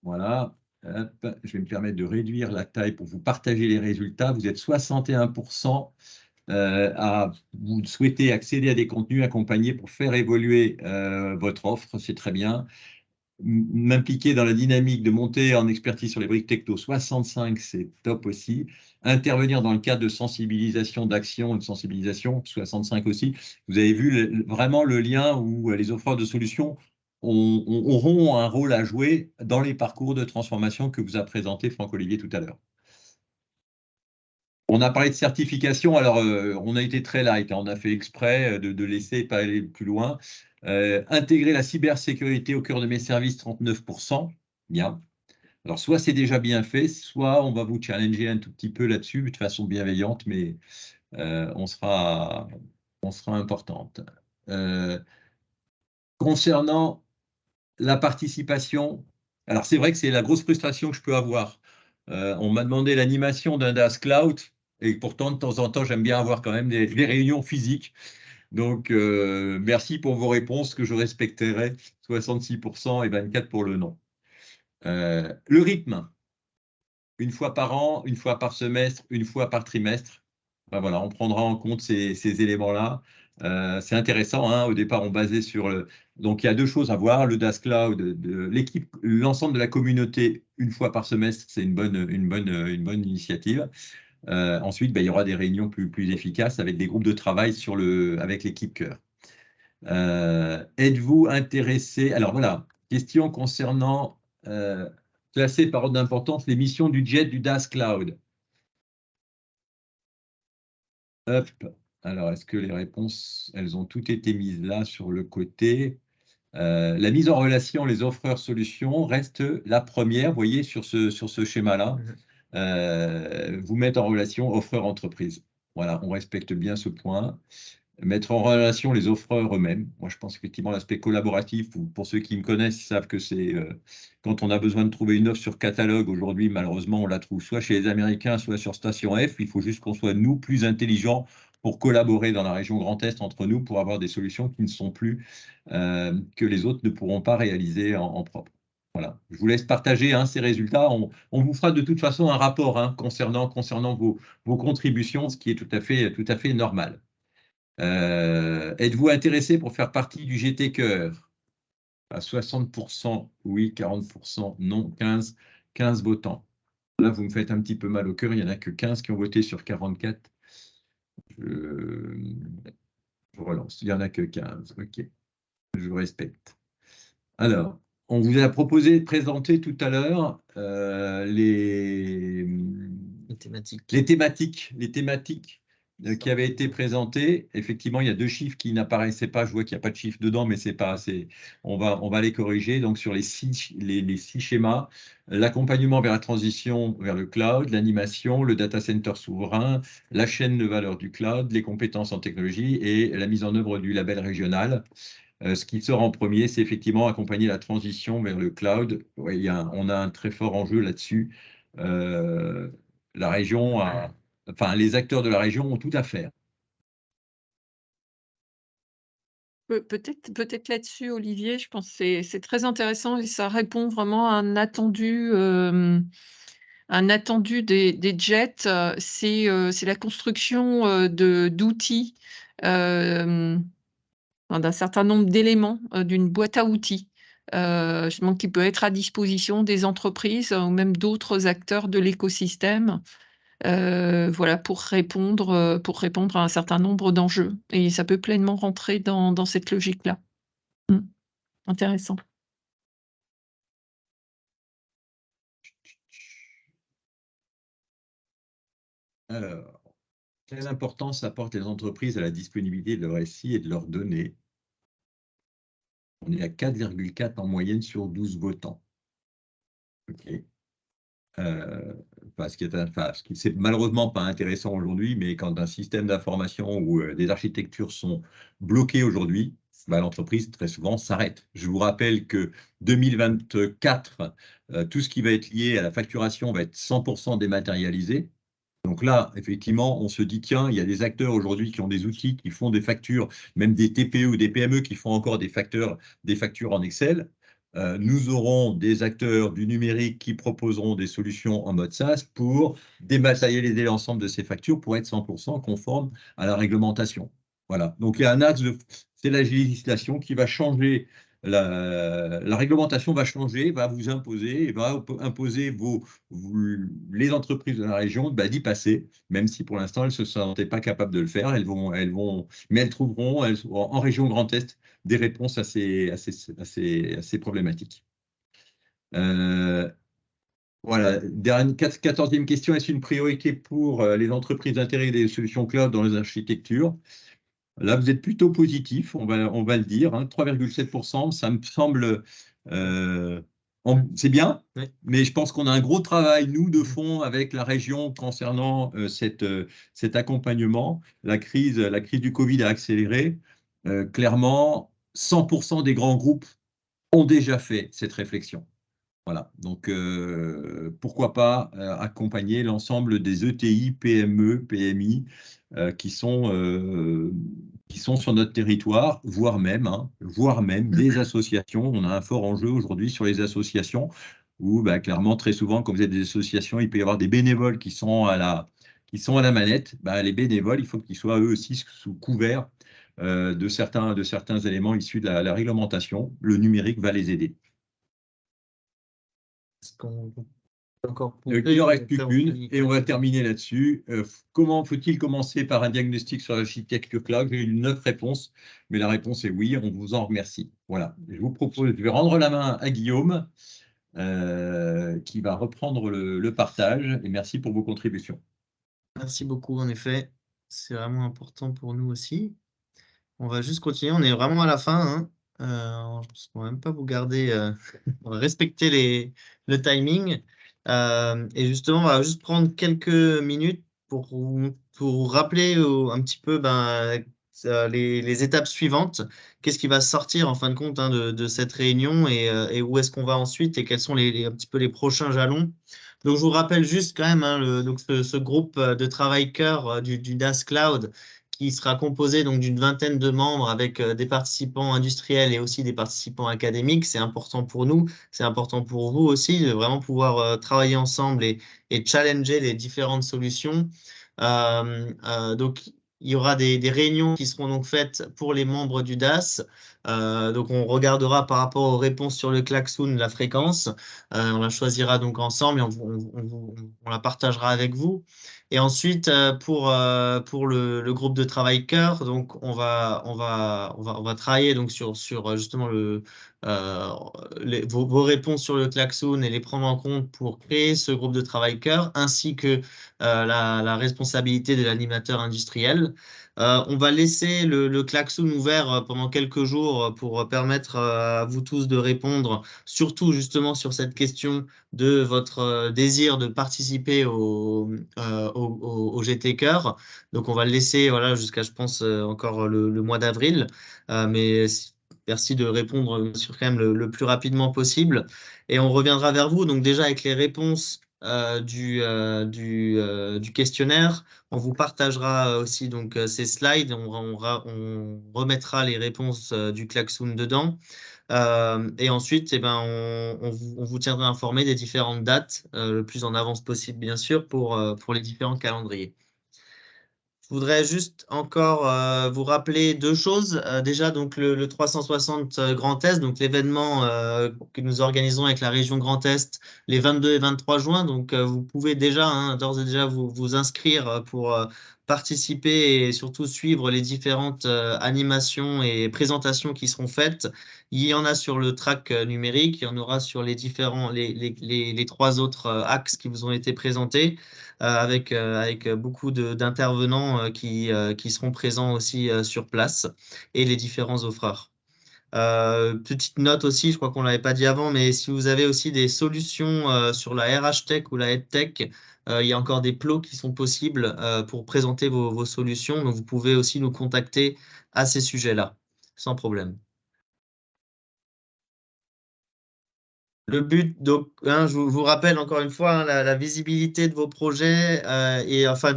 Voilà. Hop, je vais me permettre de réduire la taille pour vous partager les résultats. Vous êtes 61% à vous souhaiter accéder à des contenus accompagnés pour faire évoluer votre offre. C'est très bien. M'impliquer dans la dynamique de monter en expertise sur les briques techno, 65, c'est top aussi. Intervenir dans le cadre de sensibilisation, d'action, de sensibilisation, 65 aussi. Vous avez vu vraiment le lien où les offreurs de solutions auront un rôle à jouer dans les parcours de transformation que vous a présenté Franck-Olivier tout à l'heure. On a parlé de certification, alors on a été très light, hein, on a fait exprès de laisser pas aller plus loin. Intégrer la cybersécurité au cœur de mes services, 39%, bien. Alors soit c'est déjà bien fait, soit on va vous challenger un tout petit peu là-dessus, de façon bienveillante, mais on sera importante. Concernant la participation, alors c'est vrai que c'est la grosse frustration que je peux avoir. On m'a demandé l'animation d'un DAS Cloud, et pourtant de temps en temps j'aime bien avoir quand même des réunions physiques. Donc merci pour vos réponses que je respecterai, 66% et 24% pour le non. Le rythme, une fois par an, une fois par semestre, une fois par trimestre. Ben voilà, on prendra en compte ces éléments-là. C'est intéressant, hein, au départ, on basait sur le... Donc, il y a deux choses à voir. Le DAS Cloud, l'équipe, l'ensemble de la communauté, une fois par semestre, c'est une bonne initiative. Ensuite, ben, il y aura des réunions plus efficaces avec des groupes de travail avec l'équipe cœur. Êtes-vous intéressé? Alors voilà, question concernant, classé par ordre d'importance, les missions du JET du DAS Cloud. Hop. Alors, est-ce que les réponses, elles ont toutes été mises là sur le côté? La mise en relation, les offreurs solutions reste la première, vous voyez, sur ce schéma-là. Vous mettre en relation offreur-entreprise. Voilà, on respecte bien ce point. Mettre en relation les offreurs eux-mêmes. Moi, je pense effectivement l'aspect collaboratif, pour ceux qui me connaissent, ils savent que c'est quand on a besoin de trouver une offre sur catalogue, aujourd'hui, malheureusement, on la trouve soit chez les Américains, soit sur Station F. Il faut juste qu'on soit, nous, plus intelligents pour collaborer dans la région Grand Est entre nous, pour avoir des solutions qui ne sont plus, que les autres ne pourront pas réaliser en propre. Voilà. Je vous laisse partager ces résultats. On vous fera de toute façon un rapport concernant vos contributions, ce qui est tout à fait normal. Êtes-vous intéressé pour faire partie du GT Cœur? À 60% oui, 40% non, 15 votants. Là, vous me faites un petit peu mal au cœur, il n'y en a que 15 qui ont voté sur 44. Je relance, il n'y en a que 15, ok, je vous respecte. Alors, on vous a proposé de présenter tout à l'heure les thématiques qui avaient été présentées. Effectivement, il y a deux chiffres qui n'apparaissaient pas. Je vois qu'il n'y a pas de chiffre dedans, mais c'est pas assez. On va les corriger. Donc, sur les six schémas, l'accompagnement vers la transition vers le cloud, l'animation, le data center souverain, la chaîne de valeur du cloud, les compétences en technologie et la mise en œuvre du label régional. Ce qui sort en premier, c'est effectivement accompagner la transition vers le cloud. Ouais, on a un très fort enjeu là-dessus. La région les acteurs de la région ont tout à faire. Peut-être là-dessus, Olivier, je pense que c'est très intéressant et ça répond vraiment à un attendu des JET, c'est la construction d'outils, d'un certain nombre d'éléments, d'une boîte à outils, justement qui peut être à disposition des entreprises ou même d'autres acteurs de l'écosystème, voilà, pour répondre à un certain nombre d'enjeux et ça peut pleinement rentrer dans cette logique-là. Intéressant. Alors, quelle importance apportent les entreprises à la disponibilité de leur SI et de leurs données? On est à 4,4 en moyenne sur 12 votants. OK. Ce qui c'est malheureusement pas intéressant aujourd'hui, mais quand un système d'information ou des architectures sont bloquées aujourd'hui, bah, l'entreprise très souvent s'arrête. Je vous rappelle que 2024, tout ce qui va être lié à la facturation va être 100% dématérialisé. Donc là, effectivement, on se dit, tiens, il y a des acteurs aujourd'hui qui ont des outils, qui font des factures, même des TPE ou des PME qui font encore des factures en Excel. Nous aurons des acteurs du numérique qui proposeront des solutions en mode SaaS pour dématérialiser l'ensemble de ces factures pour être 100% conforme à la réglementation. Voilà. Donc, il y a un axe c'est la législation qui va changer. La réglementation va changer, va vous imposer, va imposer les entreprises de la région d'y passer, même si pour l'instant elles ne se sentaient pas capables de le faire. Mais elles trouveront en région Grand Est des réponses à ces problématiques. Voilà, 14e question, est-ce une priorité pour les entreprises d'intégrer des solutions cloud dans les architectures? Là, vous êtes plutôt positif, on va le dire, 3,7%, ça me semble, c'est bien, Oui. mais je pense qu'on a un gros travail, nous, de fond avec la région concernant cet accompagnement. La crise du Covid a accéléré. Clairement, 100% des grands groupes ont déjà fait cette réflexion. Voilà, donc pourquoi pas accompagner l'ensemble des ETI, PME, PMI qui sont sur notre territoire, voire même des associations. On a un fort enjeu aujourd'hui sur les associations où clairement, très souvent, quand vous êtes des associations, il peut y avoir des bénévoles qui sont à la manette. Les bénévoles, il faut qu'ils soient eux aussi sous couvert de certains éléments issus de la réglementation. Le numérique va les aider. Est-ce qu'on peut encore Il n'en reste plus qu'une et on va terminer là-dessus. Comment faut-il commencer par un diagnostic sur l'architecture cloud? J'ai eu 9 réponses, mais la réponse est oui, on vous en remercie. Voilà, je vais rendre la main à Guillaume qui va reprendre le partage et merci pour vos contributions. Merci beaucoup, en effet, c'est vraiment important pour nous aussi. On va juste continuer, on est vraiment à la fin, je pense qu'on va même pas vous garder, on va respecter le timing. Et justement, on va juste prendre quelques minutes pour vous rappeler un petit peu les étapes suivantes. Qu'est-ce qui va sortir en fin de compte de cette réunion et où est-ce qu'on va ensuite et quels sont un petit peu les prochains jalons. Donc, je vous rappelle juste quand même donc ce groupe de travail cœur du DaaS Cloud qui sera composé donc d'une vingtaine de membres avec des participants industriels et aussi des participants académiques. C'est important pour nous, c'est important pour vous aussi de vraiment pouvoir travailler ensemble et challenger les différentes solutions. Donc, il y aura des réunions qui seront donc faites pour les membres du DaaS. Donc, on regardera par rapport aux réponses sur le klaxon la fréquence. On la choisira donc ensemble et on la partagera avec vous. Et ensuite, pour le groupe de travail cœur, donc on va travailler donc sur justement vos réponses sur le klaxon et les prendre en compte pour créer ce groupe de travail cœur, ainsi que la responsabilité de l'animateur industriel. On va laisser le klaxon ouvert pendant quelques jours pour permettre à vous tous de répondre, surtout justement sur cette question de votre désir de participer au GT Cœur. Donc, on va le laisser jusqu'à, je pense, encore le mois d'avril. Mais merci de répondre bien sûr quand même le plus rapidement possible. Et on reviendra vers vous, donc déjà avec les réponses du questionnaire. On vous partagera aussi donc ces slides. On remettra les réponses du klaxon dedans. Et ensuite, on vous tiendra informé des différentes dates, le plus en avance possible, bien sûr, pour les différents calendriers. Je voudrais juste encore vous rappeler 2 choses. Déjà, donc le 360 Grand Est, donc l'événement que nous organisons avec la région Grand Est les 22 et 23 juin. Donc, vous pouvez déjà, d'ores et déjà, vous inscrire pour participer et surtout suivre les différentes animations et présentations qui seront faites. Il y en a sur le track numérique, il y en aura sur les différents, les 3 autres axes qui vous ont été présentés, avec beaucoup d'intervenants qui seront présents aussi sur place et les différents offreurs. Petite note aussi, je crois qu'on ne l'avait pas dit avant, mais si vous avez aussi des solutions sur la RH Tech ou la EdTech, il y a encore des plots qui sont possibles pour présenter vos solutions. Donc, vous pouvez aussi nous contacter à ces sujets-là, sans problème. Le but, donc, je vous rappelle encore une fois la visibilité de vos projets et enfin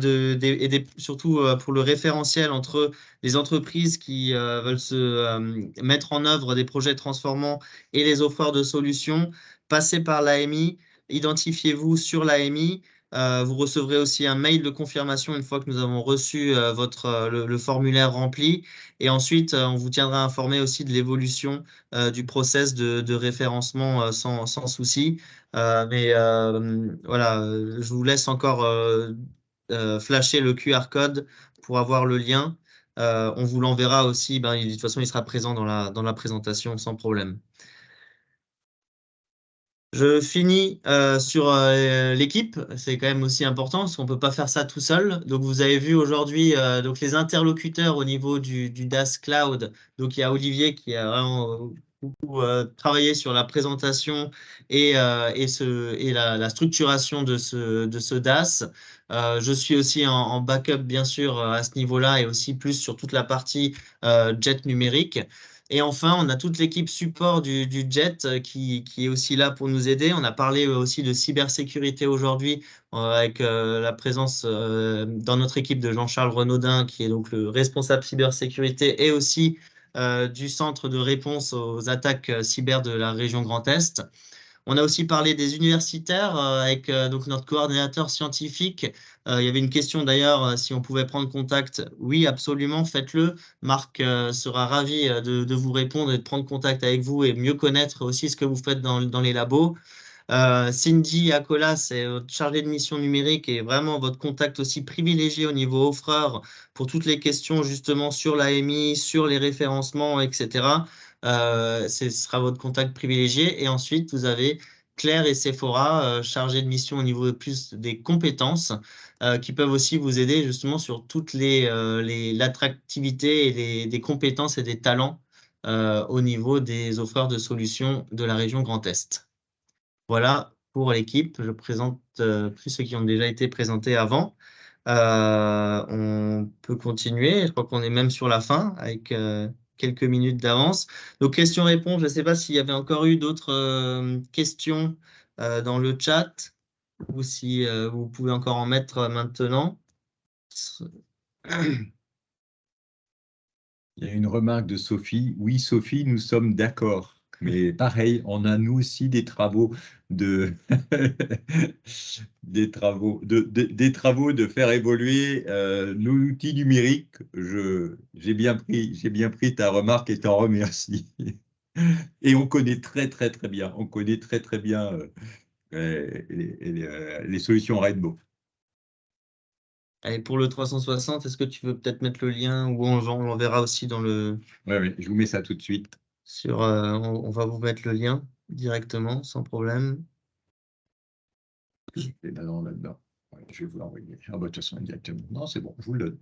surtout pour le référentiel entre les entreprises qui veulent se mettre en œuvre des projets transformants et les offreurs de solutions. Passez par l'AMI, identifiez-vous sur l'AMI. Vous recevrez aussi un mail de confirmation une fois que nous avons reçu le formulaire rempli. Et ensuite, on vous tiendra informé aussi de l'évolution du process de référencement sans souci. Mais voilà, je vous laisse encore flasher le QR code pour avoir le lien. On vous l'enverra aussi. De toute façon, il sera présent dans la présentation sans problème. Je finis sur l'équipe, c'est quand même aussi important parce qu'on ne peut pas faire ça tout seul. Donc vous avez vu aujourd'hui donc les interlocuteurs au niveau du DaaS Cloud. Donc il y a Olivier qui a vraiment beaucoup travaillé sur la présentation et la structuration de ce DaaS. Je suis aussi en backup bien sûr à ce niveau-là et aussi plus sur toute la partie jet numérique. Et enfin, on a toute l'équipe support du JET qui est aussi là pour nous aider. On a parlé aussi de cybersécurité aujourd'hui avec la présence dans notre équipe de Jean-Charles Renaudin, qui est donc le responsable cybersécurité et aussi du centre de réponse aux attaques cyber de la région Grand Est. On a aussi parlé des universitaires avec donc notre coordinateur scientifique. Il y avait une question d'ailleurs, si on pouvait prendre contact. Oui, absolument, faites-le. Marc sera ravi de vous répondre et de prendre contact avec vous et mieux connaître aussi ce que vous faites dans les labos. Cindy Acola, c'est votre chargée de mission numérique et vraiment votre contact aussi privilégié au niveau offreur pour toutes les questions justement sur l'AMI, sur les référencements, etc. Ce sera votre contact privilégié. Et ensuite, vous avez Claire et Sephora, chargées de mission au niveau plus des compétences, qui peuvent aussi vous aider justement sur toutes l'attractivité et des compétences et des talents au niveau des offreurs de solutions de la région Grand Est. Voilà pour l'équipe. Je présente plus ceux qui ont déjà été présentés avant. On peut continuer. Je crois qu'on est même sur la fin avec quelques minutes d'avance. Donc, questions-réponses. Je ne sais pas s'il y avait encore eu d'autres questions dans le chat ou si vous pouvez encore en mettre maintenant. Il y a une remarque de Sophie. Oui, Sophie, nous sommes d'accord. Mais pareil, on a nous aussi des travaux de des travaux de faire évoluer nos outils numériques. J'ai bien pris ta remarque et t'en remercie. Et on connaît très bien. On connaît très bien les solutions Rainbow. Et pour le 360, est-ce que tu veux peut-être mettre le lien ou on l'enverra aussi dans le... Oui, je vous mets ça tout de suite. On va vous mettre le lien directement, sans problème. Je vais là-dedans. Ouais, je vais vous l'envoyer. Ah bah, de toute façon, directement. Non, c'est bon, je vous le donne.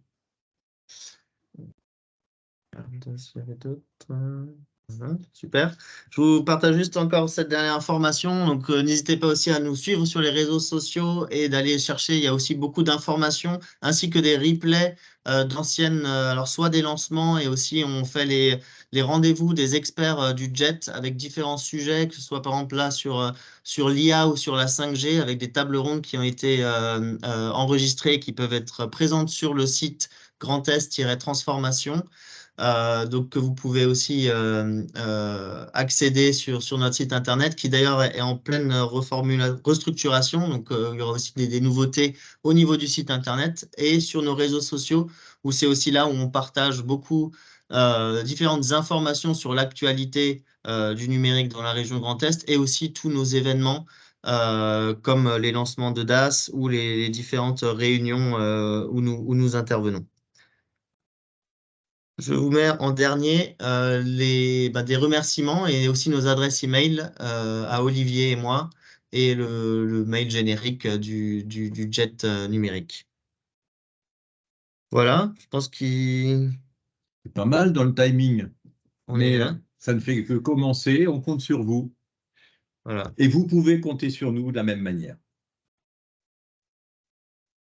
S'il y avait d'autres... Super. Je vous partage juste encore cette dernière information. Donc, n'hésitez pas aussi à nous suivre sur les réseaux sociaux et d'aller chercher. Il y a aussi beaucoup d'informations ainsi que des replays d'anciennes, alors soit des lancements et aussi on fait les rendez-vous des experts du JET avec différents sujets, que ce soit par exemple là sur l'IA ou sur la 5G avec des tables rondes qui ont été enregistrées qui peuvent être présentes sur le site Grand Est-Transformation. Donc que vous pouvez aussi accéder sur notre site internet qui d'ailleurs est en pleine restructuration. Donc il y aura aussi des nouveautés au niveau du site internet et sur nos réseaux sociaux où c'est aussi là où on partage beaucoup différentes informations sur l'actualité du numérique dans la région Grand Est et aussi tous nos événements comme les lancements de DAS ou les différentes réunions où nous intervenons. Je vous mets en dernier des remerciements et aussi nos adresses email à Olivier et moi et le mail générique du jet numérique. Voilà, je pense qu'on C'est pas mal dans le timing, est mais bien. ça ne fait que commencer. On compte sur vous. Voilà. Et vous pouvez compter sur nous de la même manière.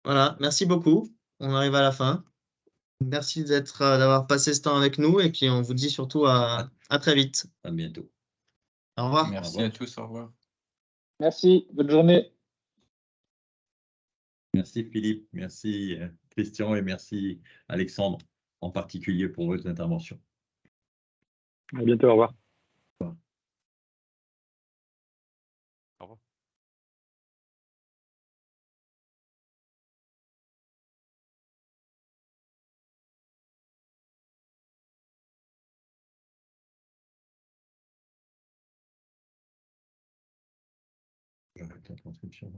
Voilà, merci beaucoup. On arrive à la fin. Merci d'avoir passé ce temps avec nous et puis on vous dit surtout à très vite. À bientôt. Au revoir. Merci à tous, au revoir. Merci, bonne journée. Merci Philippe, merci Christian et merci Alexandre en particulier pour vos interventions. À bientôt, au revoir. Au revoir. J'arrête la transcription.